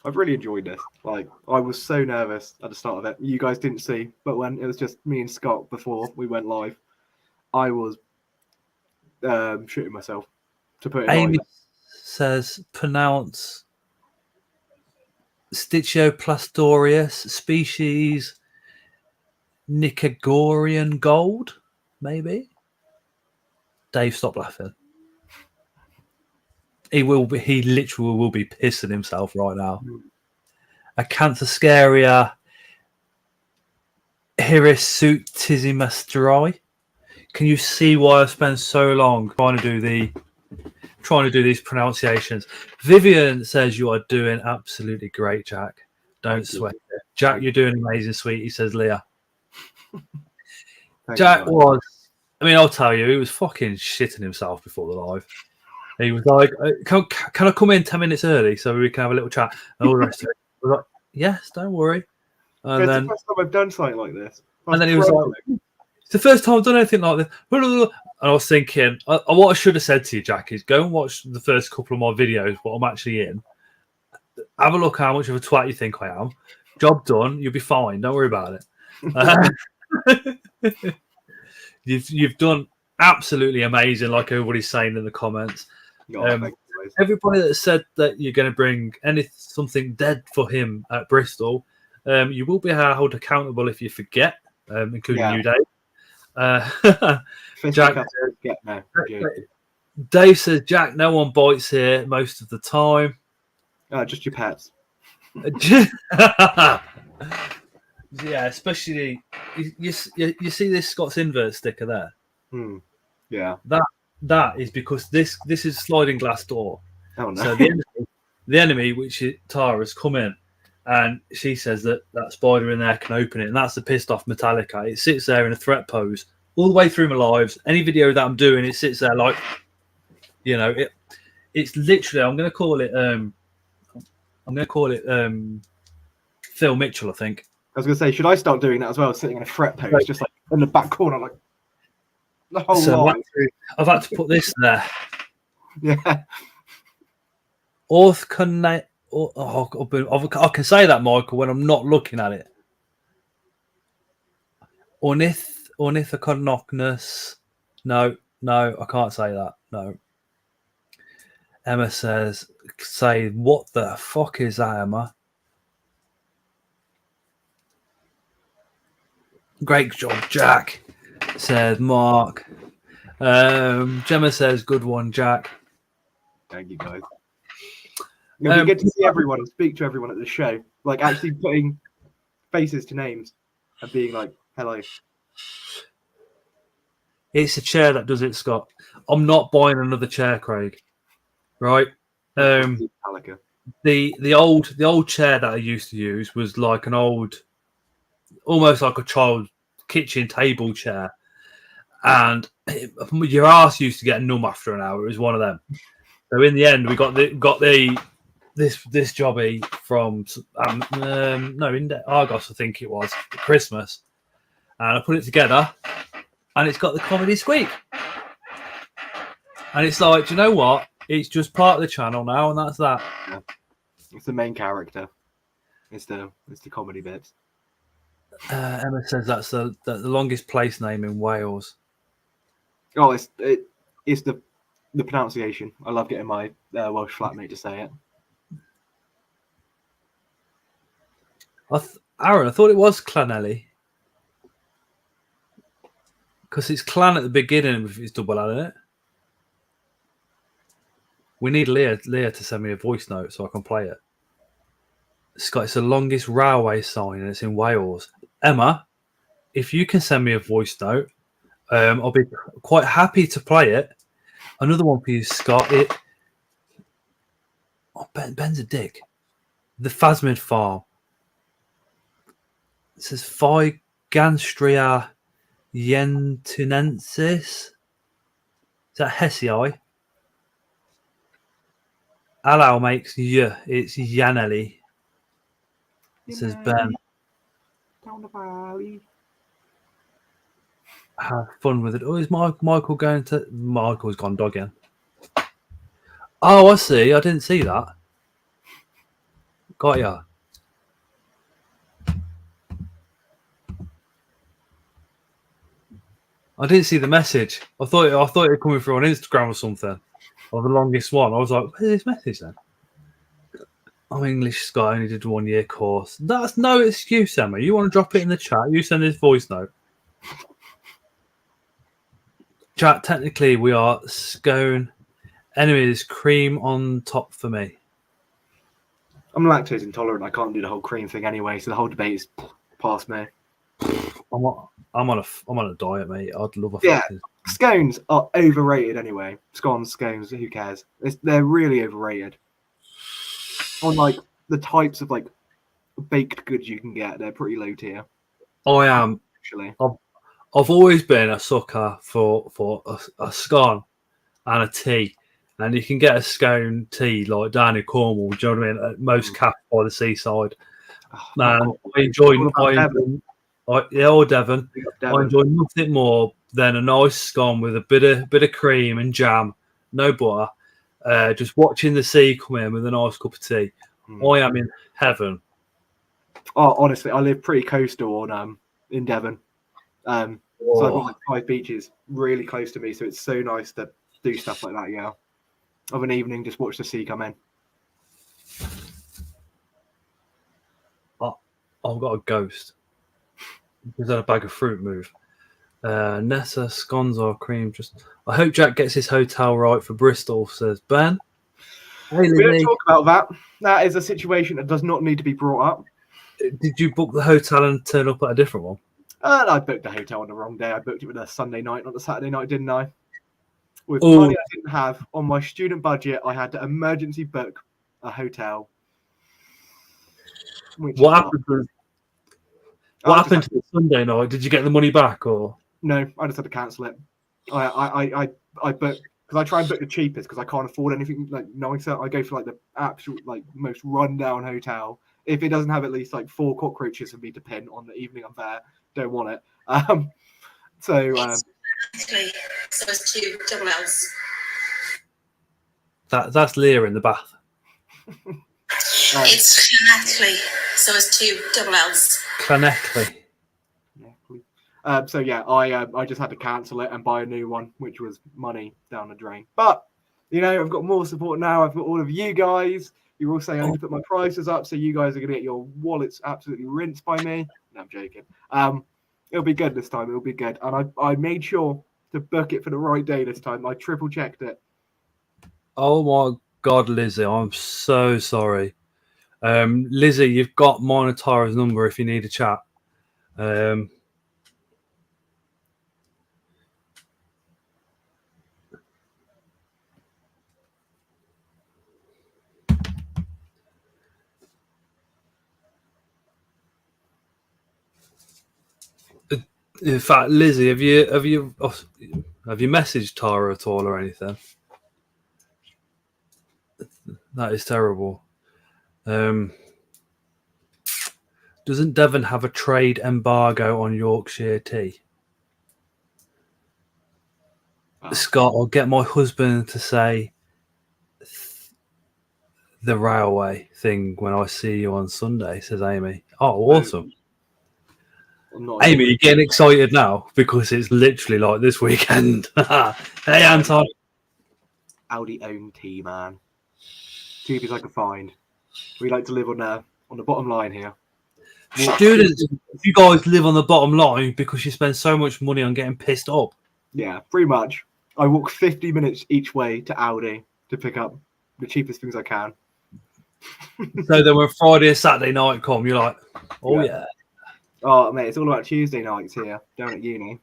Speaker 3: I've really enjoyed this. Like, I was so nervous at the start of it. You guys didn't see, but when it was just me and Scott before we went live, I was shooting myself to put it
Speaker 1: Amy
Speaker 3: live.
Speaker 1: says pronounce Stichioplastorius, species Nicaraguan gold, maybe. Dave, stop laughing. He literally will be pissing himself right now. Acanthoscaria hirsutissimasteri. Can you see why I spend so long trying to do these pronunciations? Vivian says you are doing absolutely great, Jack. Don't sweat it. Jack, you're doing amazing, sweetie, says Leah. Jack was, I'll tell you, he was fucking shitting himself before the live. He was like, can I come in 10 minutes early so we can have a little chat? And all the rest of it. I was like, yes, don't worry. And
Speaker 3: it's
Speaker 1: then,
Speaker 3: the first time I've done something like this.
Speaker 1: And then he was like, it's the first time I've done anything like this. And I was thinking, what I should have said to you, Jack, is go and watch the first couple of my videos, what I'm actually in. Have a look how much of a twat you think I am. Job done. You'll be fine. Don't worry about it. You've done absolutely amazing, like everybody's saying in the comments. Everybody that said that you're going to bring something dead for him at Bristol, you will be held accountable if you forget, including you, Dave. Jack, Dave says, Jack, no one bites here most of the time.
Speaker 3: Just your pets.
Speaker 1: Yeah, especially you see this Scott's invert sticker there.
Speaker 3: Yeah,
Speaker 1: that is because this is sliding glass door.
Speaker 3: Oh no!
Speaker 1: So the enemy, which is Tara's, come in, and she says that spider in there can open it, and that's the pissed off Metallica. It sits there in a threat pose all the way through my lives. Any video that I'm doing, it sits there like, it's literally. I'm going to call it Phil Mitchell, I think.
Speaker 3: I was going to say, should I start doing that as well, sitting in a threat pose, just like in the back corner, like the whole lot.
Speaker 1: I've had to put this there.
Speaker 3: Yeah.
Speaker 1: I can say that, Michael, when I'm not looking at it. Ornithoconochnus. No, I can't say that. No. Emma says, what the fuck is that, Emma? Great job, Jack, says Mark. Gemma says, good one, Jack.
Speaker 3: Thank you, guys. It'll be good to see everyone and speak to everyone at the show. Like, actually putting faces to names and being like, hello.
Speaker 1: It's a chair that does it, Scott. I'm not buying another chair, Craig. Right? The old chair that I used to use was like an old, almost like a child kitchen table chair, and your ass used to get numb after an hour. It was one of them. So in the end, we got this jobby from Argos, I think it was, at Christmas, and I put it together, and it's got the comedy squeak, and it's like, do you know what? It's just part of the channel now, and that's that.
Speaker 3: Yeah. It's the main character. It's the comedy bits.
Speaker 1: Emma says that's the longest place name in Wales.
Speaker 3: Oh, it's the pronunciation. I love getting my Welsh flatmate to say it.
Speaker 1: Aaron, I thought it was Clanelli. Because it's Clan at the beginning if it's double L in it. We need Leah to send me a voice note so I can play it. It's the longest railway sign and it's in Wales. Emma, if you can send me a voice note, I'll be quite happy to play it. Another one for you, Scott. Ben's a dick. The Phasmid Farm. It says Figastria yentunensis. Is that Hesii? Allow makes it's Yanelli. It says Ben.
Speaker 3: Down the valley.
Speaker 1: Have fun with it. Oh, is Michael going to... Michael's gone dogging. Oh, I see. I didn't see that. Got ya. I didn't see the message. I thought it was coming through on Instagram or something. Or the longest one. I was like, where's this message then? I'm English, Scott. I only did 1 year course. That's no excuse, Emma. You want to drop it in the chat? You send this voice note. Chat, technically we are scone. Anyways, cream on top for me.
Speaker 3: I'm lactose intolerant. I can't do the whole cream thing anyway, so the whole debate is past me.
Speaker 1: I'm on a diet, mate. I'd love a
Speaker 3: fucking... Scones are overrated anyway. Scones, who cares? They're really overrated. On like the types of like baked goods you can get, they're pretty low tier.
Speaker 1: I am
Speaker 3: actually.
Speaker 1: I've always been a sucker for a scone and a tea, and you can get a scone tea like down in Cornwall. Do you know what I mean? At most cafes by the seaside. Man, I enjoy Devon. Devon. I enjoy nothing more than a nice scone with a bit of cream and jam, no butter. Just watching the sea come in with a nice cup of tea. I am in heaven.
Speaker 3: Oh, honestly, I live pretty coastal in Devon. So I've got like 5 beaches really close to me, so it's so nice to do stuff like that. Yeah, of an evening, just watch the sea come in.
Speaker 1: I've got a ghost. Is that a bag of fruit move? Nessa scones or cream. I hope Jack gets his hotel right for Bristol, says Ben.
Speaker 3: Hey, we don't talk about that. That is a situation that does not need to be brought up.
Speaker 1: Did you book the hotel and turn up at a different one?
Speaker 3: I booked the hotel on the wrong day. I booked it with a Sunday night, not a Saturday night, didn't I? With money I didn't have on my student budget, I had to emergency book a hotel.
Speaker 1: What happened to the Sunday night? Did you get the money back or?
Speaker 3: No, I just had to cancel it. I booked because I try and book the cheapest because I can't afford anything like nicer. I go for like the absolute like most rundown hotel. If it doesn't have at least like 4 cockroaches for me to pin on the evening I'm there, don't want it.
Speaker 4: So it's 2 double L's.
Speaker 1: That's Leah in the bath.
Speaker 4: It's Claneckley, so it's 2 double L's.
Speaker 1: Claneckley.
Speaker 3: So yeah, I just had to cancel it and buy a new one, which was money down the drain. But you know, I've got more support now. I've got all of you guys. You're all saying I need to put my prices up, so you guys are going to get your wallets absolutely rinsed by me. No, I'm joking. It'll be good this time. It'll be good. And I made sure to book it for the right day this time. I triple checked it.
Speaker 1: Oh my God, Lizzie, I'm so sorry. Lizzie, you've got mine and Tara's number if you need a chat. In fact, Lizzie, have you messaged Tara at all or anything? That is terrible. Doesn't Devon have a trade embargo on Yorkshire tea? Scott, I'll get my husband to say the railway thing when I see you on Sunday, says Amy. Oh, awesome. Amy, you're getting excited now because it's literally like this weekend. Hey, Anton.
Speaker 3: Audi owned tea, man. Cheapest I can find. We like to live on the bottom line here.
Speaker 1: Students, you guys live on the bottom line because you spend so much money on getting pissed up.
Speaker 3: Yeah, pretty much. I walk 50 minutes each way to Audi to pick up the cheapest things I can.
Speaker 1: So then when Friday or Saturday night come, you're like, oh yeah.
Speaker 3: Oh mate, it's all about Tuesday nights here down at uni.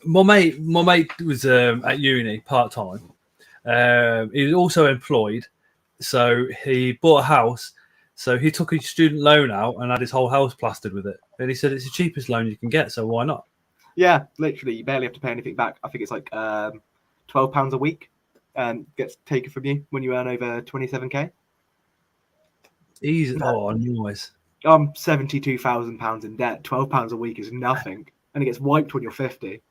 Speaker 1: My mate was at uni part-time. He was also employed, so he bought a house. So he took his student loan out and had his whole house plastered with it. And he said it's the cheapest loan you can get, so why not?
Speaker 3: Yeah, literally, you barely have to pay anything back. I think it's like £12 a week gets taken from you when you earn over 27k.
Speaker 1: Easy. Oh, nice.
Speaker 3: I'm £72,000 in debt. £12 a week is nothing, and it gets wiped when you're 50.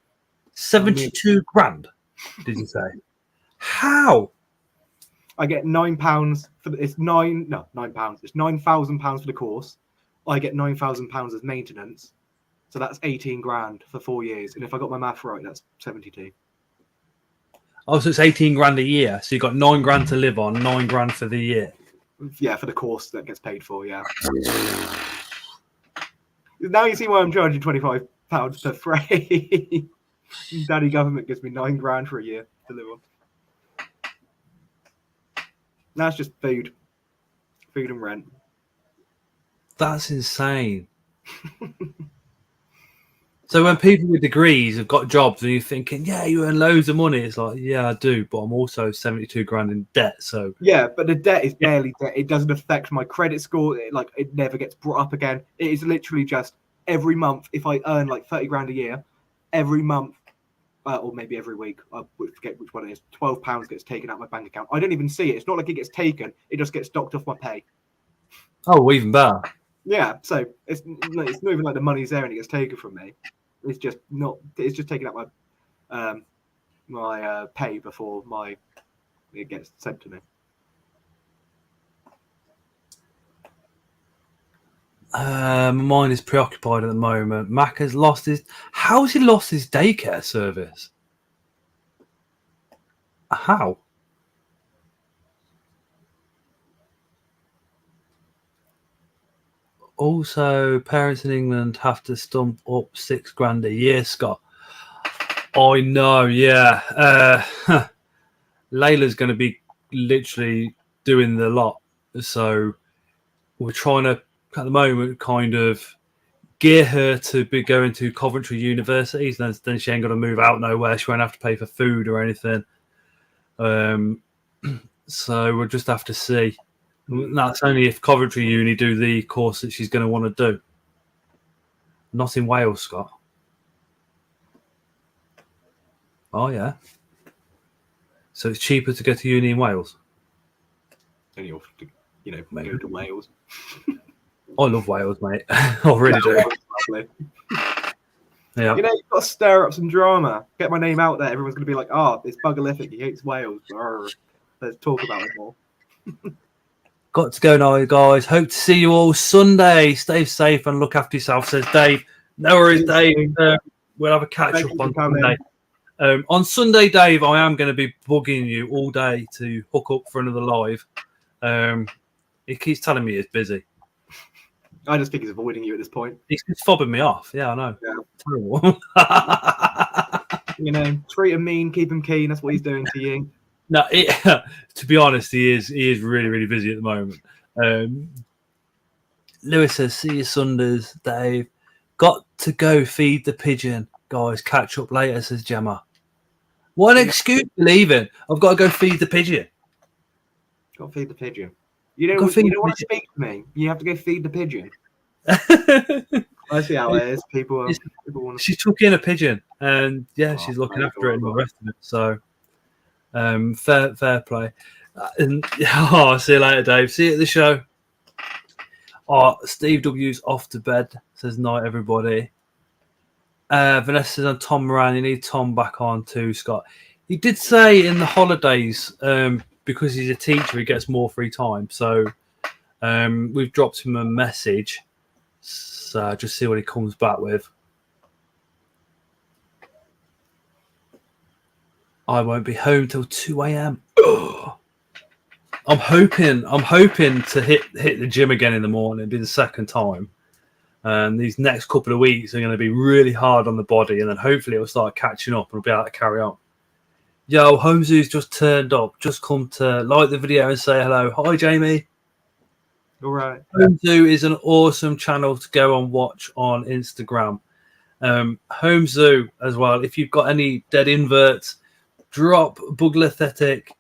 Speaker 1: 72 grand, did you say? How?
Speaker 3: I get £9 for it's £9,000. It's £9,000 for the course. I get £9,000 as maintenance, so that's 18 grand for 4 years. And if I got my math right, that's 72.
Speaker 1: Oh, so it's 18 grand a year. So you got 9 grand to live on, 9 grand for the year.
Speaker 3: Yeah, for the course that gets paid for. Yeah. Now you see why I'm charging £25 per frame. Daddy government gives me 9 grand for a year to live on. That's just food and rent.
Speaker 1: That's insane. So when people with degrees have got jobs and you're thinking, yeah, you earn loads of money, it's like, yeah, I do, but I'm also 72 grand in debt. So
Speaker 3: yeah, but the debt is barely debt. It doesn't affect my credit score. It never gets brought up again. It is literally just every month. If I earn like 30 grand a year, every month, or maybe every week, I forget which one it is, £12 gets taken out of my bank account. I don't even see it. It's not like it gets taken. It just gets docked off my pay.
Speaker 1: Oh, even better.
Speaker 3: Yeah, so it's not even like the money's there and it gets taken from me. It's just not. It's just taking out my pay before it gets sent to me.
Speaker 1: My mind is preoccupied at the moment. Mac has lost his. How's he lost his daycare service? How? Also, parents in England have to stump up £6 grand a year, Scott. I know, yeah. Layla's going to be literally doing the lot. So we're trying to, at the moment, kind of gear her to be going to Coventry University. Then she ain't got to move out nowhere. She won't have to pay for food or anything. So we'll just have to see. That's only if Coventry Uni do the course that she's going to want to do. Not in Wales, Scott. Oh, yeah. So it's cheaper to go to uni in Wales?
Speaker 3: Only off to, go to Wales.
Speaker 1: I love Wales, mate. I really do. Yeah.
Speaker 3: You've got to stir up some drama. Get my name out there. Everyone's going to be like, it's buggerlific. He hates Wales. Let's talk about it more.
Speaker 1: Got to go now, guys. Hope to see you all Sunday. Stay safe and look after yourself, says Dave. No worries, Dave. We'll have a catch up on Sunday. On Sunday, Dave, I am going to be bugging you all day to hook up for another live. He keeps telling me he's busy.
Speaker 3: I just think he's avoiding you at this point.
Speaker 1: He's fobbing me off. Yeah, I know.
Speaker 3: Yeah. Terrible. Treat him mean, keep him keen. That's what he's doing to you.
Speaker 1: No, to be honest, he is really, really busy at the moment. Lewis says, see you Sundays, Dave. Got to go feed the pigeon. Guys, catch up later, says Gemma. What an excuse for leaving. I've got to go feed the pigeon.
Speaker 3: Got to feed the pigeon. You don't want to speak to me. You have to go feed the pigeon. I see how it is. People want to...
Speaker 1: She took in a pigeon and she's looking after it and the rest of it. So fair play. And see you later, Dave. See you at the show. Steve W's off to bed. Says night, everybody. Vanessa says, "On Tom Moran, you need Tom back on too, Scott." He did say in the holidays, because he's a teacher, he gets more free time. So we've dropped him a message. So just see what he comes back with. I won't be home till 2 a.m. I'm hoping to hit the gym again in the morning. It'll be the second time. These next couple of weeks are going to be really hard on the body, and then hopefully it'll start catching up and we'll be able to carry on. Yo, Holmesu's just turned up. Just come to like the video and say hello. Hi, Jamie.
Speaker 3: All right.
Speaker 1: Homesu is an awesome channel to go and watch on Instagram. Homesu as well. If you've got any dead inverts, drop Bugalithic.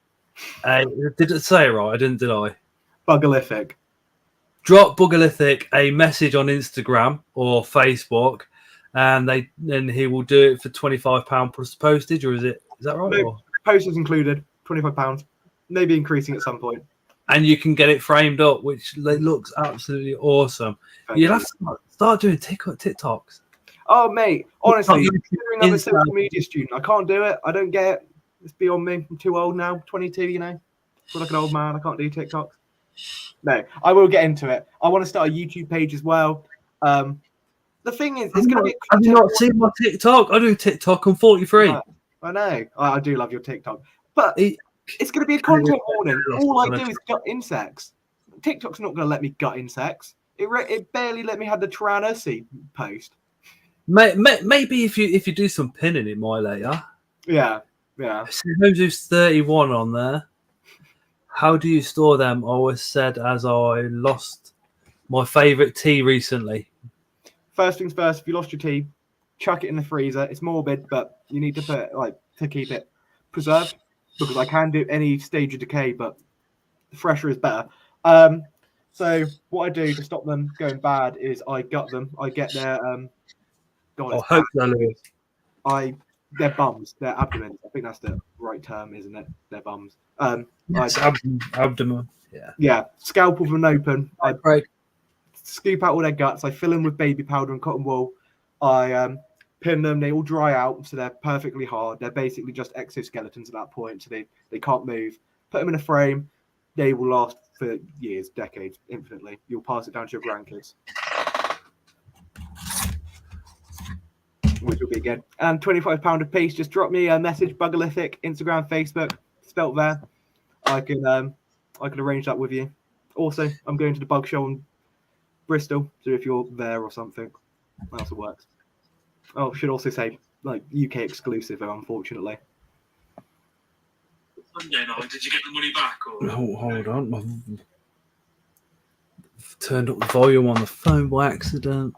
Speaker 1: Did it say it right? Did I?
Speaker 3: Bugalithic.
Speaker 1: Drop Bugalithic a message on Instagram or Facebook, and then he will do it for £25 plus postage, or is that right?
Speaker 3: No, postage included, £25, maybe increasing at some point.
Speaker 1: And you can get it framed up, which looks absolutely awesome. You'll have to start doing TikToks.
Speaker 3: Oh, mate, honestly, considering I'm a social media student, I can't do it. I don't get it. It's beyond me. I'm too old now, 22, you know. I feel like an old man. I can't do TikToks. No, I will get into it. I want to start a YouTube page as well. The thing is, it's going to be.
Speaker 1: Have you not seen my TikTok? I do TikTok. I'm 43.
Speaker 3: I know. I do love your TikTok, but it's going to be a content warning. All I do is gut insects. TikTok's not going to let me gut insects. It barely let me have the Tyrannosaurus post.
Speaker 1: Maybe if you do some pinning, it might let you.
Speaker 3: Yeah.
Speaker 1: Who's 31 on there? How do you store them? I always said as I lost my favourite tea recently.
Speaker 3: First things first, if you lost your tea, chuck it in the freezer. It's morbid, but you need to put to keep it preserved, because I can do any stage of decay, but the fresher is better. So what I do to stop them going bad is I gut them. I get their their bums, their abdomen. I think that's the right term, isn't it? Their bums.
Speaker 1: Abdomen.
Speaker 3: Yeah. Scalpel them open. I scoop out all their guts. I fill them with baby powder and cotton wool. I pin them. They all dry out, so they're perfectly hard. They're basically just exoskeletons at that point, so they can't move. Put them in a frame. They will last for years, decades, infinitely. You'll pass it down to your grandkids, which will be good. And £25 a piece. Just drop me a message, Bugalithic, Instagram, Facebook, spelt there. I can arrange that with you. Also, I'm going to the bug show in Bristol, so if you're there or something, that also works. Oh, should also say UK exclusive, unfortunately.
Speaker 1: Sunday night, did you get the money back? Or? Hold on, I've turned up the volume on the phone by accident.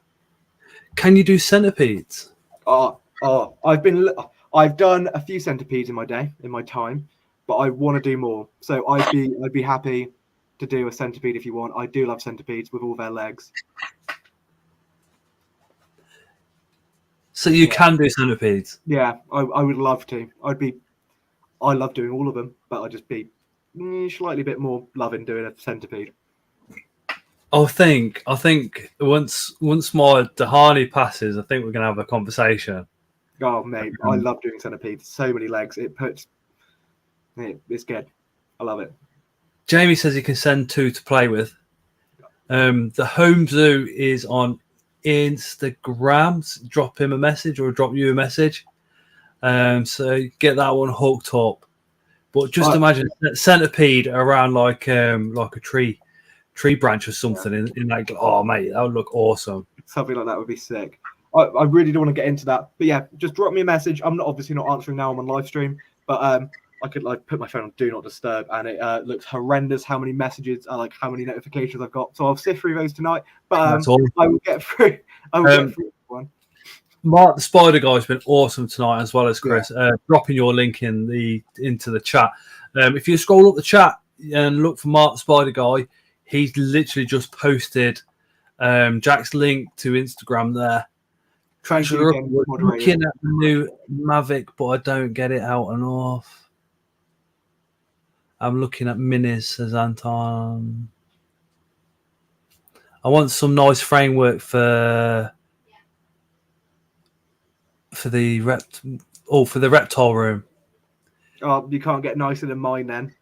Speaker 1: Can you do centipedes?
Speaker 3: I've done a few centipedes in my time, but I want to do more. So I'd be happy to do a centipede if you want. I do love centipedes with all their legs.
Speaker 1: So you can do centipedes?
Speaker 3: Yeah, I would love to. I love doing all of them, but I'd just be slightly bit more loving doing a centipede.
Speaker 1: I think once my Dahani passes, I think we're gonna have a conversation.
Speaker 3: Oh mate, I love doing centipedes. So many legs. It's good. I love it.
Speaker 1: Jamie says he can send 2 to play with. The Home Zoo is on Instagram. Drop him a message or drop you a message. So get that one hooked up. But just imagine a centipede around like a tree branch or something in like, oh mate, that would look awesome.
Speaker 3: Something like that would be sick. I really don't want to get into that, but yeah, just drop me a message. I'm obviously not answering now. I'm on live stream, but I could put my phone on do not disturb, and it looks horrendous how many messages, how many notifications I've got. So I'll sift through those tonight, but I will get through. Get through one.
Speaker 1: Mark the Spider Guy has been awesome tonight, as well as Chris. Dropping your link into the chat. If you scroll up the chat and look for Mark the Spider Guy, he's literally just posted Jack's link to Instagram there. Looking at the new Mavic, but I don't get it out and off. I'm looking at minis, says Anton. I want some nice framework for the reptile room.
Speaker 3: Oh, you can't get nicer than mine then.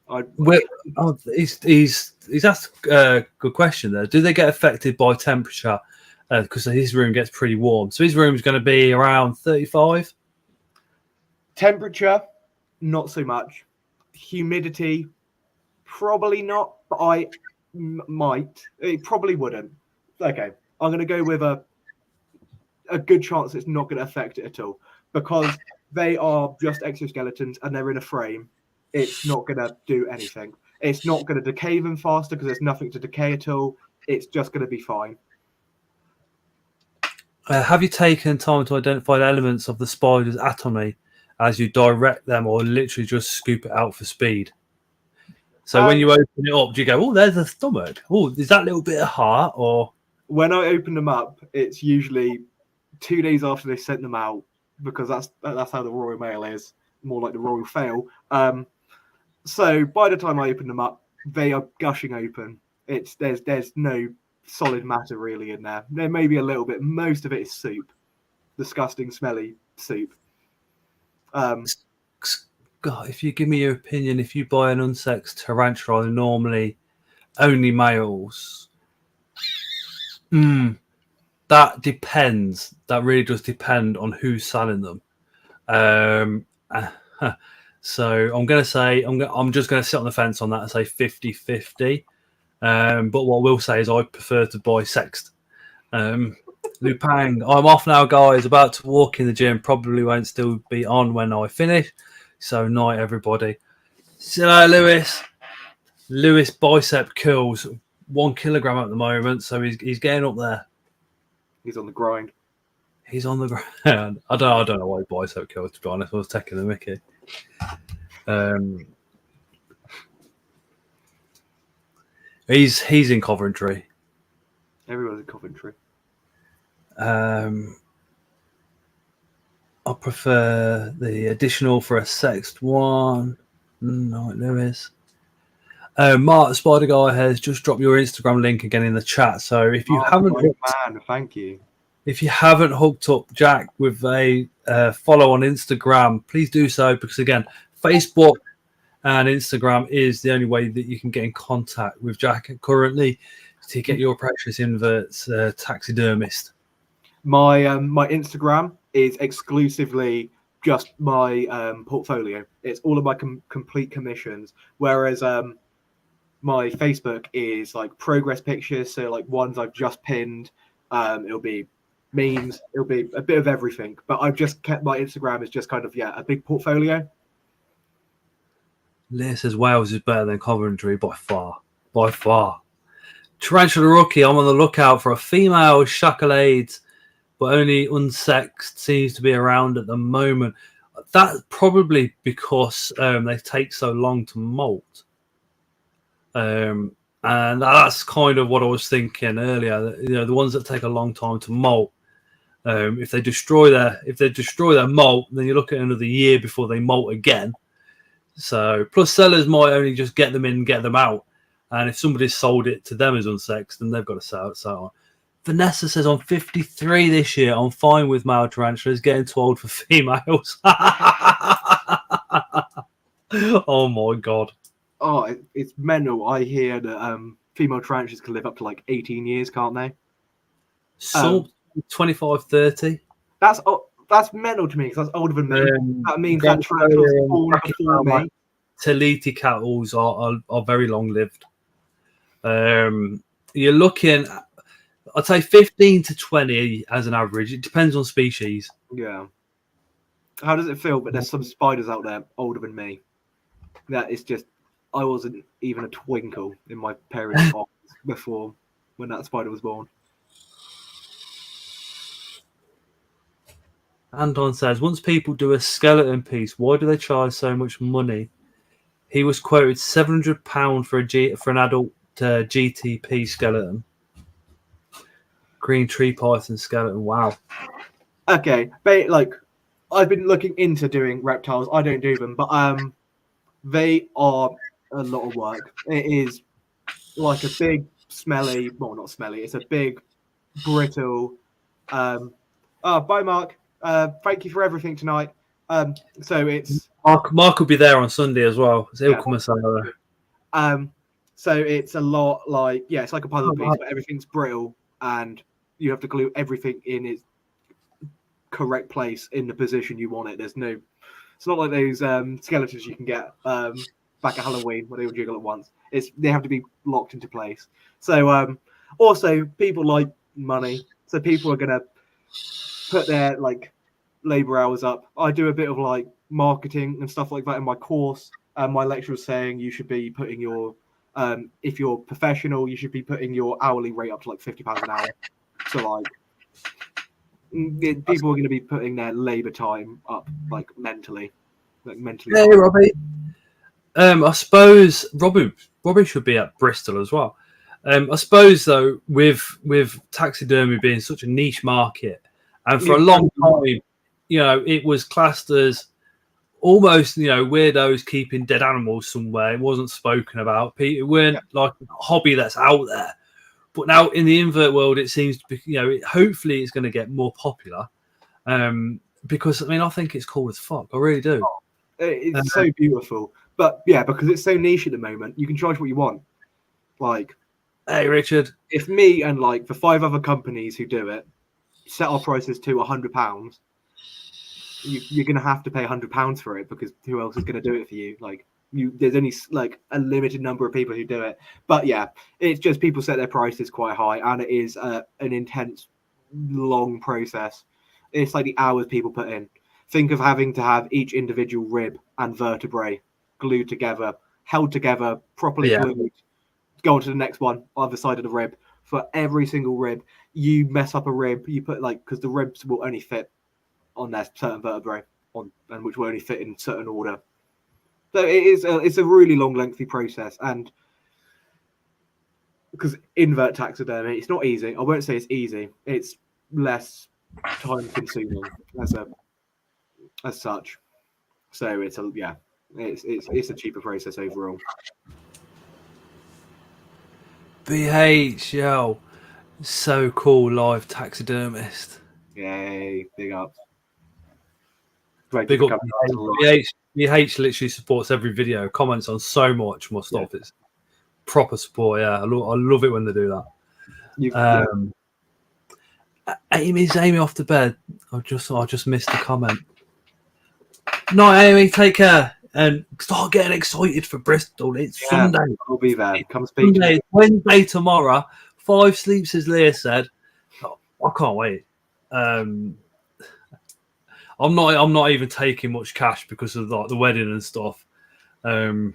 Speaker 1: He's asked a good question there. Do they get affected by temperature? Because his room gets pretty warm. So his room is going to be around 35.
Speaker 3: Temperature, not so much. Humidity, probably not. But I might. It probably wouldn't. Okay, I'm going to go with a good chance it's not going to affect it at all, because they are just exoskeletons and they're in a frame. It's not going to do anything. It's not going to decay them faster because there's nothing to decay at all. It's just going to be fine.
Speaker 1: Have you taken time to identify the elements of the spider's anatomy as you direct them, or literally just scoop it out for speed? So when you open it up, do you go, oh, there's a stomach. Oh, is that little bit of heart? Or
Speaker 3: when I open them up, it's usually 2 days after they sent them out, because that's how the Royal Mail is, more like the Royal Fail. So by the time I open them up, they are gushing open. There's no solid matter really in there. There may be a little bit. Most of it is soup, disgusting, smelly soup.
Speaker 1: God, if you give me your opinion, if you buy an unsexed tarantula, normally only males. That depends. That really does depend on who's selling them. So I'm going to say I'm just going to sit on the fence on that and say 50-50. But what I will say is I prefer to buy sexed. Lupang, I'm off now, guys. About to walk in the gym. Probably won't still be on when I finish. So night, everybody. So Lewis. Lewis bicep curls 1 kilogram at the moment, so he's getting up there.
Speaker 3: He's on the grind.
Speaker 1: He's on the ground. I don't know why bicep curls, to be honest. I was taking the mickey. He's in Coventry.
Speaker 3: Everyone's in Coventry.
Speaker 1: I prefer the additional for a sexed one. No, Lewis. Mark Spider Guy has just dropped your Instagram link again in the chat. So if you haven't,
Speaker 3: thank you.
Speaker 1: If you haven't hooked up Jack with a follow on Instagram, please do so, because again, Facebook and Instagram is the only way that you can get in contact with Jack currently to get your precious inverts taxidermist. My
Speaker 3: Instagram is exclusively just my portfolio. It's all of my complete commissions, whereas my Facebook is like progress pictures, so like ones I've just pinned. It'll be memes, it'll be a bit of everything, but I've just kept my Instagram as just kind of a big portfolio.
Speaker 1: Leah says Wales is better than Coventry by far. Tarantula Rookie, I'm on the lookout for a female chocolate, but only unsexed seems to be around at the moment. That's probably because they take so long to molt. And that's kind of what I was thinking earlier. You know, the ones that take a long time to molt, if they destroy their molt, then you look at another year before they molt again. So plus sellers might only just get them in, get them out, and if somebody's sold it to them as unsexed, then they've got to sell it. So Vanessa says, I'm 53 this year. I'm fine with male tarantulas. Getting too old for females. Oh my god.
Speaker 3: Oh, it's mental. I hear that female tarantulas can live up to like 18 years, can't they?
Speaker 1: So 25, 30.
Speaker 3: That's mental to me, because that's older than me. That means that tarantula's born before me.
Speaker 1: Taliti cattle are very long lived. You're looking, I'd say 15 to 20 as an average. It depends on species.
Speaker 3: Yeah. How does it feel? But there's some spiders out there older than me. That is just, I wasn't even a twinkle in my parents' box before when that spider was born.
Speaker 1: Anton says, once people do a skeleton piece, why do they charge so much money? He was quoted £700 for an adult GTP skeleton. Green tree python skeleton. Wow.
Speaker 3: Okay, but like, I've been looking into doing reptiles. I don't do them, but they are a lot of work. It is like a big, smelly. Well, not smelly. It's a big, brittle. Bye, Mark. Thank you for everything tonight. So it's
Speaker 1: Mark will be there on Sunday as well. So he'll come and say hello.
Speaker 3: So it's a lot like it's like a puzzle piece, but everything's brittle, and you have to glue everything in its correct place in the position you want it. It's not like those skeletons you can get back at Halloween where they all jiggle at once. They have to be locked into place. So also people like money, so people are gonna put their like labor hours up. I do a bit of like marketing and stuff like that in my course. My lecturer was saying you should be putting your if you're professional, you should be putting your hourly rate up to like £50 an hour. So like people are going to be putting their labor time up like mentally.
Speaker 1: Hey, Robbie. I suppose Robbie should be at Bristol as well. I suppose though, with taxidermy being such a niche market, and for a long time, it was classed as almost, weirdos keeping dead animals somewhere. It wasn't spoken about. It weren't like a hobby that's out there. But now in the invert world, it seems to be, hopefully it's going to get more popular. Because I think it's cool as fuck. I really do.
Speaker 3: It's so beautiful. But because it's so niche at the moment, you can charge what you want. Like,
Speaker 1: hey Richard,
Speaker 3: if me and like the 5 other companies who do it set our prices to £100, you're going to have to pay £100 for it, because who else is going to do it for you? Like, there's only like a limited number of people who do it. But it's just people set their prices quite high, and it is an intense, long process. It's like the hours people put in. Think of having to have each individual rib and vertebrae glued together, held together, properly glued. Go on to the next one, other side of the rib. For every single rib, you mess up a rib, you put because the ribs will only fit on their certain vertebrae, and which will only fit in certain order. So it's a really long, lengthy process, and because invert taxidermy, it's not easy. I won't say it's easy. It's less time consuming as such. So it's a cheaper process overall.
Speaker 1: BH, yo, so cool, live taxidermist.
Speaker 3: Yay, big up.
Speaker 1: Big up BH. BH literally supports every video, comments on so much more stuff. It's proper support. I love it when they do that. Amy's Amy off to bed. I just missed the comment. No, Amy, take care and start getting excited for Bristol. It's Sunday.
Speaker 3: I'll be there. Come speak.
Speaker 1: Sunday, Wednesday tomorrow. 5 sleeps, as Leah said. I can't wait. I'm not even taking much cash because of like the wedding and stuff. I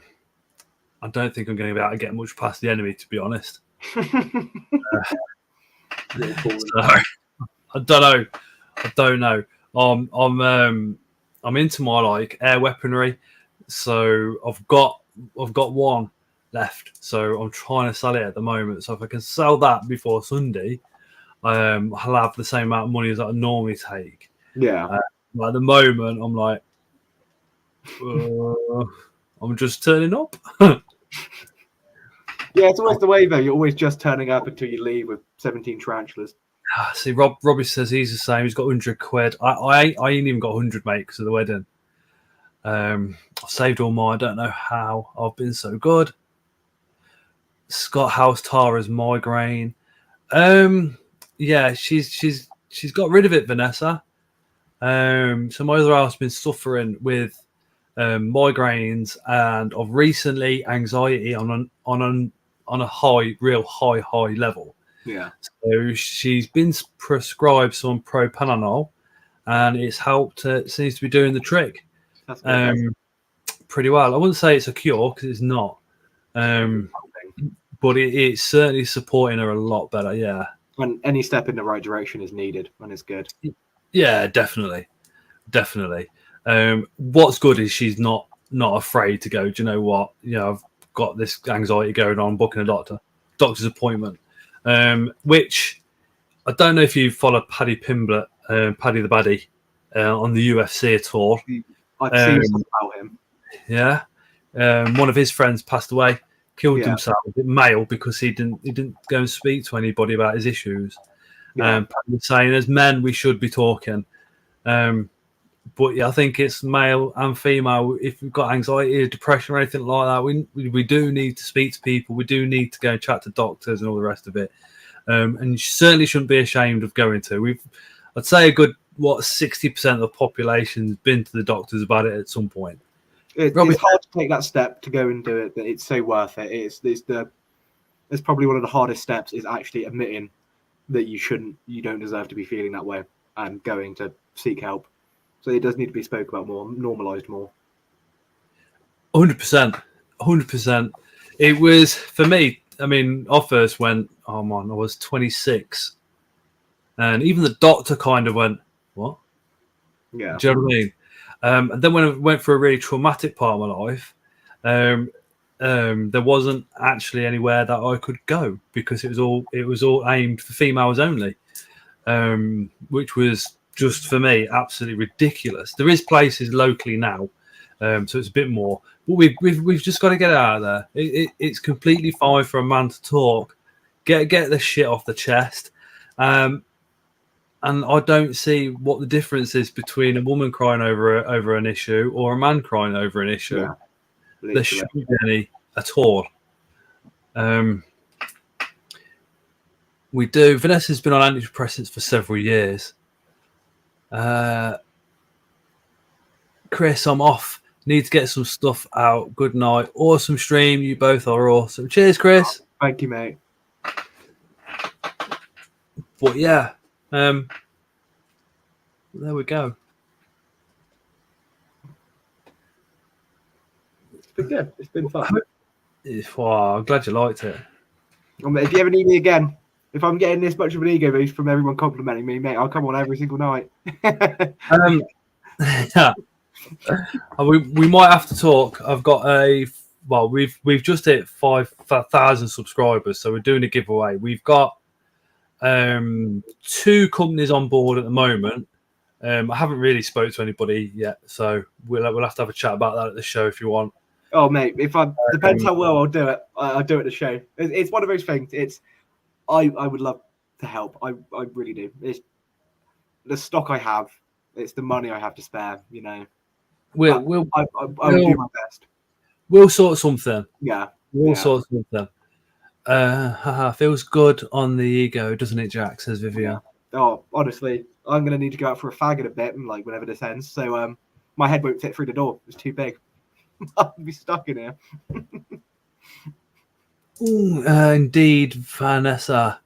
Speaker 1: don't think I'm going to be able to get much past the enemy, to be honest. So, I don't know. I'm into my like air weaponry, so I've got one left. So I'm trying to sell it at the moment. So if I can sell that before Sunday, I'll have the same amount of money as I normally take. At the moment, I'm like, I'm just turning up.
Speaker 3: It's always the way though. You're always just turning up until you leave with 17 tarantulas.
Speaker 1: See, Robbie says he's the same. He's got 100 quid. I ain't even got 100, mate, because of the wedding. I've saved all mine. I don't know how. I've been so good. Scott House Tara's migraine. She's got rid of it, Vanessa. So my other half's been suffering with migraines, and of recently anxiety on a real high level. So she's been prescribed some propanol, and it's helped. It seems to be doing the trick pretty well. I wouldn't say it's a cure because it's not, but it's certainly supporting her a lot better. Yeah,
Speaker 3: and any step in the right direction is needed, and it's good.
Speaker 1: Yeah, definitely. What's good is she's not afraid to go, do you know what? I've got this anxiety going on, booking a doctor's appointment. Which I don't know if you follow Paddy Pimblett, Paddy the Baddy, on the UFC at all.
Speaker 3: I've seen something about him.
Speaker 1: Yeah, One of his friends passed away, killed
Speaker 3: Yeah.
Speaker 1: himself, male, because he didn't go and speak to anybody about his issues.
Speaker 3: Yeah.
Speaker 1: Saying as men we should be talking. But yeah, I think it's male and female. If we've got anxiety or depression or anything like that, we do need to speak to people. We do need to go and chat to doctors and all the rest of it. And you certainly shouldn't be ashamed of going to. I'd say a good 60% of the population's been to the doctors about it at some point.
Speaker 3: It's hard to take that step to go and do it, but it's so worth it. It's probably one of the hardest steps is actually admitting that you don't deserve to be feeling that way and going to seek help. So it does need to be spoken about more, normalized more.
Speaker 1: 100%. It was, for me, I mean, I first went, oh man, I was 26. And even the doctor kind of went, what?
Speaker 3: Yeah.
Speaker 1: Do you know what I mean? And then when I went through a really traumatic part of my life, there wasn't actually anywhere that I could go because it was all aimed for females only, which was just for me absolutely ridiculous. There is places locally now, so it's a bit more, but we've just got to get it out of there. It's completely fine for a man to talk, get the shit off the chest, and I don't see what the difference is between a woman crying over an issue or a man crying over an issue.
Speaker 3: Yeah,
Speaker 1: there shouldn't be any at all. We do. Vanessa's been on antidepressants for several years. Chris, I'm off. Need to get some stuff out. Good night. Awesome stream. You both are awesome. Cheers, Chris.
Speaker 3: Thank you, mate.
Speaker 1: But yeah, there we go.
Speaker 3: It's been good. It's been fun.
Speaker 1: Wow, I'm glad you liked it.
Speaker 3: If you ever need me again, if I'm getting this much of an ego boost from everyone complimenting me, mate, I'll come on every single night.
Speaker 1: Yeah. We might have to talk. I've got we've just hit 5,000 subscribers, so we're doing a giveaway. We've got 2 companies on board at the moment. I haven't really spoke to anybody yet, so we'll have to have a chat about that at the show if you want.
Speaker 3: Oh, mate, depends how well I'll do it. I'll do it at the show. It's one of those things. I would love to help. I really do. It's the stock I have. It's the money I have to spare. You know, I will do my best.
Speaker 1: We'll sort something.
Speaker 3: Yeah,
Speaker 1: we'll sort something. Feels good on the ego, doesn't it, Jack? Says Vivian.
Speaker 3: Oh, honestly, I'm gonna need to go out for a fag in a bit, and like whenever this ends. So my head won't fit through the door. It's too big. I'll be stuck in here.
Speaker 1: Indeed, Vanessa.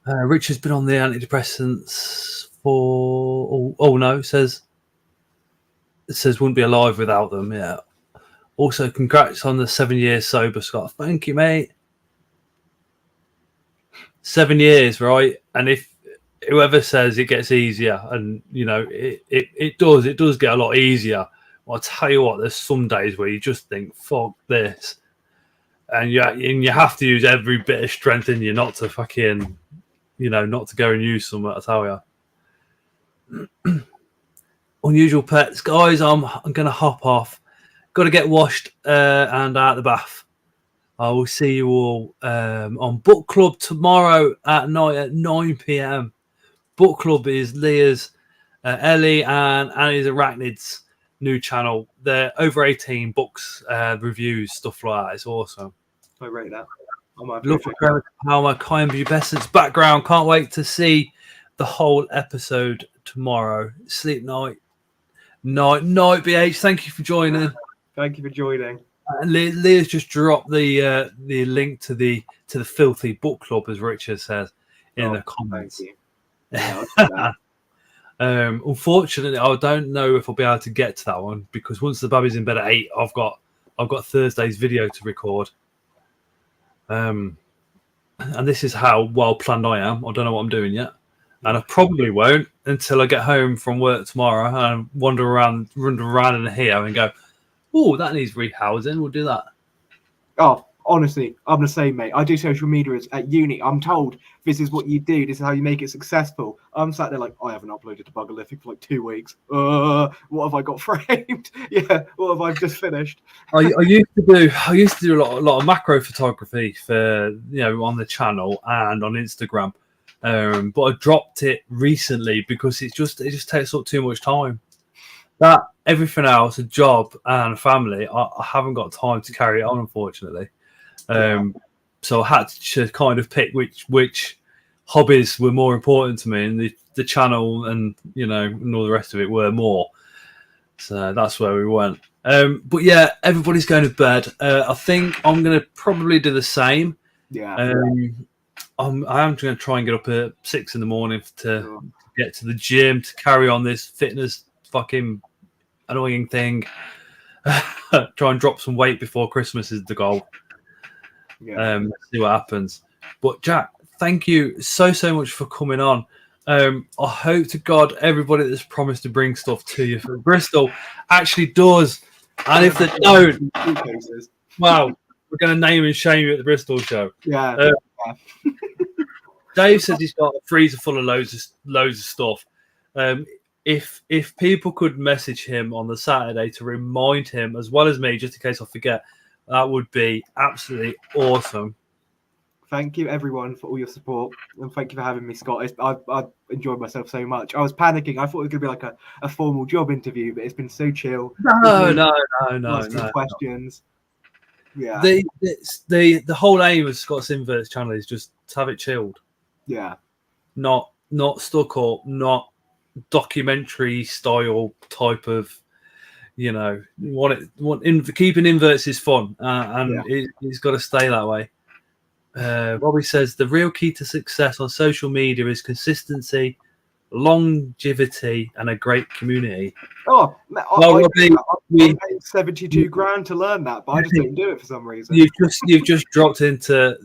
Speaker 1: Richard's been on the antidepressants for. Oh no, it says wouldn't be alive without them. Yeah. Also, congrats on the 7 years sober, Scott. Thank you, mate. 7 years, right? And if whoever says it gets easier, and you know it does get a lot easier. I'll tell you what, there's some days where you just think, fuck this. And you have to use every bit of strength in you not to fucking, not to go and use some, I tell you. Unusual pets. Guys, I'm going to hop off. Got to get washed and out of the bath. I will see you all on Book Club tomorrow at night at 9 p.m. Book Club is Leah's, Ellie and Annie's Arachnids new channel. They're over 18 books, reviews, stuff like that. It's awesome.
Speaker 3: I rate that.
Speaker 1: Look for Palmer, Kyle Bessett's background. Can't wait to see the whole episode tomorrow. Sleep night, BH. Thank you for joining.
Speaker 3: Thank you for joining.
Speaker 1: Leah's just dropped the link to the Filthy Book Club, as Richard says in the comments.
Speaker 3: Thank you. Yeah,
Speaker 1: unfortunately, I don't know if I'll be able to get to that one because once the baby's in bed at 8, I've got Thursday's video to record. And this is how well planned I am. I don't know what I'm doing yet, and I probably won't until I get home from work tomorrow and run around in here and go, "Oh, that needs rehousing. We'll do that."
Speaker 3: Oh, honestly, I'm the same, mate. I do social media at uni. I'm told this is what you do. This is how you make it successful. I'm sat there like, I haven't uploaded to Buggerlithic for like 2 weeks. What have I got framed? Yeah, what have I just finished?
Speaker 1: I used to do a lot of macro photography for on the channel and on Instagram, but I dropped it recently because it just takes up too much time. That everything else, a job and a family, I haven't got time to carry it on, unfortunately. So I had to kind of pick which hobbies were more important to me, and the channel and and all the rest of it were more. So that's where we went. But yeah, everybody's going to bed. I think I'm going to probably do the same.
Speaker 3: Yeah.
Speaker 1: I am going to try and get up at 6 a.m. to get to the gym to carry on this fitness fucking annoying thing. Try and drop some weight before Christmas is the goal.
Speaker 3: Yeah.
Speaker 1: See what happens. But Jack, thank you so much for coming on. I hope to God everybody that's promised to bring stuff to you from Bristol actually does. And if they don't, wow, we're going to name and shame you at the Bristol show.
Speaker 3: Yeah.
Speaker 1: Dave says he's got a freezer full of loads of stuff. If people could message him on the Saturday to remind him, as well as me, just in case I forget, that would be absolutely awesome.
Speaker 3: Thank you, everyone, for all your support, and thank you for having me, Scott. I enjoyed myself so much. I was panicking. I thought it was going to be like a formal job interview, but it's been so chill.
Speaker 1: No.
Speaker 3: Questions. Yeah.
Speaker 1: The whole aim of Scott's Inverts channel is just to have it chilled.
Speaker 3: Yeah.
Speaker 1: Not stuck up, not documentary style type of, keeping inverts is fun, and it's got to stay that way. Robbie says the real key to success on social media is consistency, longevity, and a great community.
Speaker 3: Oh,
Speaker 1: Robbie,
Speaker 3: we paid 72 grand to learn that, but I just didn't do it for some reason.
Speaker 1: You've just dropped into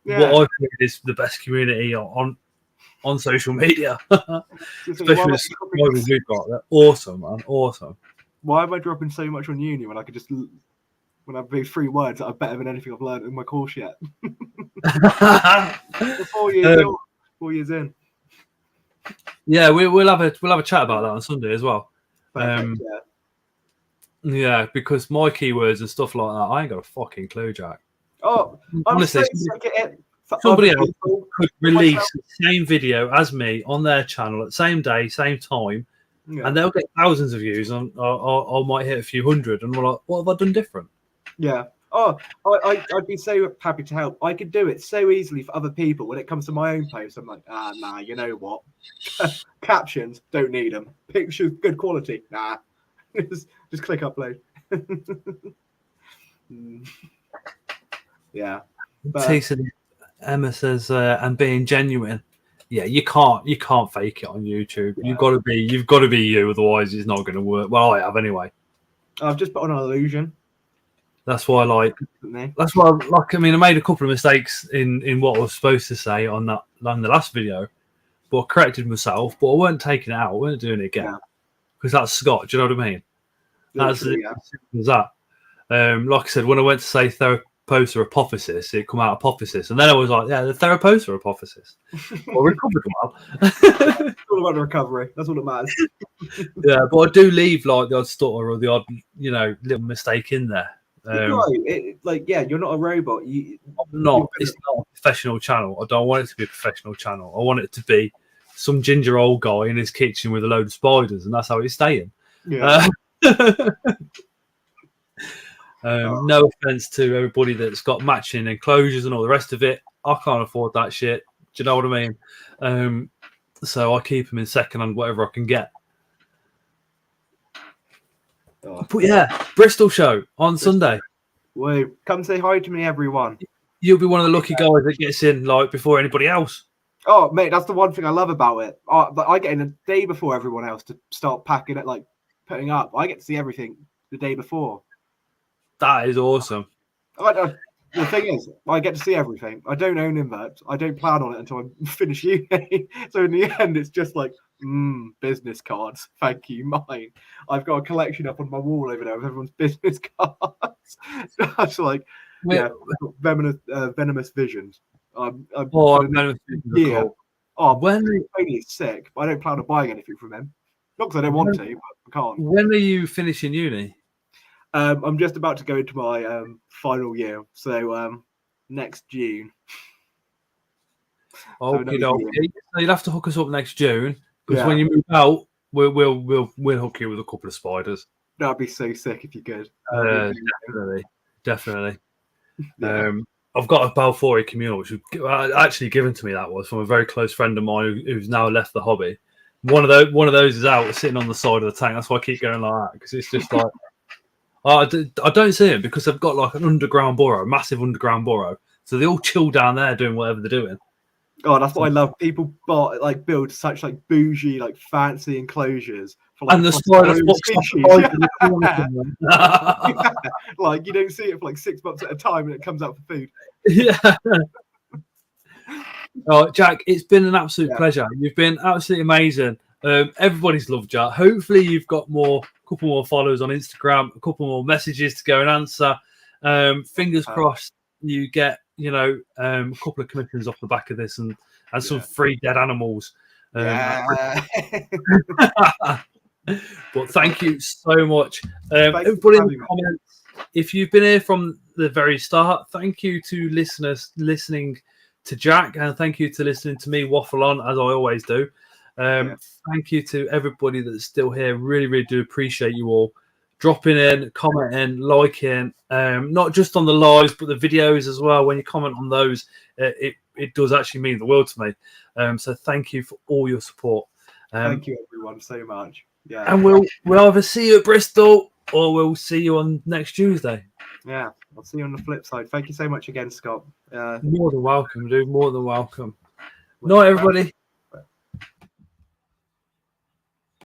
Speaker 1: what I think is the best community on social media, especially the subscribers we've got. They're awesome, man. Awesome.
Speaker 3: Why am I dropping so much on uni when I could just, when I've made 3 words that are better than anything I've learned in my course yet? 4 years in.
Speaker 1: Yeah, we'll have a chat about that on Sunday as well. Yeah, because my keywords and stuff like that, I ain't got a fucking clue, Jack.
Speaker 3: Oh,
Speaker 1: honestly, somebody else could release the same video as me on their channel at the same day, same time, and they'll get thousands of views, and I might hit a few hundred, and we're like, what have I done different?
Speaker 3: Yeah. Oh, I'd be so happy to help. I could do it so easily for other people. When it comes to my own posts, I'm like, nah, you know what? Captions, don't need them. Pictures, good quality. Nah. just click upload. Yeah.
Speaker 1: Emma says, and being genuine. Yeah, you can't fake it on YouTube. Yeah. You've got to be you, otherwise it's not going to work. Well, I have anyway.
Speaker 3: I've just put on an illusion.
Speaker 1: That's why I made a couple of mistakes in what I was supposed to say on the last video, but I corrected myself. But I weren't taking it out. I weren't doing it again because that's Scott. Do you know what I mean? That's as simple as that. Like I said, when I went to say Theraposa hypothesis, it come out hypothesis, and then I was like, yeah, the Theraposa hypothesis. Well, recovered well.
Speaker 3: It's all about the recovery. That's all that matters.
Speaker 1: Yeah, but I do leave like the odd stutter or the odd, little mistake in there.
Speaker 3: You're not a robot.
Speaker 1: It's not a professional channel. I don't want it to be a professional channel. I want it to be some ginger old guy in his kitchen with a load of spiders, and that's how it's staying.
Speaker 3: Yeah.
Speaker 1: No offense to everybody that's got matching enclosures and all the rest of it. I can't afford that shit. Do you know what I mean? So I keep them in second-hand, whatever I can get. But yeah, Bristol show on Sunday.
Speaker 3: Well, come say hi to me, everyone.
Speaker 1: You'll be one of the lucky guys that gets in like before anybody else.
Speaker 3: Oh, mate, that's the one thing I love about it. I get in a day before everyone else to start packing it, like putting up. I get to see everything the day before.
Speaker 1: That is awesome.
Speaker 3: The thing is, I get to see everything. I don't own inverts. I don't plan on it until I finish uni. So in the end, it's just like, business cards. Thank you, mine. I've got a collection up on my wall over there of everyone's business cards. So I was like, Yeah, venomous visions. I'm
Speaker 1: Oh,
Speaker 3: for the
Speaker 1: Venomous
Speaker 3: next
Speaker 1: Visions are
Speaker 3: year.
Speaker 1: cool.
Speaker 3: Oh,
Speaker 1: When
Speaker 3: it's sick, but I don't plan on buying anything from him. Not because I don't want to, but I can't.
Speaker 1: when are you finishing uni?
Speaker 3: I'm just about to go into my final year, so next June.
Speaker 1: Okay,
Speaker 3: another
Speaker 1: okay. So you'll have to hook us up next June because
Speaker 3: Yeah.
Speaker 1: when you move out, we'll hook you with a couple of spiders.
Speaker 3: That'd be so sick if you could. That'd be
Speaker 1: Definitely.
Speaker 3: yeah.
Speaker 1: I've got a Balfouri communal, which was actually given to me. That was from a very close friend of mine who's now left the hobby. One of those is out sitting on the side of the tank. That's why I keep going like that, because it's just like I don't see it because they've got like an underground burrow, massive underground burrow. So they all chill down there doing whatever they're doing.
Speaker 3: Oh, that's what I love. People build such like bougie, like fancy enclosures for like
Speaker 1: And the
Speaker 3: spider
Speaker 1: spider
Speaker 3: species. Like you don't see it for like 6 months at a time, and it comes out for food.
Speaker 1: Yeah. Oh, Jack, it's been an absolute pleasure. You've been absolutely amazing. Everybody's loved you. Hopefully, you've got a couple more followers on Instagram, a couple more messages to go and answer. Fingers crossed, you get a couple of commissions off the back of this and some free dead animals. But thank you so much, everybody in the comments. If you've been here from the very start, thank you to listeners listening to Jack, and thank you to listening to me waffle on as I always do. Thank you to everybody that's still here. Really, really do appreciate you all dropping in, commenting, liking, not just on the lives but the videos as well. When you comment on those, it does actually mean the world to me. So thank you for all your support.
Speaker 3: Thank you everyone so much. Yeah,
Speaker 1: and we'll either see you at Bristol or we'll see you on next Tuesday.
Speaker 3: Yeah, I'll see you on the flip side. Thank you so much again, Scott.
Speaker 1: More than welcome, dude. More than welcome. Night, everybody.